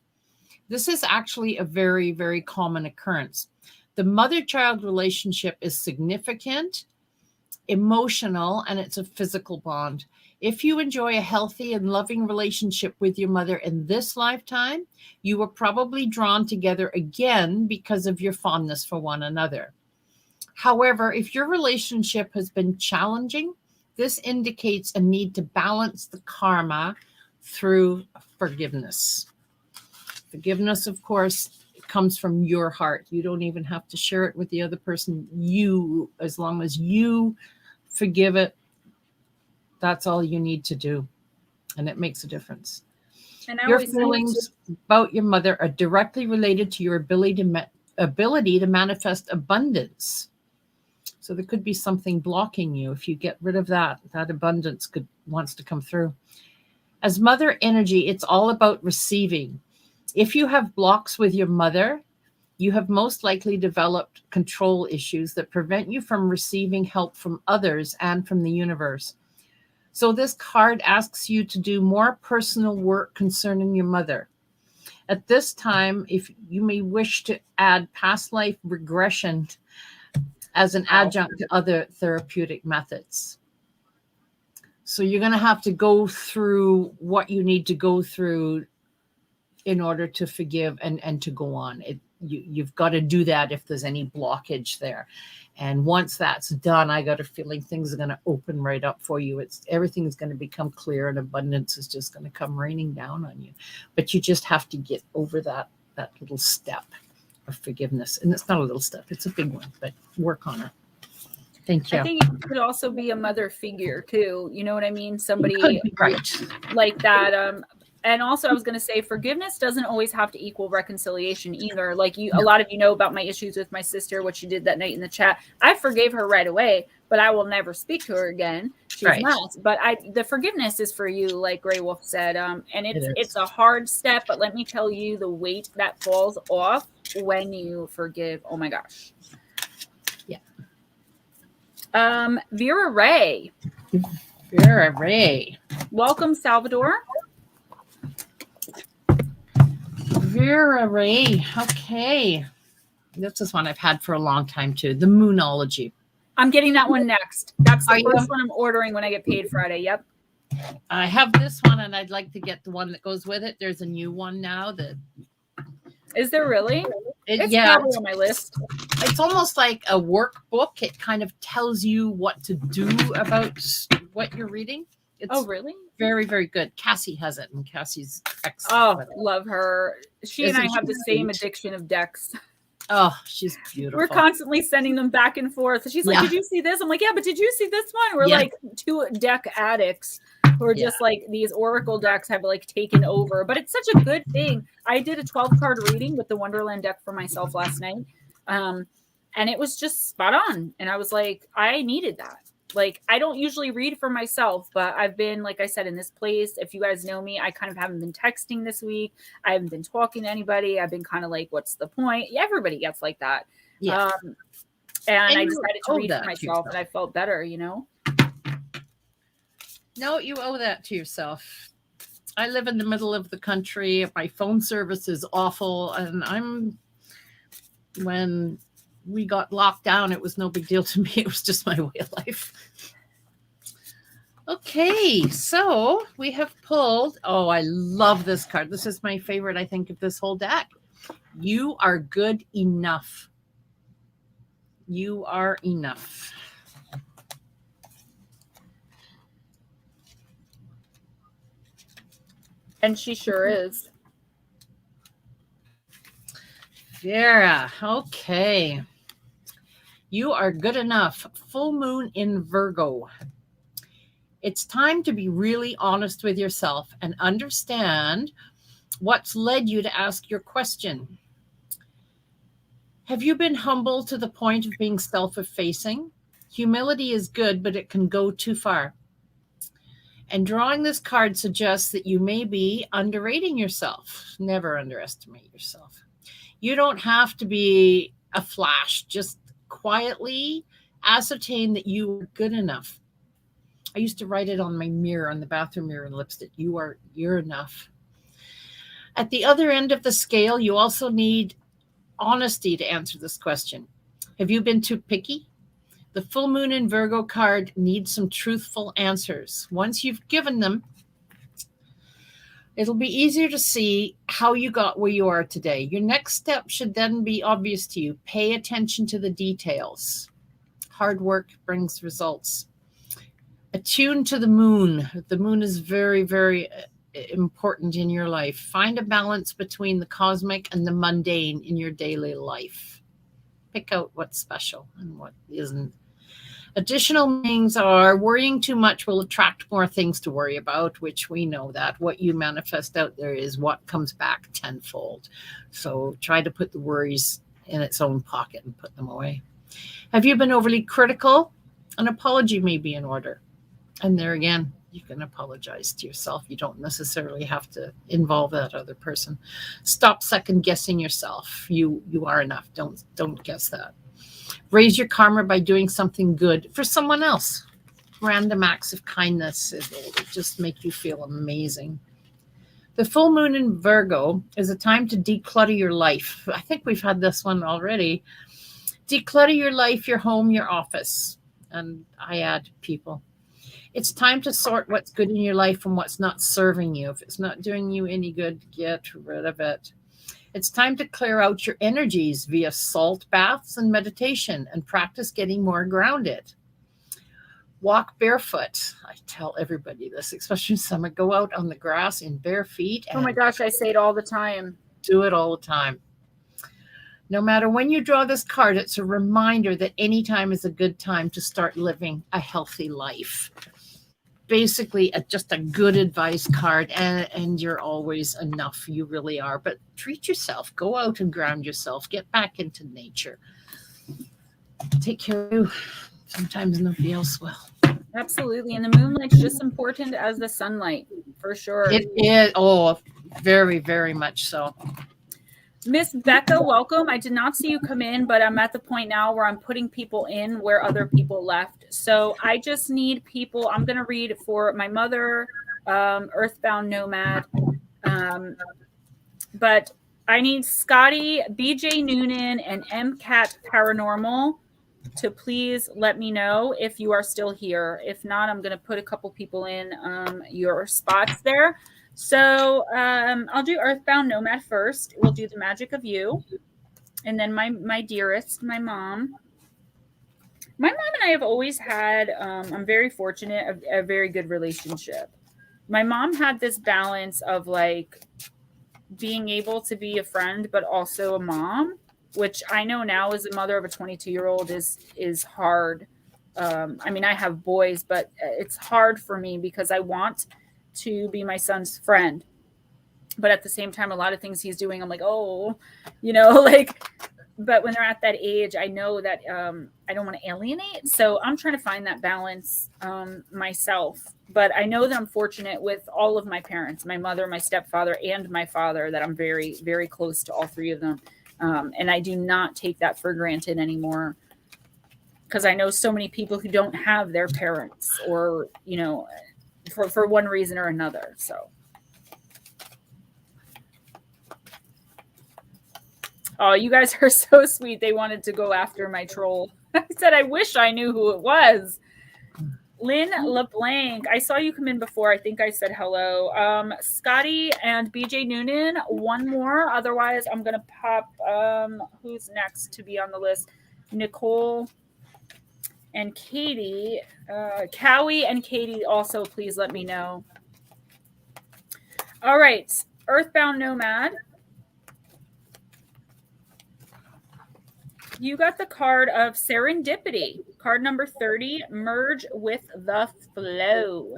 This is actually a very, very common occurrence. The mother-child relationship is significant, emotional, and it's a physical bond. If you enjoy a healthy and loving relationship with your mother in this lifetime, you were probably drawn together again because of your fondness for one another. However, if your relationship has been challenging, this indicates a need to balance the karma through forgiveness. Forgiveness, of course, comes from your heart. You don't even have to share it with the other person. You, as long as you forgive it, that's all you need to do. And it makes a difference. And your feelings about your mother are directly related to your ability to manifest abundance. So there could be something blocking you. If you get rid of that abundance wants to come through. As mother energy, it's all about receiving. If you have blocks with your mother, you have most likely developed control issues that prevent you from receiving help from others and from the universe. So this card asks you to do more personal work concerning your mother. At this time, if you may wish to add past life regression as an adjunct to other therapeutic methods. So you're going to have to go through what you need to go through in order to forgive and to go on. You've got to do that if there's any blockage there. And once that's done, I got a feeling things are going to open right up for you. Everything is going to become clear and abundance is just going to come raining down on you. But you just have to get over that little step of forgiveness. And it's not a little step, it's a big one, but work on it. Thank you. I think it could also be a mother figure too. You know what I mean? Somebody right like that. And also I was going to say forgiveness doesn't always have to equal reconciliation either. Like a lot of you know about my issues with my sister, what she did that night in the chat. I forgave her right away, but I will never speak to her again. She's nuts. But the forgiveness is for you, like Grey Wolf said. And it's a hard step, but let me tell you, the weight that falls off when you forgive. Oh my gosh. Vera Ray. Vera Ray. Welcome, Salvador. Vera Ray. Okay. This is one I've had for a long time too. The Moonology. I'm getting that one next. That's the first one I'm ordering when I get paid Friday. Yep. I have this one and I'd like to get the one that goes with it. There's a new one now that. Is there really? It's probably on my list. It's almost like a workbook. It kind of tells you what to do about what you're reading. It's really? Very, very good. Cassie has it, and Cassie's excellent. Oh, love her. She and I have the same addiction of decks. Oh, she's beautiful. We're constantly sending them back and forth. She's like, did you see this? I'm like, yeah, but did you see this one? We're like two deck addicts who are just like these Oracle decks have like taken over. But it's such a good thing. I did a 12-card reading with the Wonderland deck for myself last night. And it was just spot on. And I was like, I needed that. Like, I don't usually read for myself, but I've been, like I said, in this place. If you guys know me, I kind of haven't been texting this week. I haven't been talking to anybody. I've been kind of like, what's the point? Everybody gets like that. Yeah. And I decided to read for myself, and I felt better, you know? No, you owe that to yourself. I live in the middle of the country. My phone service is awful. And when we got locked down, it was no big deal to me. It was just my way of life. Okay, so we have pulled, I love this card. This is my favorite, I think, of this whole deck. You are good enough. You are enough. And she sure is. Vera, okay. You are good enough. Full moon in Virgo. It's time to be really honest with yourself and understand what's led you to ask your question. Have you been humble to the point of being self-effacing? Humility is good, but it can go too far. And drawing this card suggests that you may be underrating yourself. Never underestimate yourself. You don't have to be a flash. Just quietly ascertain that you are good enough. I used to write it on my mirror, on the bathroom mirror in lipstick. You're enough. At the other end of the scale, you also need honesty to answer this question. Have you been too picky? The full moon in Virgo card needs some truthful answers. Once you've given them, it'll be easier to see how you got where you are today. Your next step should then be obvious to you. Pay attention to the details. Hard work brings results. Attune to the moon. The moon is very, very important in your life. Find a balance between the cosmic and the mundane in your daily life. Pick out what's special and what isn't. Additional things are worrying too much will attract more things to worry about, which we know that what you manifest out there is what comes back tenfold. So try to put the worries in its own pocket and put them away. Have you been overly critical? An apology may be in order. And there again, you can apologize to yourself. You don't necessarily have to involve that other person. Stop second guessing yourself. You are enough. Don't guess that. Raise your karma by doing something good for someone else. random acts of kindness. It'll just make you feel amazing. The full moon in Virgo is a time to declutter your life. I think we've had this one already. Declutter your life, your home, your office. And I add people. It's time to sort what's good in your life from what's not serving you. If it's not doing you any good, get rid of it. It's time to clear out your energies via salt baths and meditation and practice getting more grounded. Walk barefoot. I tell everybody this, especially summer. Go out on the grass in bare feet. Oh my gosh, I say it all the time. Do it all the time. No matter when you draw this card, it's a reminder that any time is a good time to start living a healthy life. Basically, just a good advice card, and you're always enough. You really are. But treat yourself. Go out and ground yourself. Get back into nature. Take care of you. Sometimes nobody else will. Absolutely. And the moonlight's just important as the sunlight, for sure. It is. Oh, very, very much so. Miss Becca, welcome. I did not see you come in, but I'm at the point now where I'm putting people in where other people left. So I just need people. I'm going to read for my mother, Earthbound Nomad. But I need Scotty, BJ Noonan, and MCAT Paranormal to please let me know if you are still here. If not, I'm going to put a couple people in your spots there. So I'll do Earthbound Nomad first. We'll do the Magick of You. And then my dearest, my mom. My mom and I have always had, I'm very fortunate, a very good relationship. My mom had this balance of like being able to be a friend, but also a mom, which I know now as a mother of a 22-year-old is hard. I mean, I have boys, but it's hard for me because I want to be my son's friend. But at the same time, a lot of things he's doing, I'm like, oh, like, but when they're at that age, I know that I don't want to alienate. So I'm trying to find that balance myself. But I know that I'm fortunate with all of my parents, my mother, my stepfather, and my father, that I'm very, very close to all three of them. And I do not take that for granted anymore, because I know so many people who don't have their parents, or, for one reason or another. So. Oh, you guys are so sweet. They wanted to go after my troll. I said, I wish I knew who it was. Lynn LeBlanc, I saw you come in before. I think I said hello. Scotty and BJ Noonan, one more. Otherwise, I'm going to pop, who's next to be on the list? Nicole and Katie. Cowie and Katie also, please let me know. All right. Earthbound Nomad. You got the card of Serendipity. Card number 30, Merge with the Flow.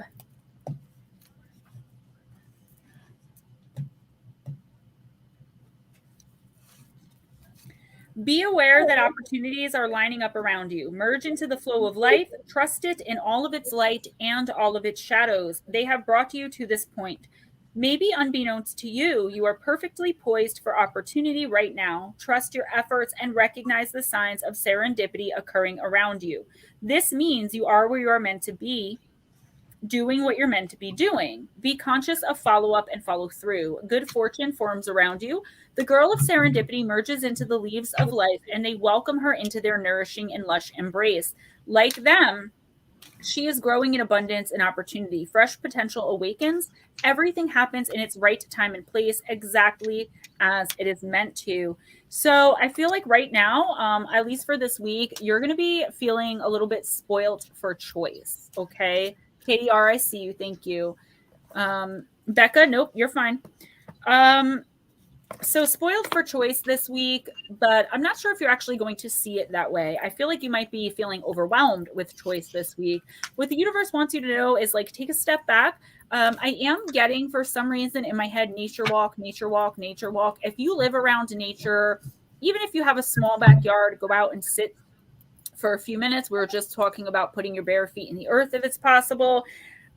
Be aware that opportunities are lining up around you. Merge into the flow of life. Trust it in all of its light and all of its shadows. They have brought you to this point. Maybe unbeknownst to you, you are perfectly poised for opportunity right now. Trust your efforts and recognize the signs of serendipity occurring around you. This means you are where you are meant to be, doing what you're meant to be doing. Be conscious of follow-up and follow through. Good fortune forms around you. The girl of serendipity merges into the leaves of life, and they welcome her into their nourishing and lush embrace. Like them, she is growing in abundance and opportunity. Fresh potential awakens. Everything happens in its right time and place, exactly as it is meant to. So I feel like right now, at least for this week, you're going to be feeling a little bit spoilt for choice. Okay. Katie R, I see you. Thank you. Becca, nope, you're fine. So spoiled for choice this week, but I'm not sure if you're actually going to see it that way. I feel like you might be feeling overwhelmed with choice this week. What the universe wants you to know is like, take a step back. I am getting, for some reason in my head, nature walk, nature walk, nature walk. If you live around nature, even if you have a small backyard, go out and sit for a few minutes. We were just talking about putting your bare feet in the earth if it's possible.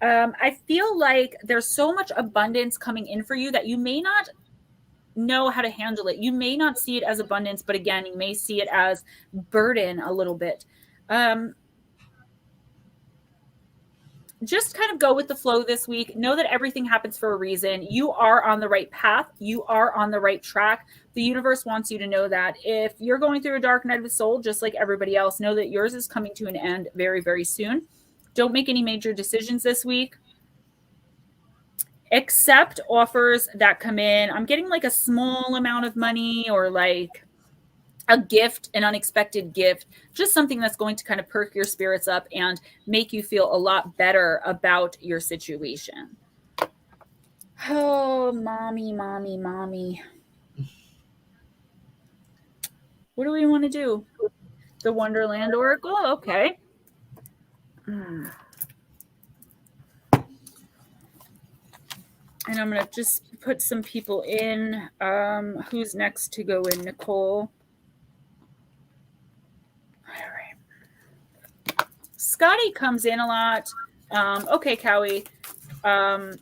I feel like there's so much abundance coming in for you that you may not know how to handle it. You may not see it as abundance, but again, you may see it as burden a little bit. just kind of go with the flow this week. Know that everything happens for a reason. You are on the right path. You are on the right track. The universe wants you to know that. If you're going through a dark night of the soul, just like everybody else, know that yours is coming to an end very, very soon. Don't make any major decisions this week. Accept offers that come in. I'm getting like a small amount of money or like a gift, an unexpected gift, just something that's going to kind of perk your spirits up and make you feel a lot better about your situation. Oh, mommy. What do we want to do? The Wonderland Oracle? Okay. And I'm going to just put some people in. Who's next to go in, Nicole? All right. Scotty comes in a lot. Okay, Cowie. I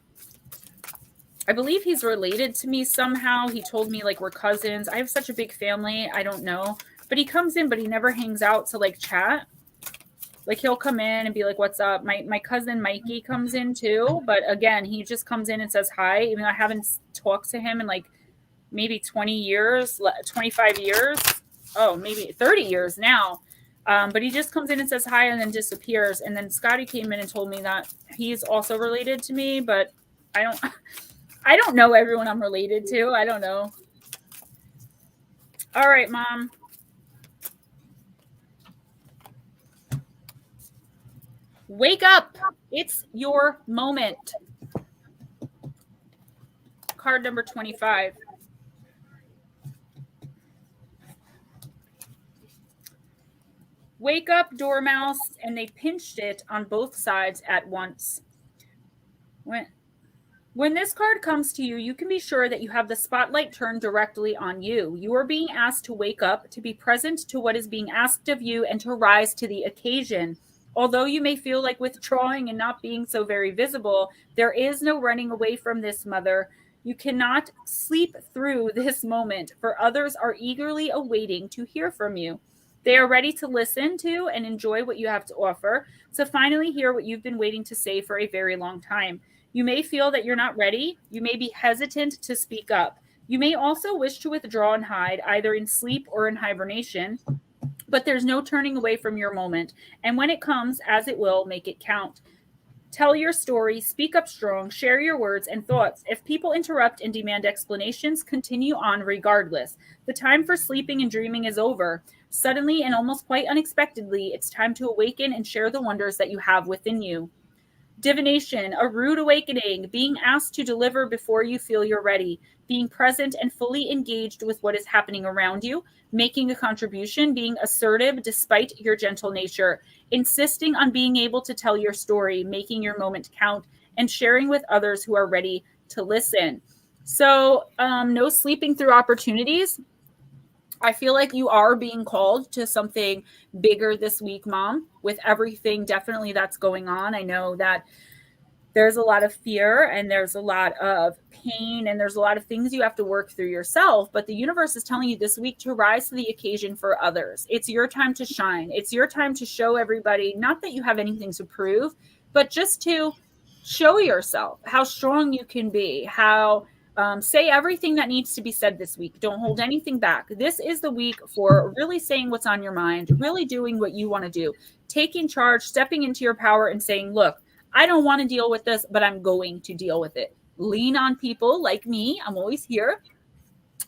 believe he's related to me somehow. He told me like we're cousins. I have such a big family. I don't know. But he comes in, but he never hangs out to like chat. Like he'll come in and be like, what's up? My cousin Mikey comes in too. But again, he just comes in and says hi. Even though I haven't talked to him in like maybe 20 years, 25 years. Oh, maybe 30 years now. But he just comes in and says hi and then disappears. And then Scotty came in and told me that he's also related to me, but I don't know everyone I'm related to. I don't know. All right, Mom. Wake up. It's your moment. Card number 25. Wake up, Dormouse, and they pinched it on both sides at once. When this card comes to you, you can be sure that you have the spotlight turned directly on you. You are being asked to wake up, to be present to what is being asked of you, and to rise to the occasion. Although you may feel like withdrawing and not being so very visible, there is no running away from this, Mother. You cannot sleep through this moment, for others are eagerly awaiting to hear from you. They are ready to listen to and enjoy what you have to offer, to finally hear what you've been waiting to say for a very long time. You may feel that you're not ready. You may be hesitant to speak up. You may also wish to withdraw and hide, either in sleep or in hibernation. But there's no turning away from your moment. And when it comes, as it will, make it count. Tell your story, speak up strong, share your words and thoughts. If people interrupt and demand explanations, continue on regardless. The time for sleeping and dreaming is over. Suddenly and almost quite unexpectedly, it's time to awaken and share the wonders that you have within you. Divination, a rude awakening, being asked to deliver before you feel you're ready, being present and fully engaged with what is happening around you, making a contribution, being assertive despite your gentle nature, insisting on being able to tell your story, making your moment count, and sharing with others who are ready to listen. So no sleeping through opportunities. I feel like you are being called to something bigger this week, Mom, with everything definitely that's going on. I know that there's a lot of fear and there's a lot of pain and there's a lot of things you have to work through yourself. But the universe is telling you this week to rise to the occasion for others. It's your time to shine. It's your time to show everybody, not that you have anything to prove, but just to show yourself how strong you can be, how say everything that needs to be said this week. Don't hold anything back. This is the week for really saying what's on your mind, really doing what you want to do, taking charge, stepping into your power and saying, look, I don't want to deal with this, but I'm going to deal with it. Lean on people like me. I'm always here.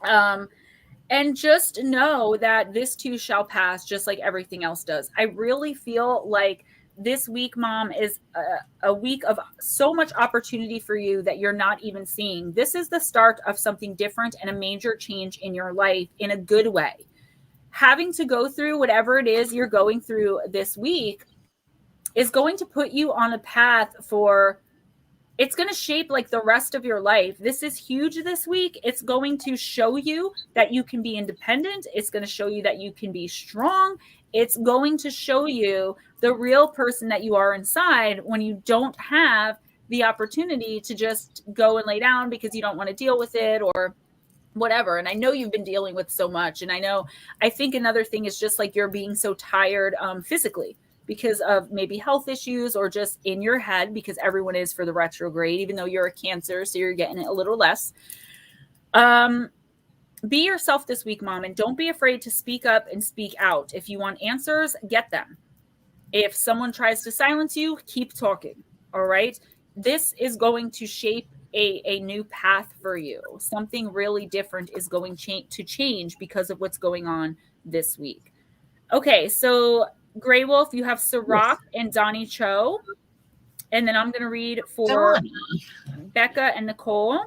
And just know that this too shall pass, just like everything else does. I really feel like this week, Mom, is a week of so much opportunity for you that you're not even seeing. This is the start of something different and a major change in your life in a good way. Having to go through whatever it is you're going through this week is going to put you on a path for, it's going to shape like the rest of your life. This is huge this week. It's going to show you that you can be independent. It's going to show you that you can be strong. It's going to show you the real person that you are inside when you don't have the opportunity to just go and lay down because you don't want to deal with it or whatever. And I know you've been dealing with so much. And I think another thing is just like you're being so tired physically. because of maybe health issues or just in your head, because everyone is for the retrograde, even though you're a Cancer, so you're getting it a little less. Be yourself this week, Mom, and don't be afraid to speak up and speak out. If you want answers, get them. If someone tries to silence you, keep talking. All right. This is going to shape a new path for you. Something really different is going to change because of what's going on this week. Okay. So Grey Wolf, you have Sirach and Donnie Cho. And then I'm going to read for Becca and Nicole.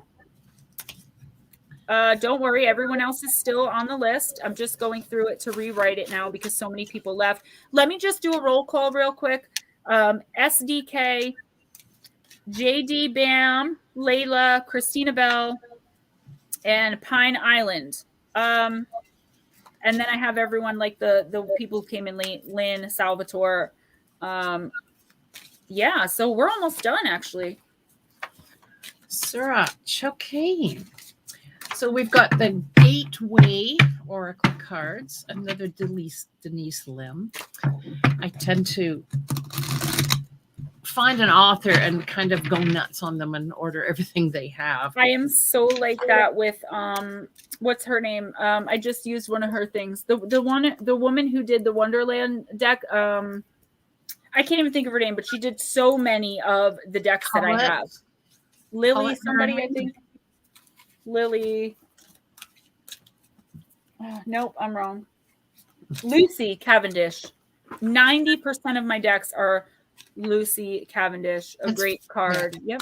Don't worry, everyone else is still on the list. I'm just going through it to rewrite it now because so many people left. Let me just do a roll call real quick. SDK, JD Bam, Layla, Christina Bell, and Pine Island. And then I have everyone like the people who came in late, Lynn, Salvatore. Yeah, so we're almost done actually. Sirach, okay. So we've got the Gateway Oracle cards, another Denise Lim. I tend to find an author and kind of go nuts on them and order everything they have. I am so like that with what's her name? I just used one of her things. The woman who did the Wonderland deck. I can't even think of her name, but she did so many of the decks Collette. that I have. Lily, Collette somebody, Mermaid. I think. Lily. Nope, I'm wrong. Lucy Cavendish. 90% of my decks are Lucy Cavendish. A great card. Yeah. Yep.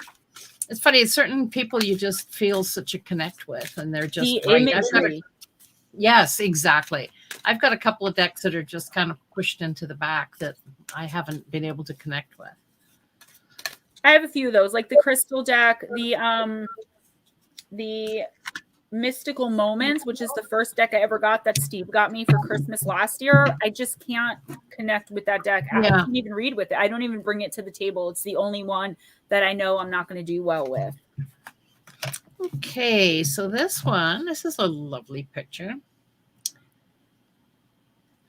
It's funny. Certain people you just feel such a connect with, and they're just The right. imagery. Yes, exactly. I've got a couple of decks that are just kind of pushed into the back that I haven't been able to connect with. I have a few of those, like the Crystal deck, the Mystical Moments, which is the first deck I ever got that Steve got me for Christmas last year. I just can't connect with that deck. I can't even read with it. I don't even bring it to the table. It's the only one that I know I'm not going to do well with. Okay, so this is a lovely picture.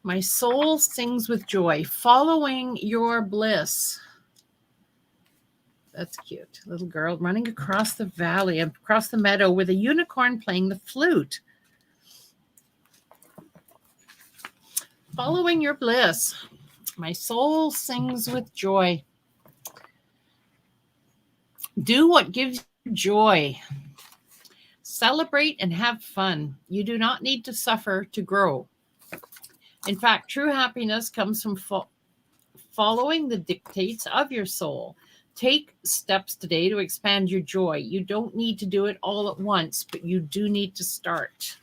My soul sings with joy, following your bliss. That's cute. Little girl running across the valley, across the meadow with a unicorn playing the flute. Following your bliss. My soul sings with joy. Do what gives you joy. Celebrate and have fun. You do not need to suffer to grow. In fact, true happiness comes from following the dictates of your soul. Take steps today to expand your joy. You don't need to do it all at once, but you do need to start.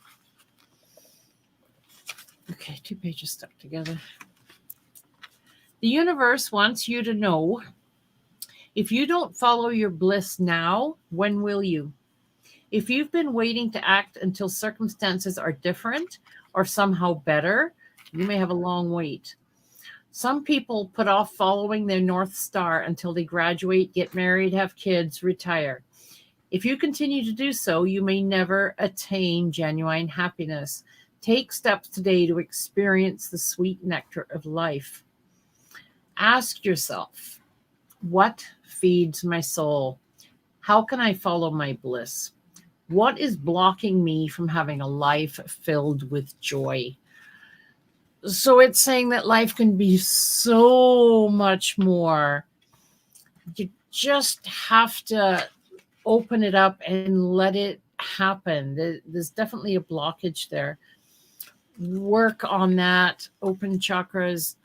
Okay, 2 pages stuck together. The universe wants you to know, if you don't follow your bliss now, when will you? If you've been waiting to act until circumstances are different or somehow better, you may have a long wait. Some people put off following their North Star until they graduate, get married, have kids, retire. If you continue to do so, you may never attain genuine happiness. Take steps today to experience the sweet nectar of life. Ask yourself, what feeds my soul? How can I follow my bliss? What is blocking me from having a life filled with joy? So it's saying that life can be so much more. You just have to open it up and let it happen. There's definitely a blockage there. Work on that. Open chakras.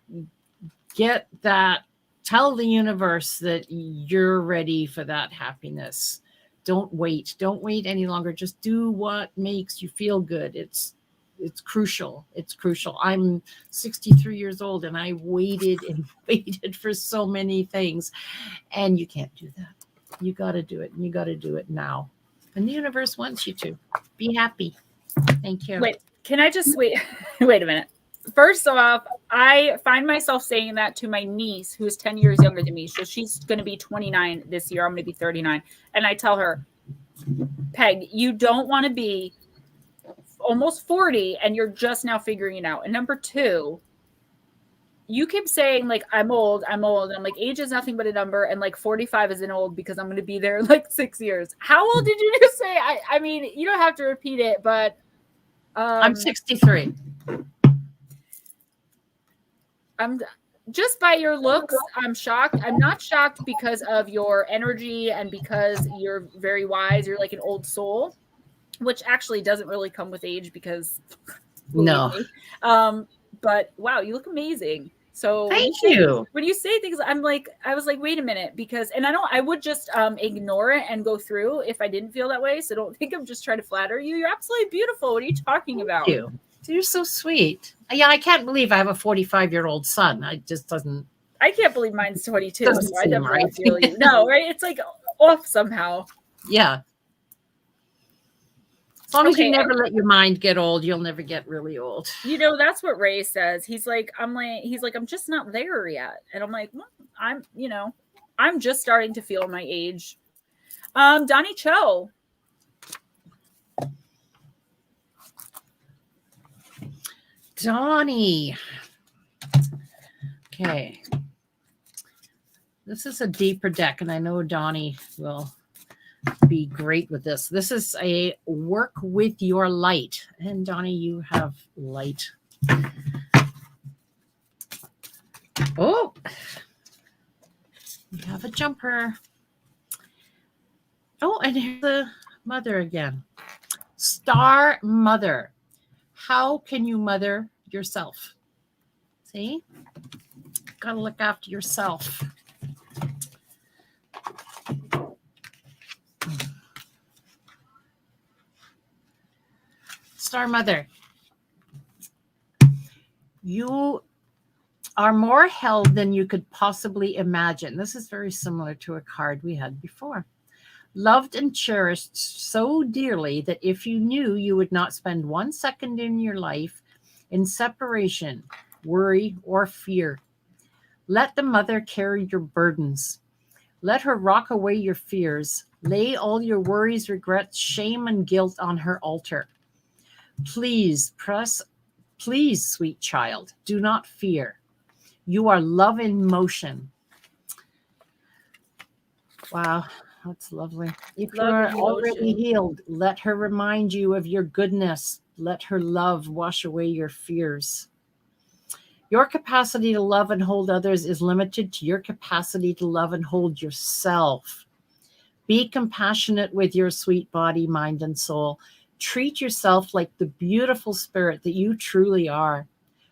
Get that. Tell the universe that you're ready for that happiness. Don't wait. Don't wait any longer. Just do what makes you feel good. It's crucial. It's crucial. I'm 63 years old and I waited and waited for so many things. And you can't do that. You got to do it. And you got to do it now. And the universe wants you to. Be happy. Thank you. Wait, can I just wait? Wait a minute. First off, I find myself saying that to my niece, who is 10 years younger than me. So she's going to be 29 this year. I'm going to be 39. And I tell her, Peg, you don't want to be almost 40 and you're just now figuring it out. And number two, you keep saying like, I'm old. And I'm like, age is nothing but a number. And like 45 isn't old because I'm going to be there in like 6 years. How old did you just say? I mean, you don't have to repeat it, but. I'm 63. I'm just by your looks, I'm shocked. I'm not shocked because of your energy and because you're very wise. You're like an old soul, which actually doesn't really come with age because No. me. But wow, you look amazing. So Thank you. When you say things, I was like, wait a minute, because, and I would just ignore it and go through if I didn't feel that way. So don't think I'm just trying to flatter you. You're absolutely beautiful. What are you talking about? Thank you. You're so sweet. Yeah, I can't believe I have a 45-year-old son. I just doesn't. I can't believe mine's 22. So I seem definitely right. feel you. No, right? It's like off somehow. Yeah. As long as you never let your mind get old, you'll never get really old. You know, that's what Ray says. He's like, I'm just not there yet. And I'm like, well, I'm just starting to feel my age. Donnie Cho. Donnie. Okay. This is a deeper deck, and I know Donnie will be great with this. This is a work with your light. And Donnie, you have light. Oh, you have a jumper. Oh, and here's the mother again. Star Mother. How can you mother yourself? See? Gotta look after yourself. Star Mother. You are more held than you could possibly imagine. This is very similar to a card we had before. Loved and cherished so dearly that if you knew you would not spend 1 second in your life in separation, worry, or fear. Let the mother carry your burdens. Let her rock away your fears. Lay all your worries, regrets, shame, and guilt on her altar. Please, sweet child, do not fear. You are love in motion. Wow. That's lovely. If you are already healed, let her remind you of your goodness. Let her love wash away your fears. Your capacity to love and hold others is limited to your capacity to love and hold yourself. Be compassionate with your sweet body, mind, and soul. Treat yourself like the beautiful spirit that you truly are.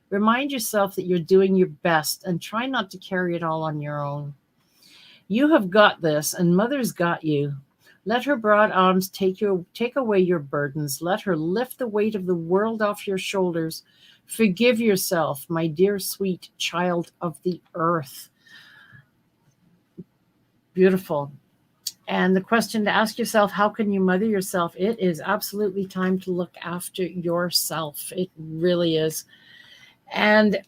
Remind yourself that you're doing your best and try not to carry it all on your own. You have got this, and Mother's got you. Let her broad arms take away your burdens. Let her lift the weight of the world off your shoulders. Forgive yourself, my dear sweet child of the earth. Beautiful. And the question to ask yourself, how can you mother yourself? It is absolutely time to look after yourself. It really is. And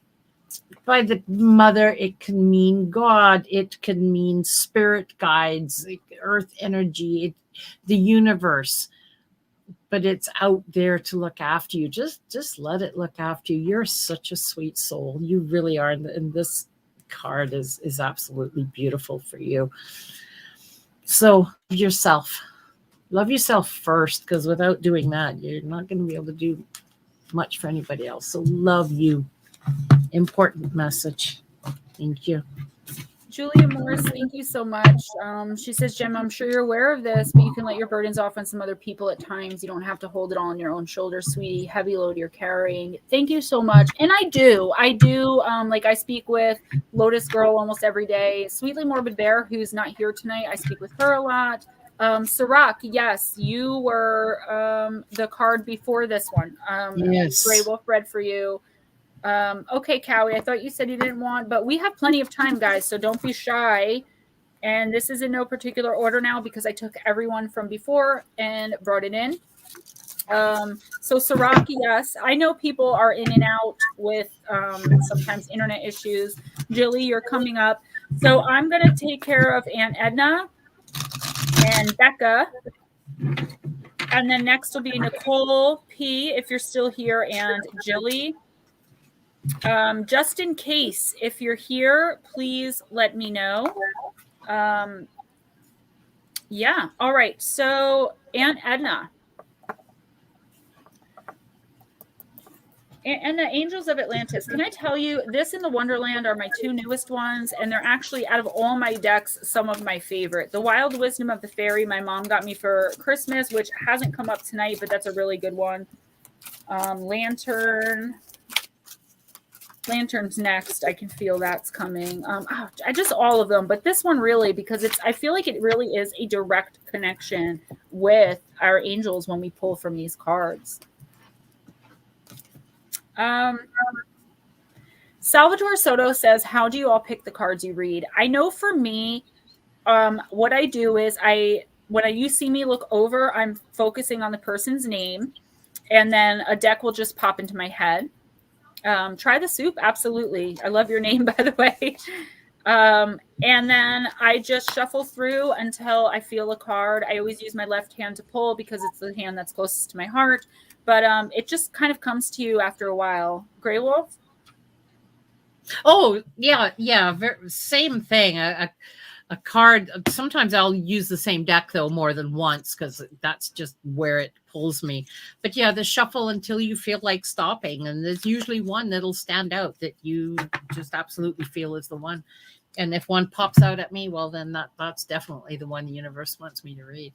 by the mother, it can mean God. It can mean spirit guides, earth energy, the universe. But it's out there to look after you. Just let it look after you. You're such a sweet soul. You really are. And this card is absolutely beautiful for you. So love yourself first, because without doing that, you're not going to be able to do much for anybody else. So love you. Important message. Thank you. Julia Morris, thank you so much. She says, Gemma, I'm sure you're aware of this, but you can let your burdens off on some other people at times. You don't have to hold it all on your own shoulders, sweetie. Heavy load you're carrying. Thank you so much. And I do. Like I speak with Lotus Girl almost every day. Sweetly Morbid Bear, who's not here tonight, I speak with her a lot. Sirach, yes, you were the card before this one. Yes. Grey Wolf read for you. Okay, Cowie, I thought you said you didn't want, but we have plenty of time, guys, so don't be shy. And this is in no particular order now because I took everyone from before and brought it in. So Sirach, yes, I know people are in and out with sometimes internet issues. Jilly, you're coming up. So I'm going to take care of Aunt Edna and Becca. And then next will be Nicole P, if you're still here, and Jilly. Just in case, if you're here, please let me know. Yeah. All right. So, Aunt Edna. And the Angels of Atlantis. Can I tell you, this and the Wonderland are my two newest ones, and they're actually, out of all my decks, some of my favorite. The Wild Wisdom of the Fairy, my mom got me for Christmas, which hasn't come up tonight, but that's a really good one. Lantern's next. I can feel that's coming. I just all of them, but this one really, because I feel like it really is a direct connection with our angels when we pull from these cards. Salvatore Soto says, how do you all pick the cards you read? I know for me, what I do is when you see me look over, I'm focusing on the person's name, and then a deck will just pop into my head. Try the soup. Absolutely. I love your name, by the way. And then I just shuffle through until I feel a card. I always use my left hand to pull because it's the hand that's closest to my heart. But it just kind of comes to you after a while. Grey Wolf? Oh, yeah. Same thing. A card. Sometimes I'll use the same deck, though, more than once because that's just where it pulls me. But yeah, the shuffle until you feel like stopping. And there's usually one that'll stand out that you just absolutely feel is the one. And if one pops out at me, well, then that's definitely the one the universe wants me to read.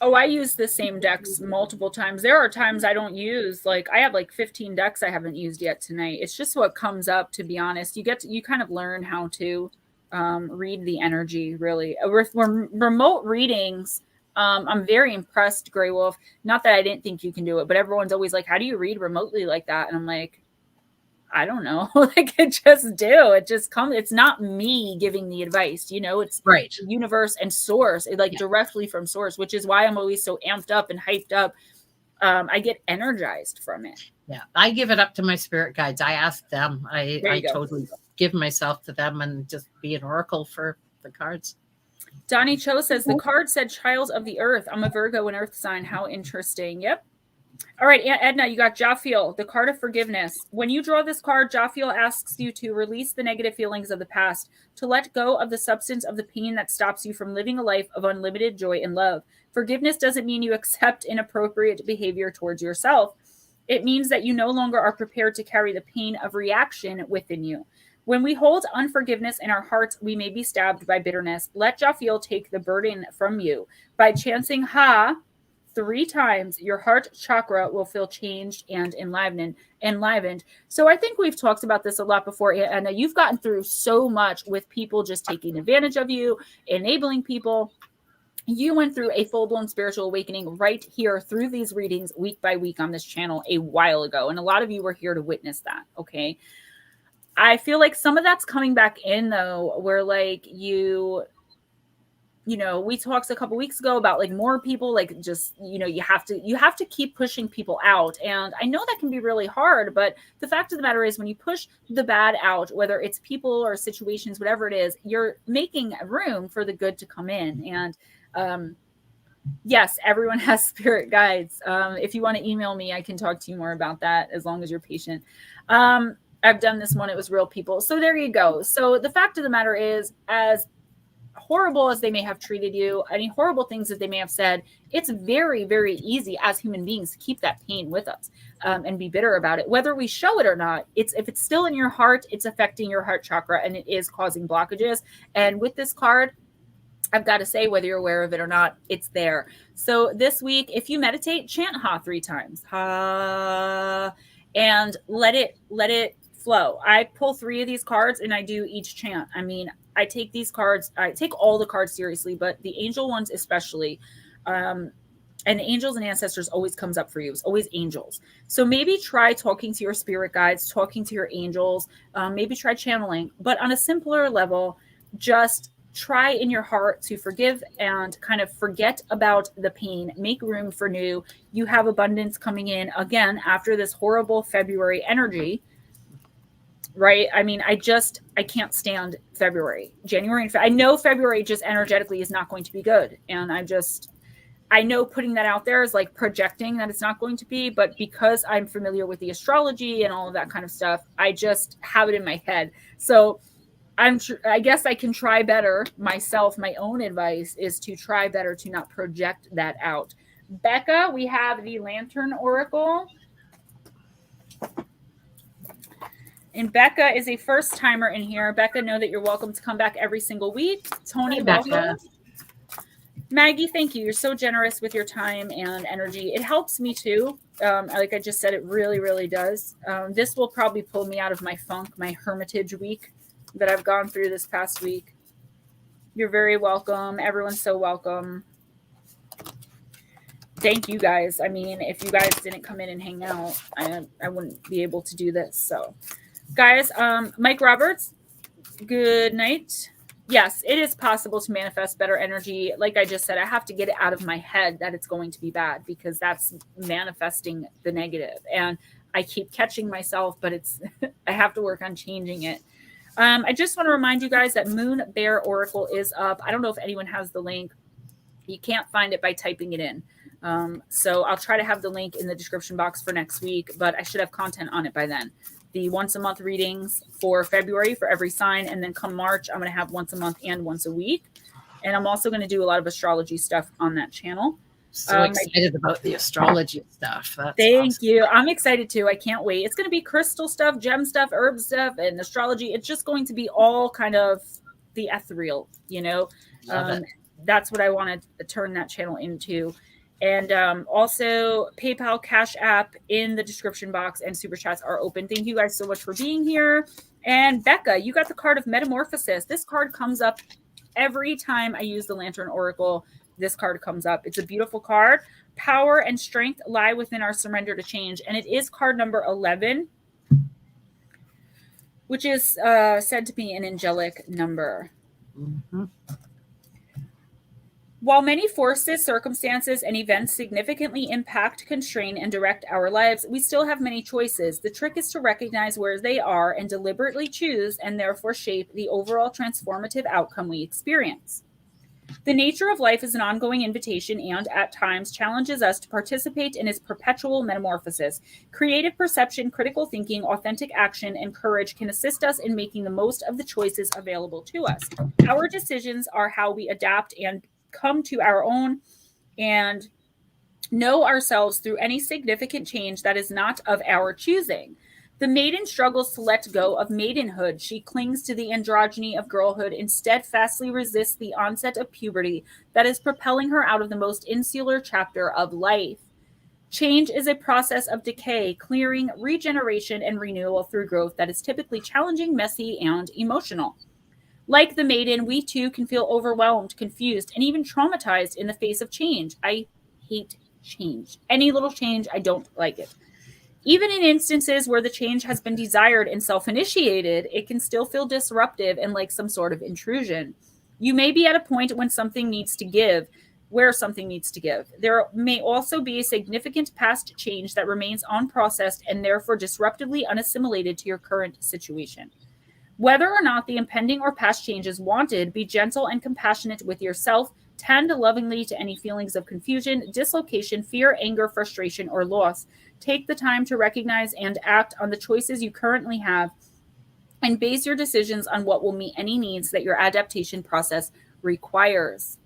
Oh, I use the same decks multiple times. There are times I don't use, like, I have like 15 decks I haven't used yet tonight. It's just what comes up, to be honest. You kind of learn how to read the energy, really. Remote readings, I'm very impressed, Grey Wolf. Not that I didn't think you can do it, but everyone's always like, how do you read remotely like that? And I'm like, I don't know. Like, it just do. It just comes. It's not me giving the advice, it's right. Universe and source, directly from source, which is why I'm always so amped up and hyped up. I get energized from it. Yeah. I give it up to my spirit guides. I ask them. I totally give myself to them and just be an oracle for the cards. Donnie Cho says the card said Child of the Earth. I'm a Virgo and Earth sign. How interesting. Yep. All right, Aunt Edna, you got Jophiel, the card of forgiveness. When you draw this card, Jophiel asks you to release the negative feelings of the past, to let go of the substance of the pain that stops you from living a life of unlimited joy and love. Forgiveness doesn't mean you accept inappropriate behavior towards yourself. It means that you no longer are prepared to carry the pain of reaction within you. When we hold unforgiveness in our hearts, we may be stabbed by bitterness. Let Jophiel take the burden from you. By chanting Ha 3 times, your heart chakra will feel changed and enlivened. So I think we've talked about this a lot before, and you've gotten through so much with people just taking advantage of you, enabling people. You went through a full-blown spiritual awakening right here through these readings week by week on this channel a while ago, and a lot of you were here to witness that, okay? I feel like some of that's coming back in, though, where, like, we talked a couple weeks ago about, like, more people, like, just, you have to keep pushing people out. And I know that can be really hard, but the fact of the matter is, when you push the bad out, whether it's people or situations, whatever it is, you're making room for the good to come in. And yes, everyone has spirit guides. If you want to email me, I can talk to you more about that, as long as you're patient. I've done this one. It was real people. So there you go. So the fact of the matter is, as horrible as they may have treated you, any horrible things that they may have said, it's very, very easy as human beings to keep that pain with us and be bitter about it. Whether we show it or not, if it's still in your heart, it's affecting your heart chakra and it is causing blockages. And with this card, I've got to say, whether you're aware of it or not, it's there. So this week, if you meditate, chant Ha 3 times. Ha, and let it flow. I pull 3 of these cards and I do each chant. I mean, I take these cards, I take all the cards seriously, but the angel ones especially. And angels and ancestors always comes up for you. It's always angels. So maybe try talking to your spirit guides, talking to your angels, maybe try channeling. But on a simpler level, just try in your heart to forgive and kind of forget about the pain. Make room for new. You have abundance coming in again after this horrible February energy. Right? I mean, I can't stand February, January. I know February just energetically is not going to be good. And I know putting that out there is like projecting that it's not going to be, but because I'm familiar with the astrology and all of that kind of stuff, I just have it in my head. So I guess I can try better myself. My own advice is to try better to not project that out. Becca, we have the Lantern Oracle. And Becca is a first timer in here. Becca, know that you're welcome to come back every single week. Tony, Hi, welcome. Becca. Maggie, thank you. You're so generous with your time and energy. It helps me too. Like I just said, it really, really does. This will probably pull me out of my funk, my hermitage week that I've gone through this past week. You're very welcome. Everyone's so welcome. Thank you guys. I mean, if you guys didn't come in and hang out, I wouldn't be able to do this. So, guys, Mike Roberts, good night. Yes, it is possible to manifest better energy. Like I just said, I have to get it out of my head that it's going to be bad, because that's manifesting the negative. And I keep catching myself, but it's I have to work on changing it. I just want to remind you guys that Moon Bear Oracle is up. I don't know if anyone has the link. You can't find it by typing it in. So I'll try to have the link in the description box for next week, but I should have content on it by then. The once a month readings for February for every sign. And then come March, I'm going to have once a month and once a week. And I'm also going to do a lot of astrology stuff on that channel. So excited about the astrology stuff. Thank you. I'm excited too. I can't wait. It's going to be crystal stuff, gem stuff, herb stuff, and astrology. It's just going to be all kind of the ethereal, you know. That's what I want to turn that channel into. And also PayPal, Cash App in the description box, and super chats are open. Thank you guys so much for being here. And Becca, you got the card of Metamorphosis. This card comes up every time I use the Lantern Oracle. This card comes up. It's a beautiful card. Power and strength lie within our surrender to change. And it is card number 11, which is said to be an angelic number. Mm-hmm. While many forces, circumstances, and events significantly impact, constrain, and direct our lives, we still have many choices. The trick is to recognize where they are and deliberately choose, and therefore shape the overall transformative outcome we experience. The nature of life is an ongoing invitation and, at times, challenges us to participate in its perpetual metamorphosis. Creative perception, critical thinking, authentic action, and courage can assist us in making the most of the choices available to us. Our decisions are how we adapt and come to our own and know ourselves through any significant change that is not of our choosing. The maiden struggles to let go of maidenhood. She clings to the androgyny of girlhood and steadfastly resists the onset of puberty that is propelling her out of the most insular chapter of life. Change is a process of decay, clearing, regeneration, and renewal through growth that is typically challenging, messy, and emotional. Like the maiden, we too can feel overwhelmed, confused, and even traumatized in the face of change. I hate change. Any little change, I don't like it. Even in instances where the change has been desired and self-initiated, it can still feel disruptive and like some sort of intrusion. You may be at a point when something needs to give, where something needs to give. There may also be a significant past change that remains unprocessed and therefore disruptively unassimilated to your current situation. Whether or not the impending or past change is wanted, be gentle and compassionate with yourself. Tend lovingly to any feelings of confusion, dislocation, fear, anger, frustration, or loss. Take the time to recognize and act on the choices you currently have, and base your decisions on what will meet any needs that your adaptation process requires.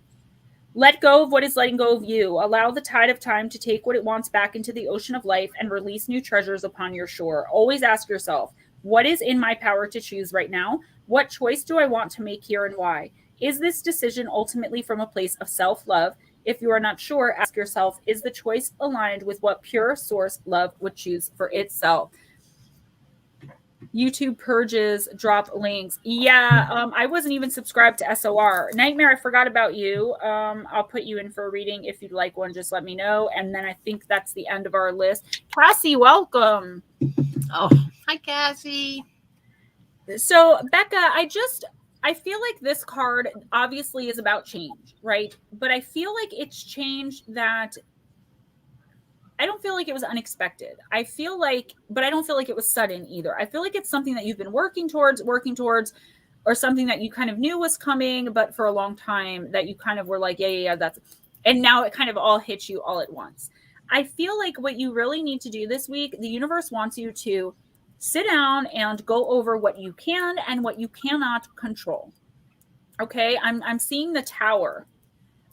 Let go of what is letting go of you. Allow the tide of time to take what it wants back into the ocean of life and release new treasures upon your shore. Always ask yourself, what is in my power to choose right now? What choice do I want to make here and why? Is this decision ultimately from a place of self-love? If you are not sure, ask yourself, is the choice aligned with what pure source love would choose for itself? YouTube purges, drop links. Yeah, I wasn't even subscribed to SOR. Nightmare, I forgot about you. I'll put you in for a reading. If you'd like one, just let me know. And then I think that's the end of our list. Cassie, welcome. Oh, hi, Cassie. So, Becca, I feel like this card obviously is about change, right? But I feel like it's change that I don't feel like it was unexpected. But I don't feel like it was sudden either. I feel like it's something that you've been working towards, or something that you kind of knew was coming, but for a long time that you kind of were like, yeah, that's. And now it kind of all hits you all at once. I feel like what you really need to do this week, the universe wants you to sit down and go over what you can and what you cannot control. Okay, I'm seeing the Tower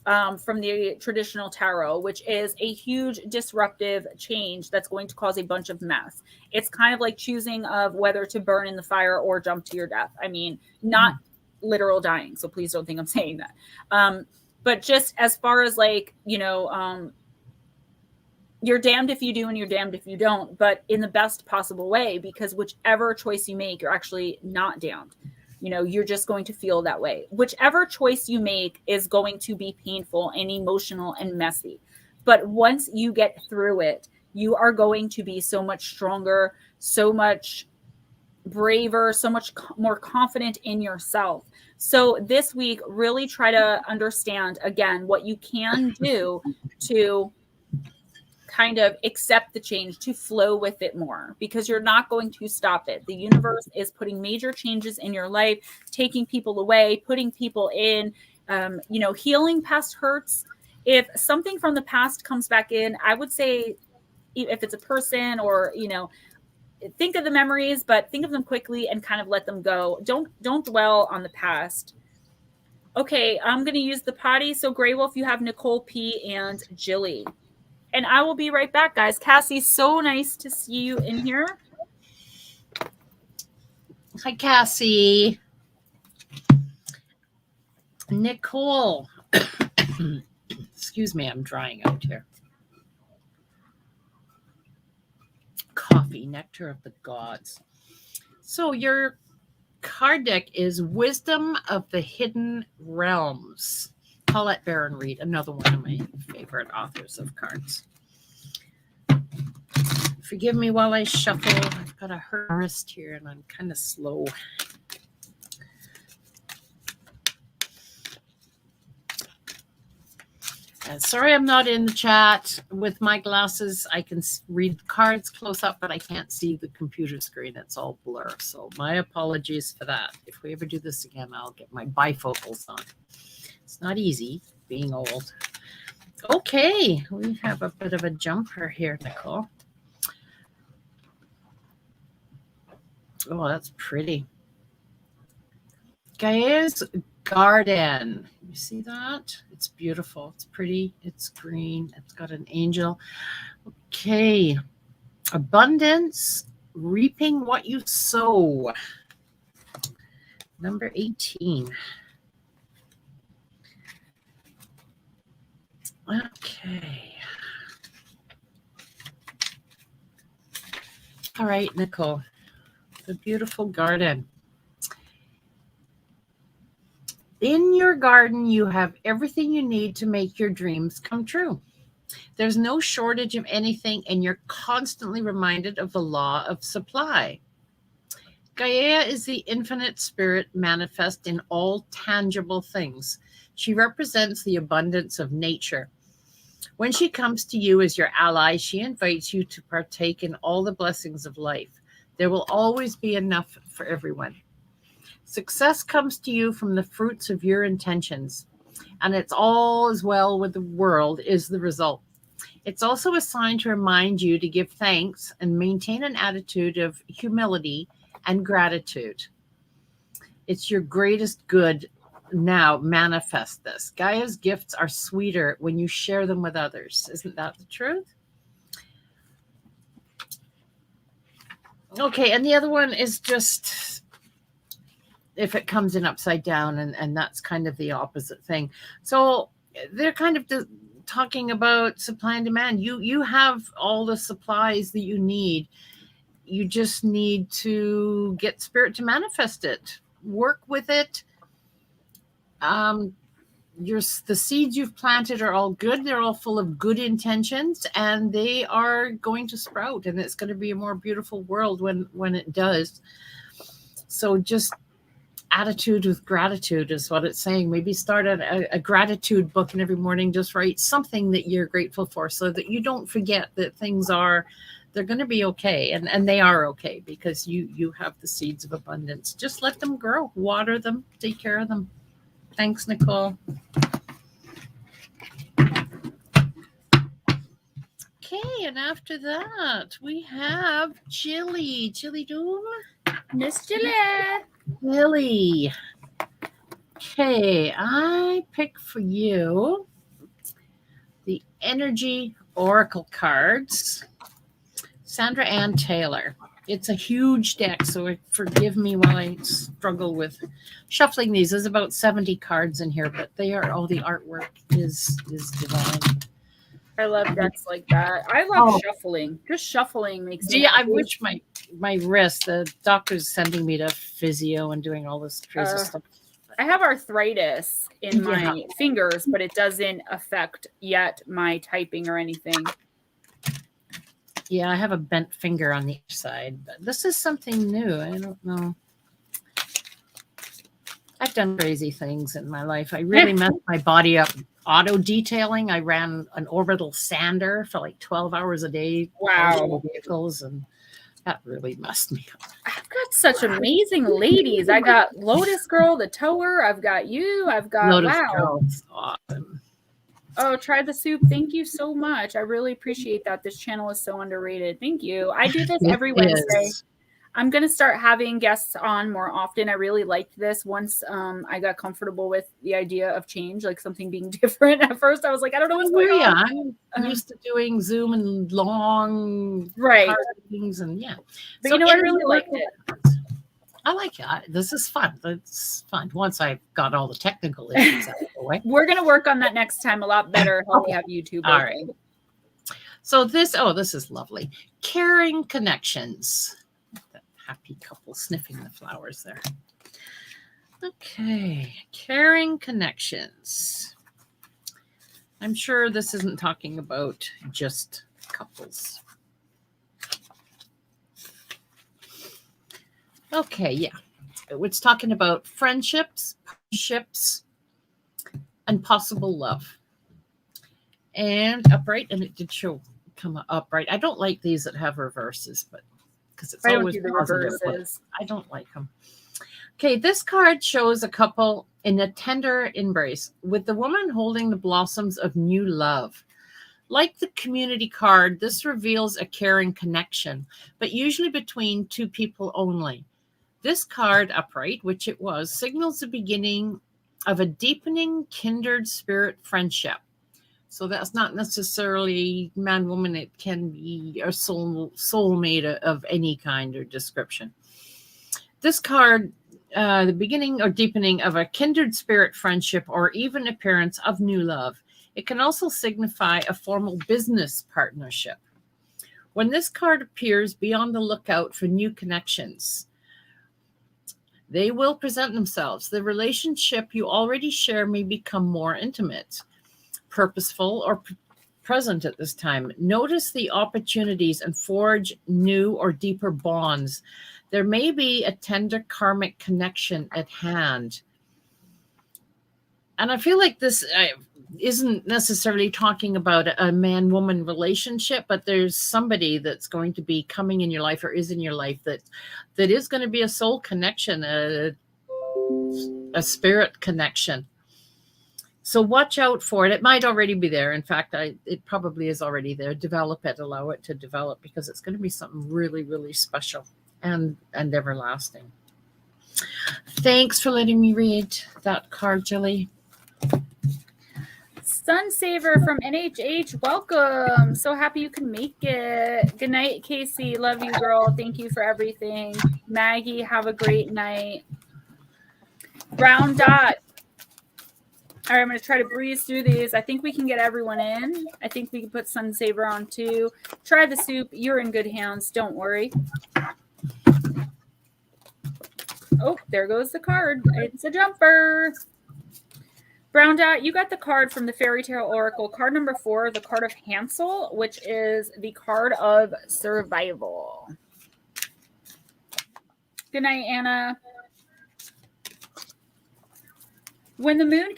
from the traditional tarot, which is a huge disruptive change that's going to cause a bunch of mess. It's kind of like choosing of whether to burn in the fire or jump to your death. I mean, not literal dying, so please don't think I'm saying that. But just as far as like, you know, you're damned if you do and you're damned if you don't, but in the best possible way, because whichever choice you make, you're actually not damned. You know, you're just going to feel that way. Whichever choice you make is going to be painful and emotional and messy. But once you get through it, you are going to be so much stronger, so much braver, so much more confident in yourself. So this week, really try to understand, again, what you can do to kind of accept the change, to flow with it more, because you're not going to stop it. The universe is putting major changes in your life, taking people away, putting people in, you know, healing past hurts. If something from the past comes back in, I would say if it's a person or, you know, think of the memories, but think of them quickly and kind of let them go. Don't dwell on the past. Okay, I'm going to use the potty. So Grey Wolf, you have Nicole P. and Jilly. And I will be right back, guys. Cassie, so nice to see you in here. Hi, Cassie. Nicole. Excuse me, I'm drying out here. Coffee, nectar of the gods. So your card deck is Wisdom of the Hidden Realms. Collette Baron Reed, another one of my favorite authors of cards. Forgive me while I shuffle. I've got a hurt wrist here and I'm kind of slow. And sorry I'm not in the chat. With my glasses, I can read cards close up, but I can't see the computer screen. It's all blur. So my apologies for that. If we ever do this again, I'll get my bifocals on. It's not easy being old. Okay, we have a bit of a jumper here, Nicole. Oh, that's pretty. Gaia's Garden. You see that? It's beautiful. It's pretty. It's green. It's got an angel. Okay. Abundance, reaping what you sow. Number 18. Okay. All right, Nicole. The beautiful garden. In your garden, you have everything you need to make your dreams come true. There's no shortage of anything, and you're constantly reminded of the law of supply. Gaia is the infinite spirit manifest in all tangible things. She represents the abundance of nature. When she comes to you as your ally, she invites you to partake in all the blessings of life. There will always be enough for everyone. Success comes to you from the fruits of your intentions, and it's all as well with the world is the result. It's also a sign to remind you to give thanks and maintain an attitude of humility and gratitude. It's your greatest good. Now manifest this. Gaia's gifts are sweeter when you share them with others. Isn't that the truth? Okay, and the other one is just if it comes in upside down, and that's kind of the opposite thing. So they're kind of talking about supply and demand. You have all the supplies that you need. You just need to get spirit to manifest it. Work with it. The seeds you've planted are all good. They're all full of good intentions, and they are going to sprout, and it's going to be a more beautiful world when it does. So just attitude with gratitude is what it's saying. Maybe start a gratitude book, and every morning just write something that you're grateful for so that you don't forget that they're going to be okay. And they are okay because you have the seeds of abundance. Just let them grow, water them, take care of them. Thanks, Nicole. and after that, we have Jilly. Jilly Doom. Miss Jilly. Jilly. Okay, I pick for you the Energy Oracle cards. Sandra Ann Taylor. It's a huge deck, so forgive me while I struggle with shuffling these. There's about 70 cards in here, but they are all the artwork is divine. I love decks like that. I love shuffling. Just shuffling makes me I wish my wrist, the doctor's sending me to physio and doing all this crazy stuff. I have arthritis in my fingers, but it doesn't affect yet my typing or anything. Yeah, I have a bent finger on the other side, but this is something new. I don't know. I've done crazy things in my life. I really messed my body up. Auto detailing. I ran an orbital sander for like 12 hours a day. Wow. Vehicles, and that really messed me up. I've got such amazing ladies. I got Lotus Girl, the tower. I've got you. I've got Lotus Girl's awesome. Oh, try the soup. Thank you so much. I really appreciate that. This channel is so underrated. Thank you. I do this every Wednesday. I'm going to start having guests on more often. I really liked this once I got comfortable with the idea of change, like something being different. At first, I was like, I don't know what's going on. I'm used to doing Zoom and long things, and But so I really liked it. I like it. This is fun. It's fun. Once I got all the technical issues out of the way. We're going to work on that next time a lot better. How we have YouTube. All right. So this is lovely. Caring Connections. That happy couple sniffing the flowers there. Okay. Caring Connections. I'm sure this isn't talking about just couples. Okay, yeah. It's talking about friendships, partnerships, and possible love. And upright, and it did show come upright. I don't like these that have reverses, but because it's always the reverses. I don't like them. Okay, this card shows a couple in a tender embrace with the woman holding the blossoms of new love. Like the community card, this reveals a caring connection, but usually between two people only. This card, upright, which it was, signals the beginning of a deepening kindred spirit friendship. So that's not necessarily man-woman. It can be a soulmate of any kind or description. This card, the beginning or deepening of a kindred spirit friendship or even appearance of new love. It can also signify a formal business partnership. When this card appears, be on the lookout for new connections. They will present themselves. The relationship you already share may become more intimate, purposeful, or present at this time. Notice the opportunities and forge new or deeper bonds. There may be a tender karmic connection at hand. And I feel like this isn't necessarily talking about a man-woman relationship, but there's somebody that's going to be coming in your life or is in your life that is going to be a soul connection, a spirit connection. So watch out for it. It might already be there. In fact, it probably is already there. Develop it, allow it to develop, because it's going to be something really, really special and everlasting. Thanks for letting me read that card, Jilly. Sunsaver from NHH, welcome. So happy you can make it. Good night, Casey. Love you, girl. Thank you for everything. Maggie, have a great night. Brown Dot. All right, I'm going to try to breeze through these. I think we can get everyone in. I think we can put Sunsaver on too. Try the soup. You're in good hands. Don't worry. Oh, there goes the card. It's a jumper. Brown Dot, you got the card from the Faerytale Oracle, card number 4, the card of Hansel, which is the card of survival. Good night, Anna. When the moon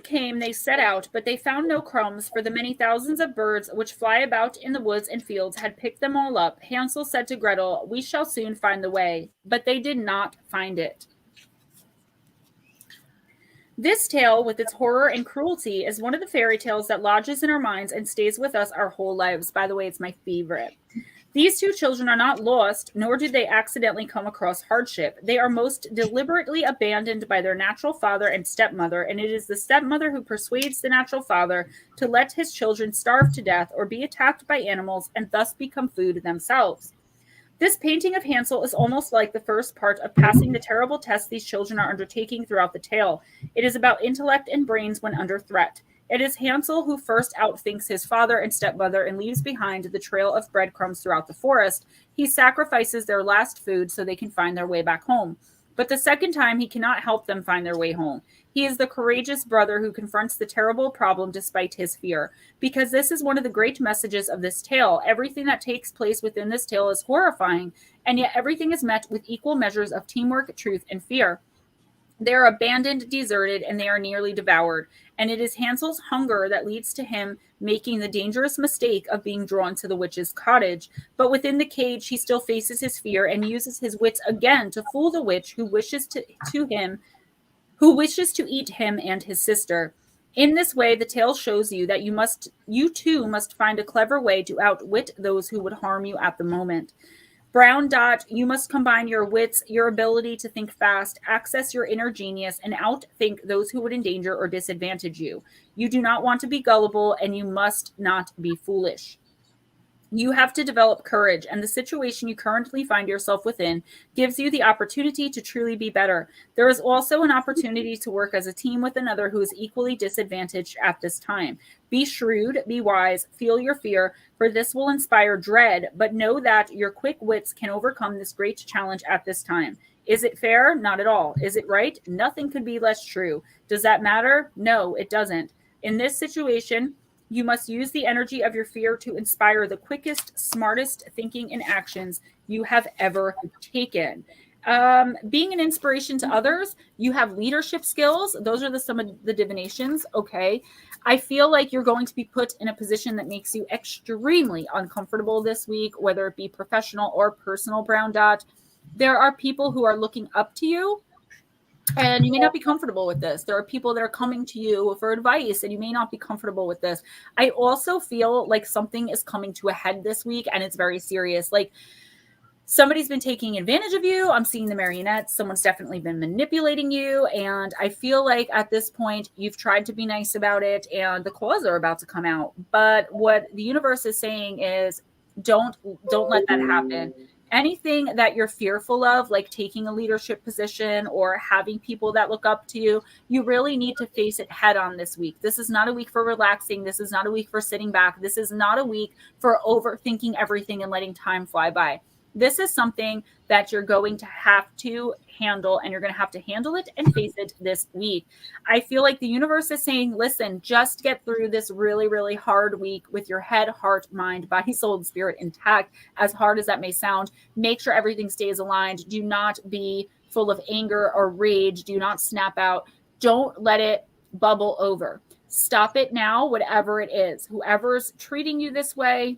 came, they set out, but they found no crumbs, for the many thousands of birds which fly about in the woods and fields had picked them all up. Hansel said to Gretel, "We shall soon find the way." But they did not find it. This tale, with its horror and cruelty, is one of the fairy tales that lodges in our minds and stays with us our whole lives. By the way, it's my favorite. These two children are not lost, nor did they accidentally come across hardship. They are most deliberately abandoned by their natural father and stepmother, and it is the stepmother who persuades the natural father to let his children starve to death or be attacked by animals and thus become food themselves. This painting of Hansel is almost like the first part of passing the terrible test these children are undertaking throughout the tale. It is about intellect and brains when under threat. It is Hansel who first outthinks his father and stepmother and leaves behind the trail of breadcrumbs throughout the forest. He sacrifices their last food so they can find their way back home. But the second time, he cannot help them find their way home. He is the courageous brother who confronts the terrible problem despite his fear. Because this is one of the great messages of this tale. Everything that takes place within this tale is horrifying, and yet everything is met with equal measures of teamwork, truth, and fear. They are abandoned, deserted, and they are nearly devoured. And it is Hansel's hunger that leads to him making the dangerous mistake of being drawn to the witch's cottage. But within the cage, he still faces his fear and uses his wits again to fool the witch who wishes to eat him and his sister. In this way, the tale shows you that you too must find a clever way to outwit those who would harm you at the moment. Brown Dot, you must combine your wits, your ability to think fast, access your inner genius, and outthink those who would endanger or disadvantage you. You do not want to be gullible, and you must not be foolish. You have to develop courage, and the situation you currently find yourself within gives you the opportunity to truly be better. There is also an opportunity to work as a team with another who is equally disadvantaged at this time. Be shrewd, be wise, feel your fear, for this will inspire dread, but know that your quick wits can overcome this great challenge at this time. Is it fair? Not at all. Is it right? Nothing could be less true. Does that matter? No, it doesn't. In this situation, you must use the energy of your fear to inspire the quickest, smartest thinking and actions you have ever taken. Being an inspiration to others, you have leadership skills. Those are some of the divinations. Okay. I feel like you're going to be put in a position that makes you extremely uncomfortable this week, whether it be professional or personal, Brown Dot. There are people who are looking up to you, and you may not be comfortable with this. There are people that are coming to you for advice, and you may not be comfortable with this. I also feel like something is coming to a head this week, and it's very serious. Like, somebody's been taking advantage of you. I'm seeing the marionettes. Someone's definitely been manipulating you. And I feel like at this point, you've tried to be nice about it, and the claws are about to come out. But what the universe is saying is, don't let that happen. Anything that you're fearful of, like taking a leadership position or having people that look up to you, you really need to face it head on this week. This is not a week for relaxing. This is not a week for sitting back. This is not a week for overthinking everything and letting time fly by. This is something that you're going to have to handle, and you're going to have to handle it and face it this week. I feel like the universe is saying, listen, just get through this really, really hard week with your head, heart, mind, body, soul, and spirit intact. As hard as that may sound, make sure everything stays aligned. Do not be full of anger or rage. Do not snap out. Don't let it bubble over. Stop it now, whatever it is. Whoever's treating you this way,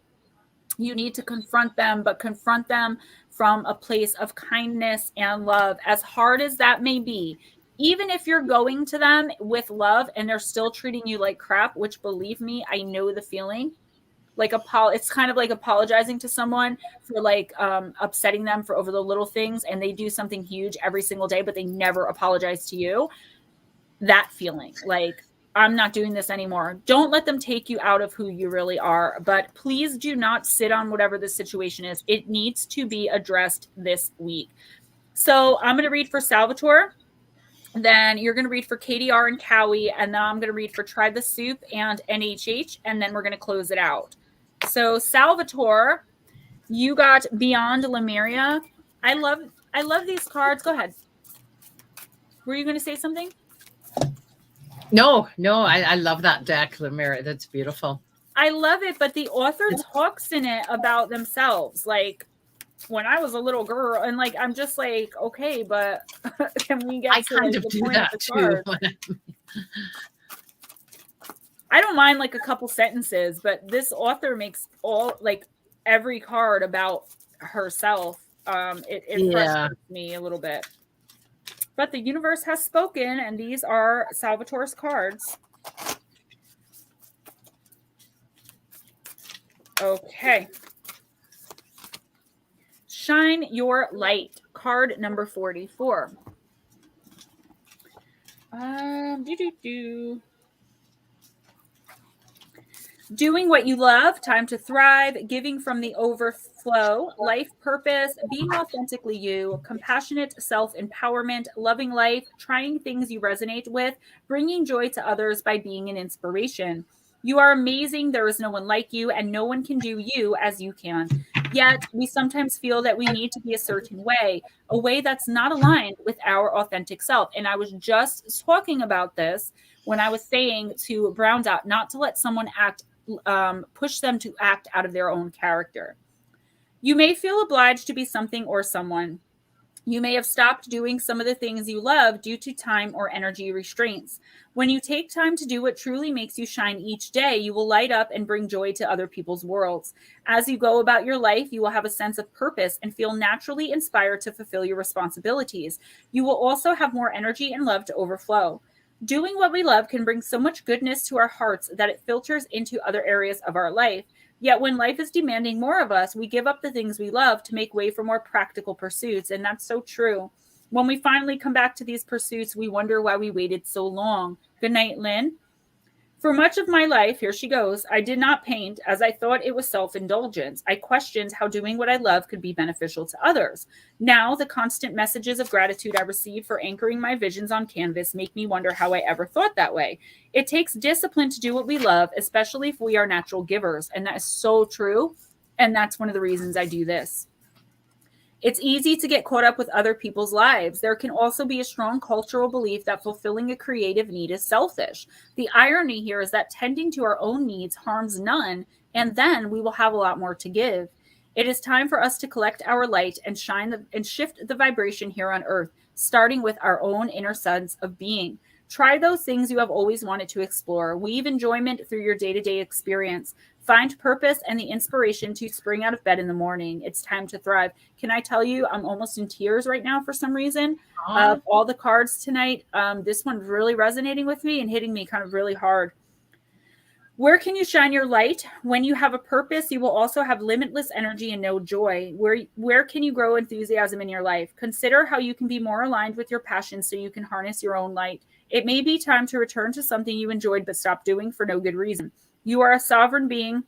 you need to confront them, but confront them from a place of kindness and love, as hard as that may be. Even if you're going to them with love and they're still treating you like crap, which, believe me, I know the feeling. Like, it's kind of like apologizing to someone for like upsetting them for over the little things, and they do something huge every single day, but they never apologize to you. That feeling, like, I'm not doing this anymore. Don't let them take you out of who you really are, but please do not sit on whatever the situation is. It needs to be addressed this week. So I'm going to read for Salvatore. Then you're going to read for KDR and Cowie, and then I'm going to read for Try the Soup and NHH, and then we're going to close it out. So Salvatore, you got Beyond Lemuria. I love these cards. Go ahead. Were you going to say something? No, I love that deck, Lemuria. That's beautiful. I love it, but the author talks in it about themselves. Like, when I was a little girl, and like, I'm just like, okay, but can we get I to kind like, of the do point that of the too. card? I don't mind like a couple sentences, but this author makes every card about herself. It frustrates me a little bit. But the universe has spoken, and these are Salvatore's cards. Okay. Shine your light. Card number 44. Doing what you love, time to thrive, giving from the overflow, life purpose, being authentically you, compassionate self-empowerment, loving life, trying things you resonate with, bringing joy to others by being an inspiration. You are amazing. There is no one like you, and no one can do you as you can. Yet we sometimes feel that we need to be a certain way, a way that's not aligned with our authentic self. And I was just talking about this when I was saying to Brown Dot not to let someone push them to act out of their own character. You may feel obliged to be something or someone. You may have stopped doing some of the things you love due to time or energy restraints. When you take time to do what truly makes you shine each day, you will light up and bring joy to other people's worlds. As you go about your life, you will have a sense of purpose and feel naturally inspired to fulfill your responsibilities. You will also have more energy and love to overflow. Doing what we love can bring so much goodness to our hearts that it filters into other areas of our life. Yet when life is demanding more of us, we give up the things we love to make way for more practical pursuits. And that's so true. When we finally come back to these pursuits, we wonder why we waited so long. Good night, Lynn. For much of my life, here she goes, I did not paint as I thought it was self-indulgence. I questioned how doing what I love could be beneficial to others. Now, the constant messages of gratitude I receive for anchoring my visions on canvas make me wonder how I ever thought that way. It takes discipline to do what we love, especially if we are natural givers. And that is so true. And that's one of the reasons I do this. It's easy to get caught up with other people's lives. There can also be a strong cultural belief that fulfilling a creative need is selfish. The irony here is that tending to our own needs harms none, and then we will have a lot more to give. It is time for us to collect our light and shift the vibration here on Earth, starting with our own inner sense of being. Try those things you have always wanted to explore. Weave enjoyment through your day-to-day experience. Find purpose and the inspiration to spring out of bed in the morning. It's time to thrive. Can I tell you, I'm almost in tears right now for some reason. All the cards tonight, this one's really resonating with me and hitting me kind of really hard. Where can you shine your light? When you have a purpose, you will also have limitless energy and no joy. Where can you grow enthusiasm in your life? Consider how you can be more aligned with your passions so you can harness your own light. It may be time to return to something you enjoyed but stopped doing for no good reason. You are a sovereign being,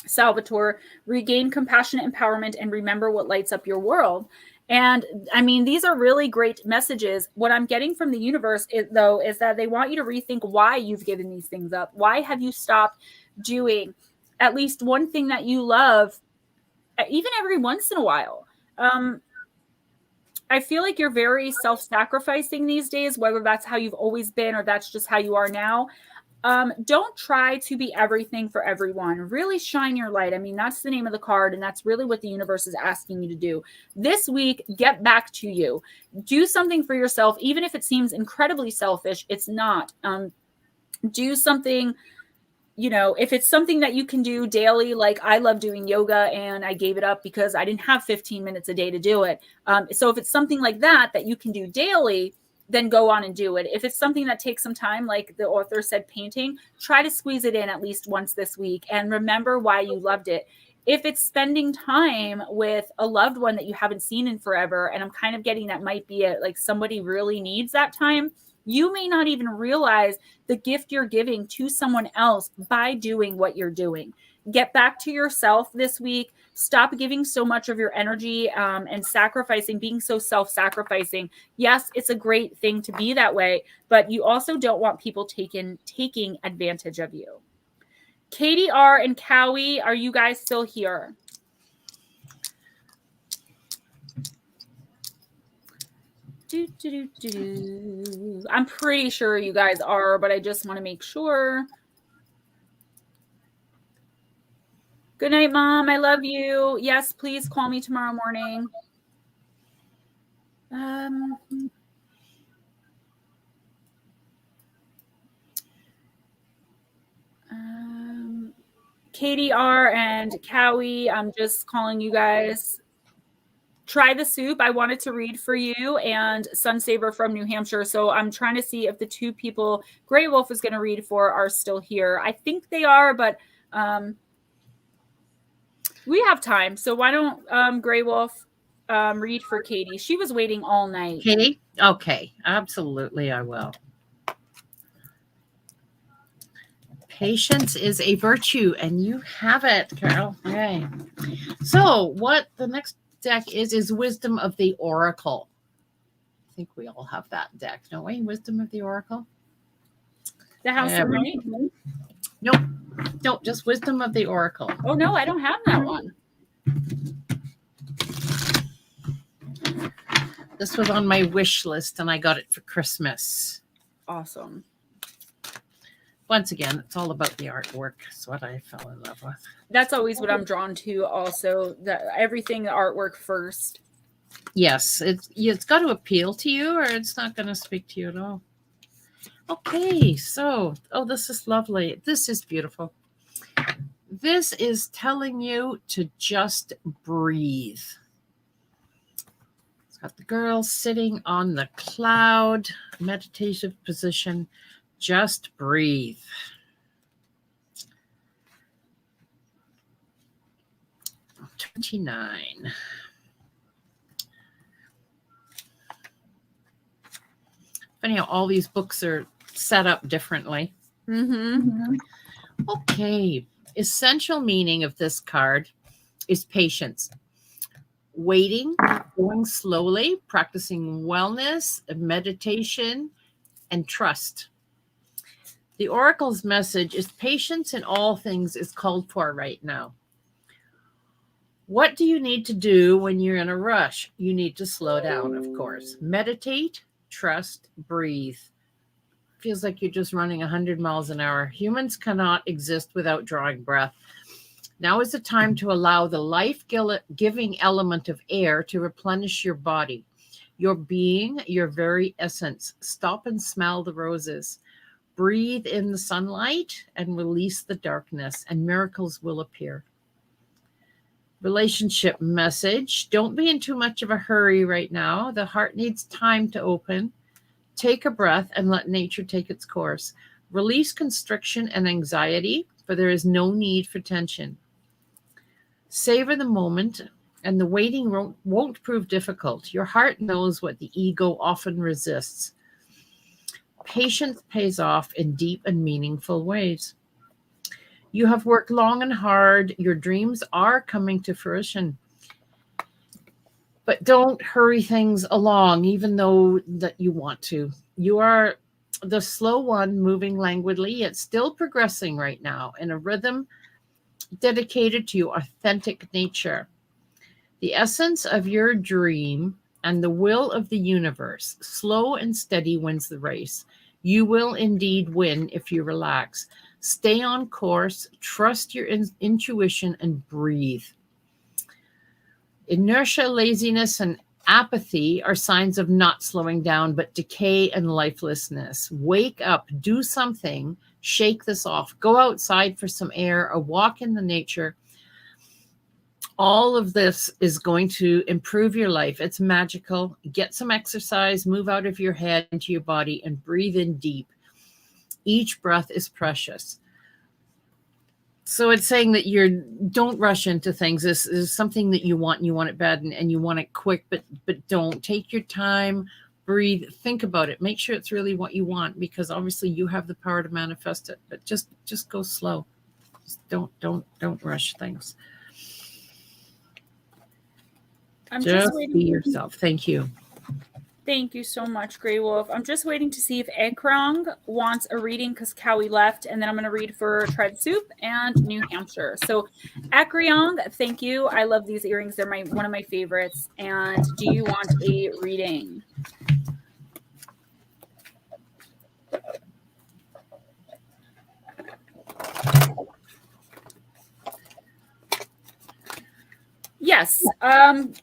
Salvatore. Regain compassionate empowerment and remember what lights up your world. And I mean, these are really great messages. What I'm getting from the universe is that they want you to rethink why you've given these things up. Why have you stopped doing at least one thing that you love, even every once in a while? I feel like you're very self-sacrificing these days, whether that's how you've always been or that's just how you are now. Don't try to be everything for everyone. Really shine your light. I mean, that's the name of the card, and that's really what the universe is asking you to do. This week, get back to you. Do something for yourself, even if it seems incredibly selfish. It's not. Do something, if it's something that you can do daily, like I love doing yoga and I gave it up because I didn't have 15 minutes a day to do it. So if it's something like that you can do daily, then go on and do it. If it's something that takes some time, like the author said, painting, try to squeeze it in at least once this week and remember why you loved it. If it's spending time with a loved one that you haven't seen in forever, and I'm kind of getting that might be like somebody really needs that time, you may not even realize the gift you're giving to someone else by doing what you're doing. Get back to yourself this week. Stop giving so much of your energy and sacrificing, being so self-sacrificing. Yes, it's a great thing to be that way, but you also don't want people taking advantage of you. Katie R. and Cowie, are you guys still here? I'm pretty sure you guys are, but I just want to make sure. Good night, Mom. I love you. Yes, please call me tomorrow morning. Katie R. and Cowie, I'm just calling you guys. Try the Soup, I wanted to read for you, and Sunsaver from New Hampshire. So I'm trying to see if the two people Grey Wolf is going to read for are still here. I think they are, but we have time. So why don't Grey Wolf read for Katie? She was waiting all night. Katie? Okay, absolutely, I will. Patience is a virtue, and you have it, Carol. Okay. So what the next deck is Wisdom of the Oracle. I think we all have that deck, don't we? Wisdom of the Oracle. The House of Rain? Nope. No, just Wisdom of the Oracle. Oh, no, I don't have that one. This was on my wish list, and I got it for Christmas. Awesome. Once again, it's all about the artwork. It's what I fell in love with. That's always what I'm drawn to also. Everything, the artwork first. Yes, it's got to appeal to you, or it's not going to speak to you at all. Okay, so, this is lovely. This is beautiful. This is telling you to just breathe. It's got the girl sitting on the cloud, meditative position. Just breathe. $29. Funny how all these books are set up differently. Mm-hmm. Okay. Essential meaning of this card is patience. Waiting, going slowly, practicing wellness, meditation, and trust. The Oracle's message is patience in all things is called for right now. What do you need to do when you're in a rush? You need to slow down, of course. Meditate, trust, breathe. Feels like you're just running 100 miles an hour. Humans cannot exist without drawing breath. Now is the time to allow the life-giving element of air to replenish your body, your being, your very essence. Stop and smell the roses. Breathe in the sunlight and release the darkness, and miracles will appear. Relationship message. Don't be in too much of a hurry right now. The heart needs time to open. Take a breath and let nature take its course. Release constriction and anxiety, for there is no need for tension. Savor the moment, and the waiting won't prove difficult. Your heart knows what the ego often resists. Patience pays off in deep and meaningful ways. You have worked long and hard. Your dreams are coming to fruition. But don't hurry things along, even though that you want to. You are the slow one moving languidly, yet still progressing right now in a rhythm dedicated to your authentic nature. The essence of your dream and the will of the universe, slow and steady, wins the race. You will indeed win if you relax. Stay on course, trust your intuition, and breathe. Inertia, laziness, and apathy are signs of not slowing down, but decay and lifelessness. Wake up, do something, shake this off. Go outside for some air, a walk in the nature. All of this is going to improve your life. It's magical. Get some exercise, move out of your head into your body, and breathe in deep. Each breath is precious. So it's saying that don't rush into things. This is something that you want, and you want it bad, and you want it quick, but don't. Take your time, breathe, think about it. Make sure it's really what you want, because obviously you have the power to manifest it. But just go slow. Just don't rush things. I'm just waiting. Be yourself. Thank you. Thank you so much, Grey Wolf. I'm just waiting to see if Ekrong wants a reading because Cowie left, and then I'm going to read for Try the Soup and New Hampshire. So, Akryong, thank you. I love these earrings. They're one of my favorites. And do you want a reading? Yes.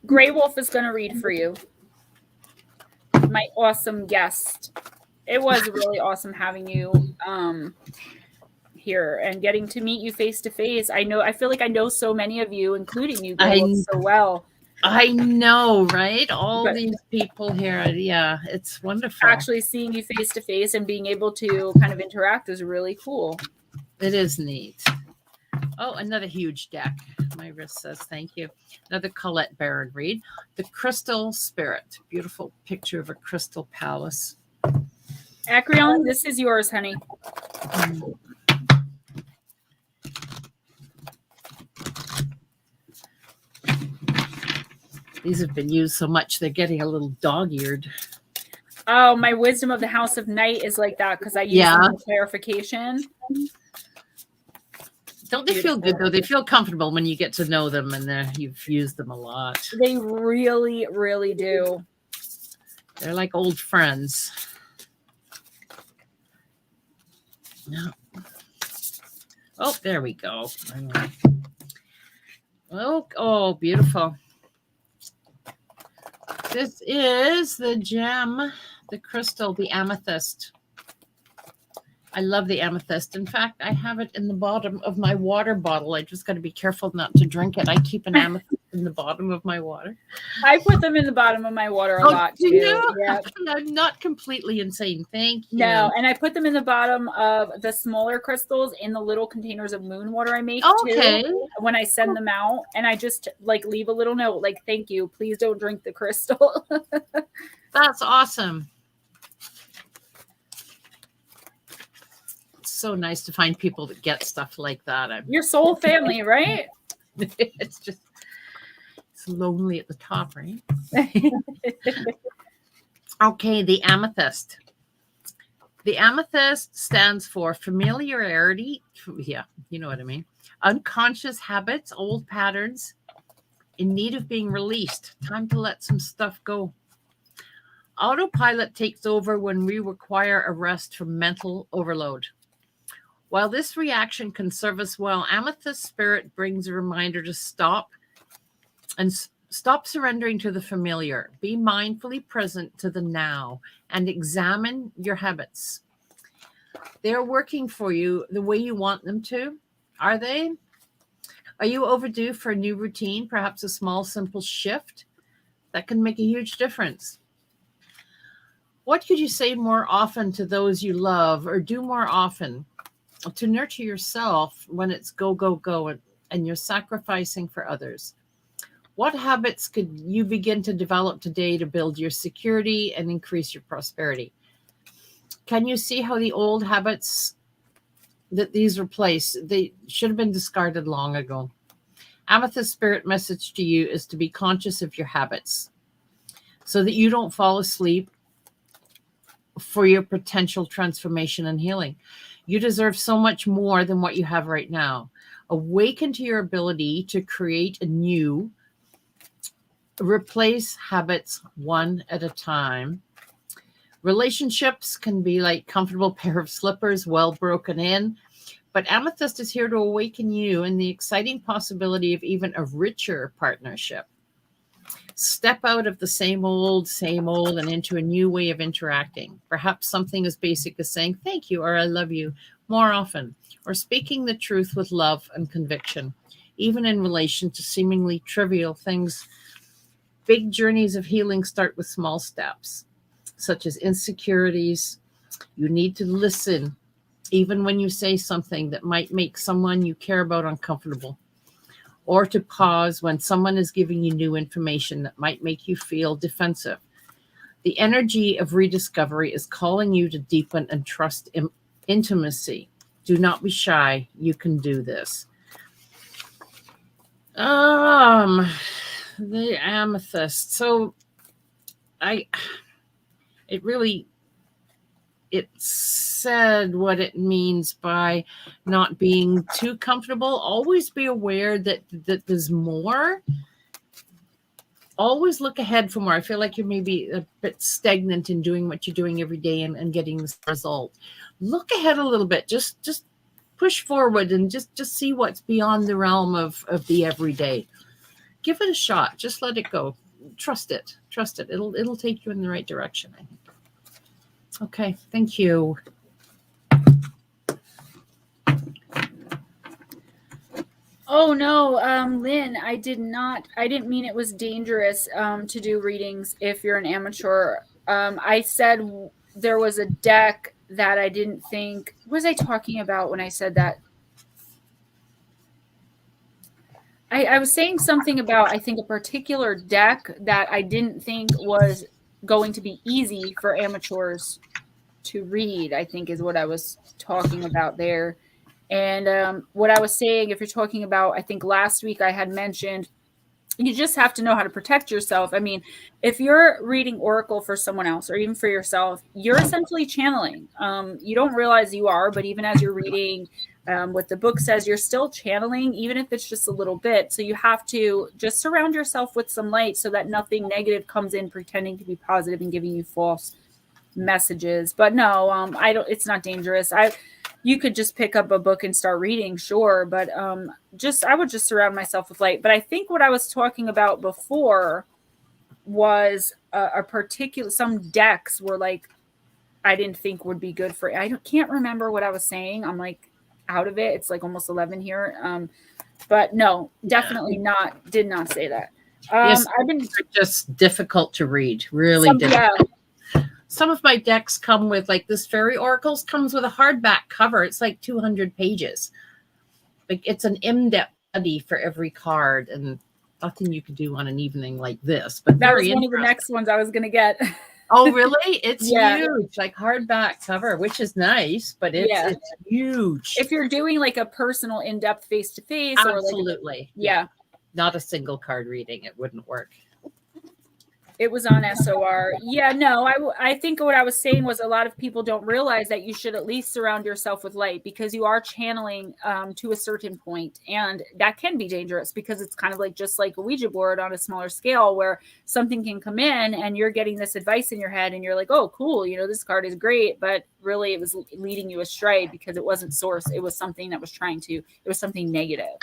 Grey Wolf is going to read for you. My awesome guest. It was really awesome having you here and getting to meet you face to face. I feel like I know so many of you, including you, Grey Wolf, so well. I know, right? All But- these people here. Yeah, it's wonderful. Actually seeing you face to face and being able to kind of interact is really cool. It is neat. Oh, another huge deck. My wrist says thank you. Another Collette Baron read. The Crystal Spirit. Beautiful picture of a crystal palace. Acreon, this is yours, honey. These have been used so much, they're getting a little dog-eared. Oh, my Wisdom of the House of Night is like that because I use them for clarification. Don't they feel good, though? They feel comfortable when you get to know them and you've used them a lot. They really, really do. They're like old friends. No. Oh, there we go. Oh, beautiful. This is the gem, the crystal, the amethyst. I love the amethyst. In fact, I have it in the bottom of my water bottle. I just got to be careful not to drink it. I keep an amethyst in the bottom of my water. I put them in the bottom of my water a lot too. Yeah. I'm not completely insane. Thank you. No, and I put them in the bottom of the smaller crystals in the little containers of moon water I make too when I send them out. And I just like leave a little note like, thank you. Please don't drink the crystal. That's awesome. So nice to find people that get stuff like that. Your soul family, right? It's lonely at the top, right? Okay, the amethyst. The amethyst stands for familiarity. Yeah, you know what I mean. Unconscious habits, old patterns in need of being released. Time to let some stuff go. Autopilot takes over when we require a rest from mental overload. While this reaction can serve us well, amethyst spirit brings a reminder to stop surrendering to the familiar. Be mindfully present to the now and examine your habits. They're working for you the way you want them to. Are they? Are you overdue for a new routine? Perhaps a small, simple shift that can make a huge difference. What could you say more often to those you love or do more often to nurture yourself when it's go, go, go and you're sacrificing for others? What habits could you begin to develop today to build your security and increase your prosperity? Can you see how the old habits that these replace, they should have been discarded long ago? Amethyst spirit message to you is to be conscious of your habits so that you don't fall asleep for your potential transformation and healing. You deserve so much more than what you have right now. Awaken to your ability to create a new, replace habits one at a time. Relationships can be like comfortable pair of slippers, well broken in, but Amethyst is here to awaken you in the exciting possibility of even a richer partnership. Step out of the same old, and into a new way of interacting. Perhaps something as basic as saying thank you or I love you more often, or speaking the truth with love and conviction, even in relation to seemingly trivial things. Big journeys of healing start with small steps, such as insecurities. You need to listen, even when you say something that might make someone you care about uncomfortable, or to pause when someone is giving you new information that might make you feel defensive. The energy of rediscovery is calling you to deepen and trust intimacy. Do not be shy. You can do this. The amethyst. So it said what it means by not being too comfortable. Always be aware that there's more. Always look ahead for more. I feel like you're maybe a bit stagnant in doing what you're doing every day and getting this result. Look ahead a little bit. Just push forward and just see what's beyond the realm of the everyday. Give it a shot. Just let it go. Trust it. It'll take you in the right direction, I think. Okay, thank you. Oh no, Lynn, I didn't mean it was dangerous to do readings if you're an amateur. I said there was a deck that I didn't think, what was I talking about when I said that? I was saying something about, I think, a particular deck that I didn't think was going to be easy for amateurs to read, I think is what I was talking about there. And what I was saying, if you're talking about, I think last week I had mentioned, you just have to know how to protect yourself. I mean, if you're reading Oracle for someone else or even for yourself, you're essentially channeling. You don't realize you are, but even as you're reading what the book says, you're still channeling, even if it's just a little bit. So you have to just surround yourself with some light so that nothing negative comes in pretending to be positive and giving you false messages. But no, I don't, it's not dangerous. You could just pick up a book and start reading, sure, but I would just surround myself with light. But I think what I was talking about before was a particular, some decks were like, I didn't think would be good for, can't remember what I was saying. I'm like out of it. It's like almost 11 here. But no, definitely not, did not say that. Yes, I've been just difficult to read, really difficult. Yeah. Some of my decks come with, like this Faery Oracles comes with a hardback cover. It's like 200 pages. Like it's an in-depth study for every card, and nothing you could do on an evening like this. But that was one of the next ones I was going to get. Oh, really? It's huge, like hardback cover, which is nice, but it's huge. If you're doing like a personal, in-depth face-to-face, absolutely, or not a single card reading, it wouldn't work. It was on SOR. Yeah, no, I think what I was saying was a lot of people don't realize that you should at least surround yourself with light, because you are channeling to a certain point, and that can be dangerous because it's kind of like just like a Ouija board on a smaller scale, where something can come in and you're getting this advice in your head and you're like, oh, cool, this card is great, but really it was leading you astray because it wasn't source. It was something that was it was something negative.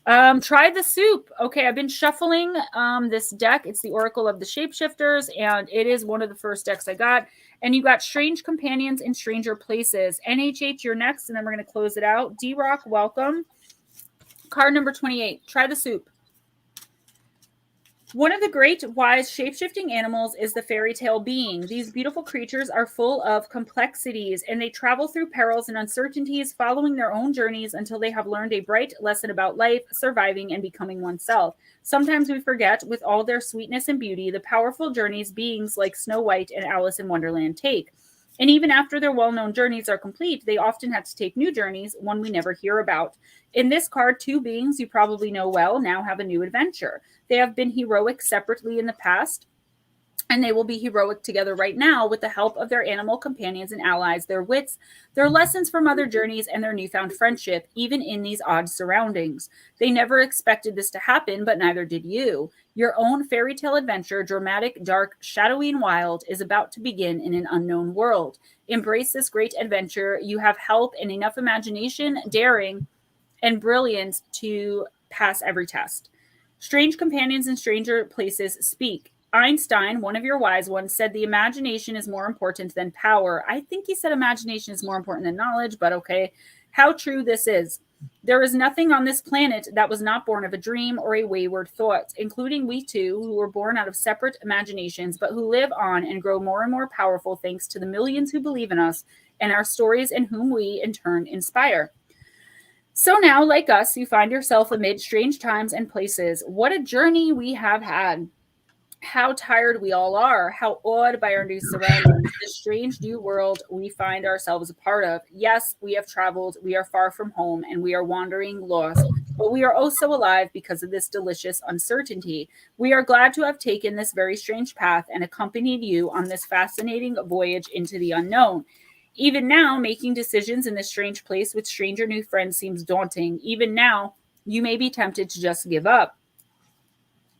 Try the soup. Okay, I've been shuffling this deck. It's the Oracle of the Shapeshifters, and it is one of the first decks I got. And you got Strange Companions in Stranger Places. NHH, you're next, and then we're going to close it out. D-Rock, welcome. Card number 28. Try the soup. One of the great, wise, shape-shifting animals is the fairy tale being. These beautiful creatures are full of complexities, and they travel through perils and uncertainties, following their own journeys until they have learned a bright lesson about life, surviving, and becoming oneself. Sometimes we forget, with all their sweetness and beauty, the powerful journeys beings like Snow White and Alice in Wonderland take. And even after their well-known journeys are complete, they often have to take new journeys, one we never hear about. In this card, two beings you probably know well now have a new adventure. They have been heroic separately in the past, and they will be heroic together right now with the help of their animal companions and allies, their wits, their lessons from other journeys, and their newfound friendship, even in these odd surroundings. They never expected this to happen, but neither did you. Your own fairy tale adventure, dramatic, dark, shadowy, and wild, is about to begin in an unknown world. Embrace this great adventure. You have help and enough imagination, daring, and brilliance to pass every test. Strange companions in stranger places speak. Einstein, one of your wise ones, said the imagination is more important than power. I think he said imagination is more important than knowledge, but okay. How true this is. There is nothing on this planet that was not born of a dream or a wayward thought, including we two, who were born out of separate imaginations, but who live on and grow more and more powerful thanks to the millions who believe in us and our stories, and whom we, in turn, inspire. So now, like us, you find yourself amid strange times and places. What a journey we have had. How tired we all are, how awed by our new surroundings, this strange new world we find ourselves a part of. Yes, we have traveled, we are far from home, and we are wandering lost, but we are also alive because of this delicious uncertainty. We are glad to have taken this very strange path and accompanied you on this fascinating voyage into the unknown. Even now, making decisions in this strange place with stranger new friends seems daunting. Even now, you may be tempted to just give up,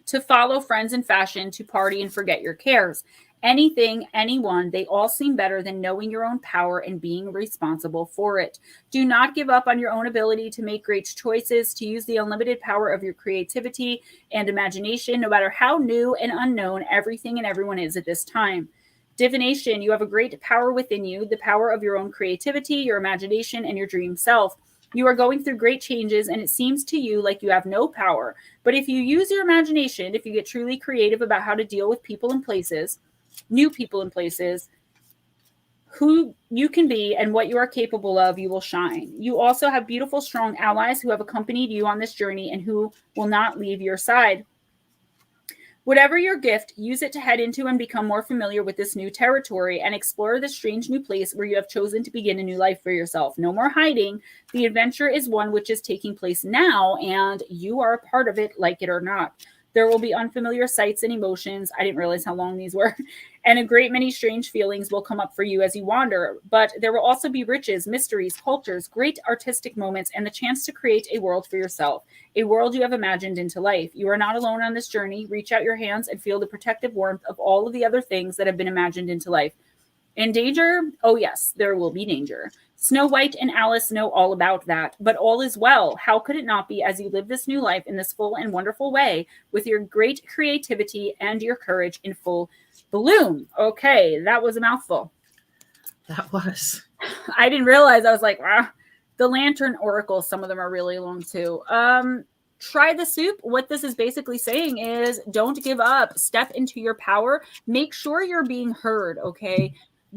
to follow friends in fashion, to party and forget your cares. Anything, anyone, they all seem better than knowing your own power and being responsible for it. Do not give up on your own ability to make great choices, to use the unlimited power of your creativity and imagination, no matter how new and unknown everything and everyone is at this time. Divination, you have a great power within you, the power of your own creativity, your imagination, and your dream self. You are going through great changes, and it seems to you like you have no power. But if you use your imagination, if you get truly creative about how to deal with people and places, new people and places, who you can be and what you are capable of, you will shine. You also have beautiful, strong allies who have accompanied you on this journey and who will not leave your side. Whatever your gift, use it to head into and become more familiar with this new territory and explore this strange new place where you have chosen to begin a new life for yourself. No more hiding. The adventure is one which is taking place now, and you are a part of it, like it or not. There will be unfamiliar sights and emotions. I didn't realize how long these were. And a great many strange feelings will come up for you as you wander. But there will also be riches, mysteries, cultures, great artistic moments, and the chance to create a world for yourself, a world you have imagined into life. You are not alone on this journey. Reach out your hands and feel the protective warmth of all of the other things that have been imagined into life. In danger? Oh, yes, there will be danger. Snow White and Alice know all about that, but all is well. How could it not be as you live this new life in this full and wonderful way with your great creativity and your courage in full bloom? Okay, that was a mouthful. That was. I didn't realize. I was like, ah. The Lantern Oracle, some of them are really long too. Try the soup. What this is basically saying is don't give up. Step into your power. Make sure you're being heard, okay?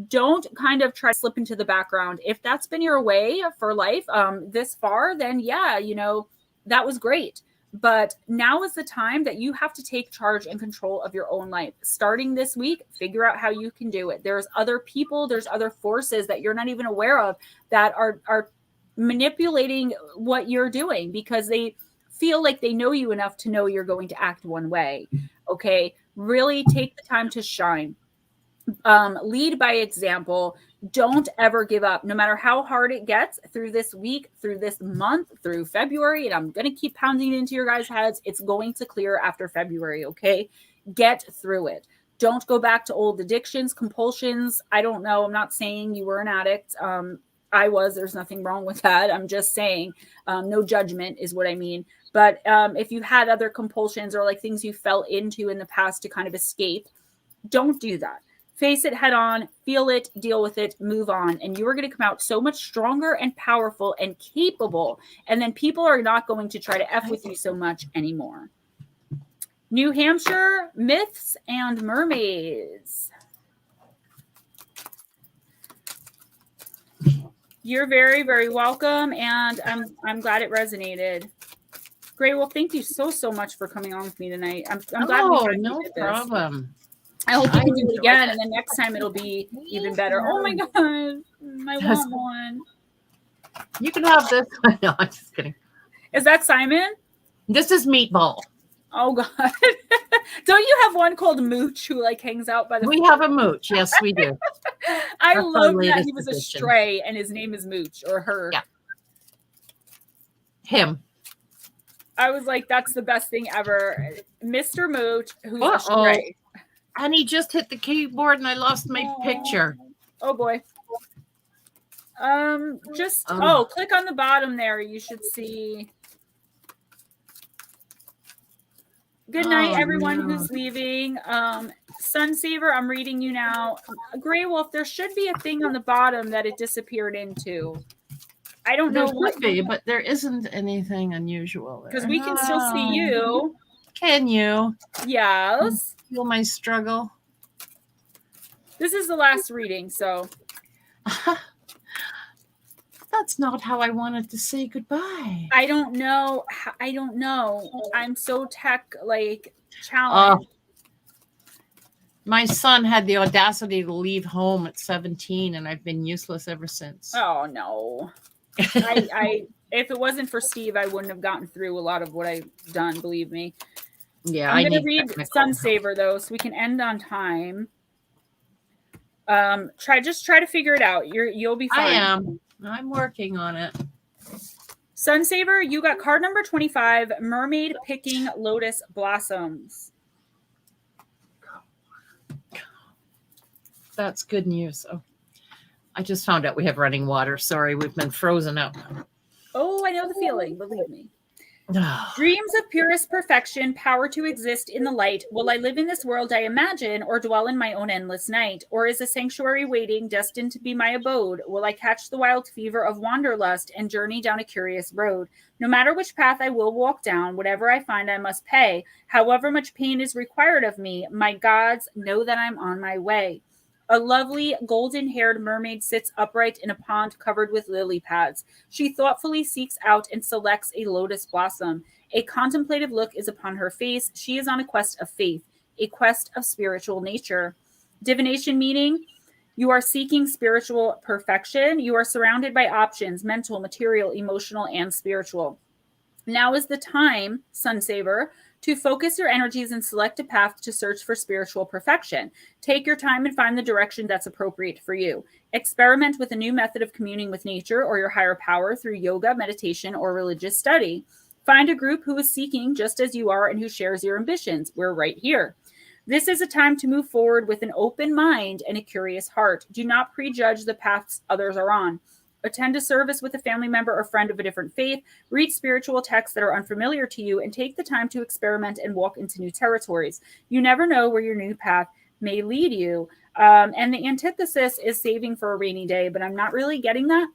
Don't kind of try to slip into the background. If that's been your way for life this far, then yeah, you know, that was great. But now is the time that you have to take charge and control of your own life. Starting this week, figure out how you can do it. There's other people, there's other forces that you're not even aware of that are manipulating what you're doing because they feel like they know you enough to know you're going to act one way. Okay, really take the time to shine. Lead by example. Don't ever give up, no matter how hard it gets through this week, through this month, through February. And I'm going to keep pounding it into your guys' heads. It's going to clear after February. Okay. Get through it. Don't go back to old addictions, compulsions. I don't know. I'm not saying you were an addict. I was. There's nothing wrong with that. I'm just saying no judgment is what I mean. But if you had other compulsions or like things you fell into in the past to kind of escape, don't do that. Face it head on, feel it, deal with it, move on. And you are going to come out so much stronger and powerful and capable. And then people are not going to try to F with you so much anymore. New Hampshire, myths and mermaids. You're very, very welcome. And I'm glad it resonated. Grey Wolf, thank you so much for coming on with me tonight. I'm glad we had no problem. I hope you can do it again, and then next time it'll be even better. Oh my god, I want one. You can have this one. No, I'm just kidding. Is that Simon? This is Meatball. Oh god. Don't you have one called Mooch who like hangs out by the We have a Mooch. Yes, we do. I love that he was edition. A stray and his name is Mooch or her. Yeah. Him. I was like, that's the best thing ever. Mr. Mooch, who's a stray. And he just hit the keyboard and I lost my picture. Oh boy. Click on the bottom there. You should see. Good night, everyone who's leaving. Sunsaver, I'm reading you now. Grey Wolf, there should be a thing on the bottom that it disappeared into. I don't know what. There could be, but there isn't anything unusual there. Because we can still see you. Can you? Yes. Feel my struggle. This is the last reading, so. That's not how I wanted to say goodbye. I don't know. I'm so tech challenged. My son had the audacity to leave home at 17, and I've been useless ever since. Oh no. I if it wasn't for Steve, I wouldn't have gotten through a lot of what I've done, believe me. Yeah, I'm going to read Sunsaver, though, so we can end on time. Try to figure it out. You'll be fine. I am. I'm working on it. Sunsaver, you got card number 25, Mermaid Picking Lotus Blossoms. That's good news. Oh, I just found out we have running water. Sorry, we've been frozen out. Oh, I know the feeling. Believe me. Dreams of purest perfection, power to exist in the light. Will I live in this world I imagine, or dwell in my own endless night? Or is a sanctuary waiting, destined to be my abode? Will I catch the wild fever of wanderlust and journey down a curious road? No matter which path I will walk down, whatever I find I must pay. However much pain is required of me, my gods know that I'm on my way. A lovely golden-haired mermaid sits upright in a pond covered with lily pads. She thoughtfully seeks out and selects a lotus blossom. A contemplative look is upon her face. She is on a quest of faith, a quest of spiritual nature. Divination meaning, you are seeking spiritual perfection. You are surrounded by options, mental, material, emotional, and spiritual. Now is the time, Sunsaver, to focus your energies and select a path to search for spiritual perfection. Take your time and find the direction that's appropriate for you. Experiment with a new method of communing with nature or your higher power through yoga, meditation, or religious study. Find a group who is seeking just as you are and who shares your ambitions. We're right here. This is a time to move forward with an open mind and a curious heart. Do not prejudge the paths others are on. Attend a service with a family member or friend of a different faith, read spiritual texts that are unfamiliar to you, and take the time to experiment and walk into new territories. You never know where your new path may lead you. And the antithesis is saving for a rainy day, but I'm not really getting that.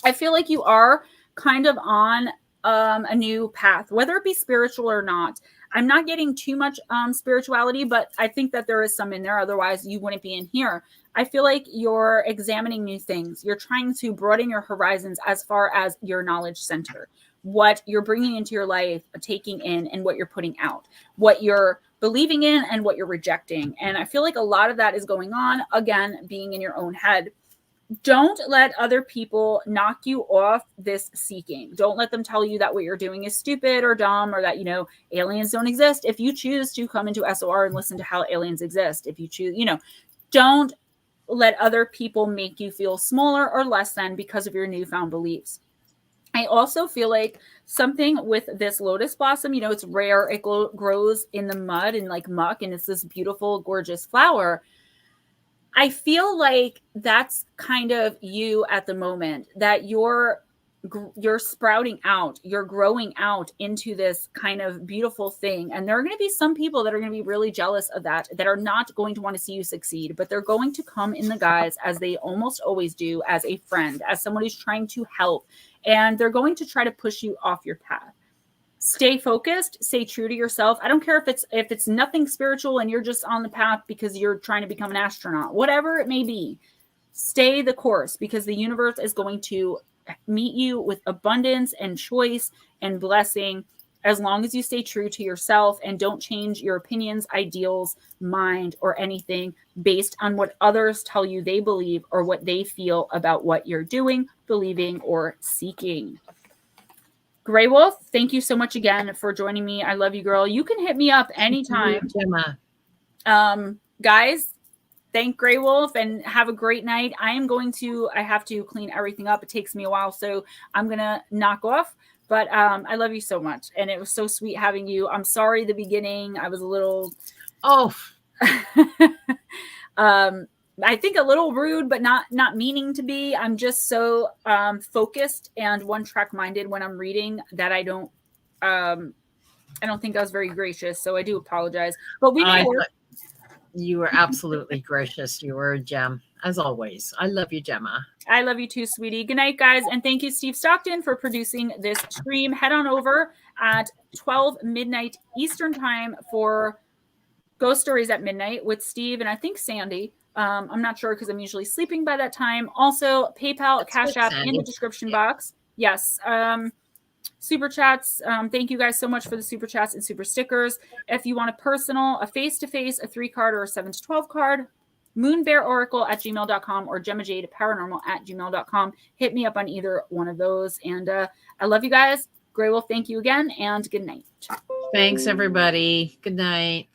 I feel like you are kind of on a new path, whether it be spiritual or not. I'm not getting too much spirituality, but I think that there is some in there. Otherwise, you wouldn't be in here. I feel like you're examining new things. You're trying to broaden your horizons as far as your knowledge center, what you're bringing into your life, taking in, and what you're putting out, what you're believing in and what you're rejecting. And I feel like a lot of that is going on, again, being in your own head. Don't let other people knock you off this seeking. Don't let them tell you that what you're doing is stupid or dumb, or that, aliens don't exist. If you choose to come into SOR and listen to how aliens exist, if you choose, don't let other people make you feel smaller or less than because of your newfound beliefs. I also feel like something with this lotus blossom, it's rare. It grows in the mud and like muck, and it's this beautiful, gorgeous flower. I feel like that's kind of you at the moment, that you're sprouting out, you're growing out into this kind of beautiful thing. And there are going to be some people that are going to be really jealous of that are not going to want to see you succeed, but they're going to come in the guise, as they almost always do, as a friend, as someone who's trying to help. And they're going to try to push you off your path. Stay focused, stay true to yourself. I don't care if it's nothing spiritual and you're just on the path because you're trying to become an astronaut, whatever it may be. Stay the course, because the universe is going to meet you with abundance and choice and blessing, as long as you stay true to yourself and don't change your opinions, ideals, mind, or anything based on what others tell you they believe or what they feel about what you're doing, believing, or seeking. Grey Wolf, thank you so much again for joining me. I love you, girl. You can hit me up anytime. Gemma. Guys, thank Grey Wolf and have a great night. I have to clean everything up. It takes me a while, so I'm going to knock off. But I love you so much. And it was so sweet having you. I'm sorry the beginning. I was a little... I think a little rude, but not meaning to be. I'm just so focused and one-track minded when I'm reading that I don't think I was very gracious. So I do apologize. But you were absolutely gracious. You were a gem, as always. I love you, Gemma. I love you too, sweetie. Good night, guys. And thank you, Steve Stockton, for producing this stream. Head on over at 12 midnight Eastern time for Ghost Stories at Midnight with Steve and I think Sandy. I'm not sure because I'm usually sleeping by that time. Also, PayPal, Cash App in the description box. Yes. Super chats. Thank you guys so much for the super chats and super stickers. If you want a personal, a face-to-face, a 3-card, or a 7 to 12 card, moonbearoracle@gmail.com or Gemma Jade paranormal@gmail.com. Hit me up on either one of those. And I love you guys. Grey Wolf, thank you again, and good night. Thanks, everybody. Good night.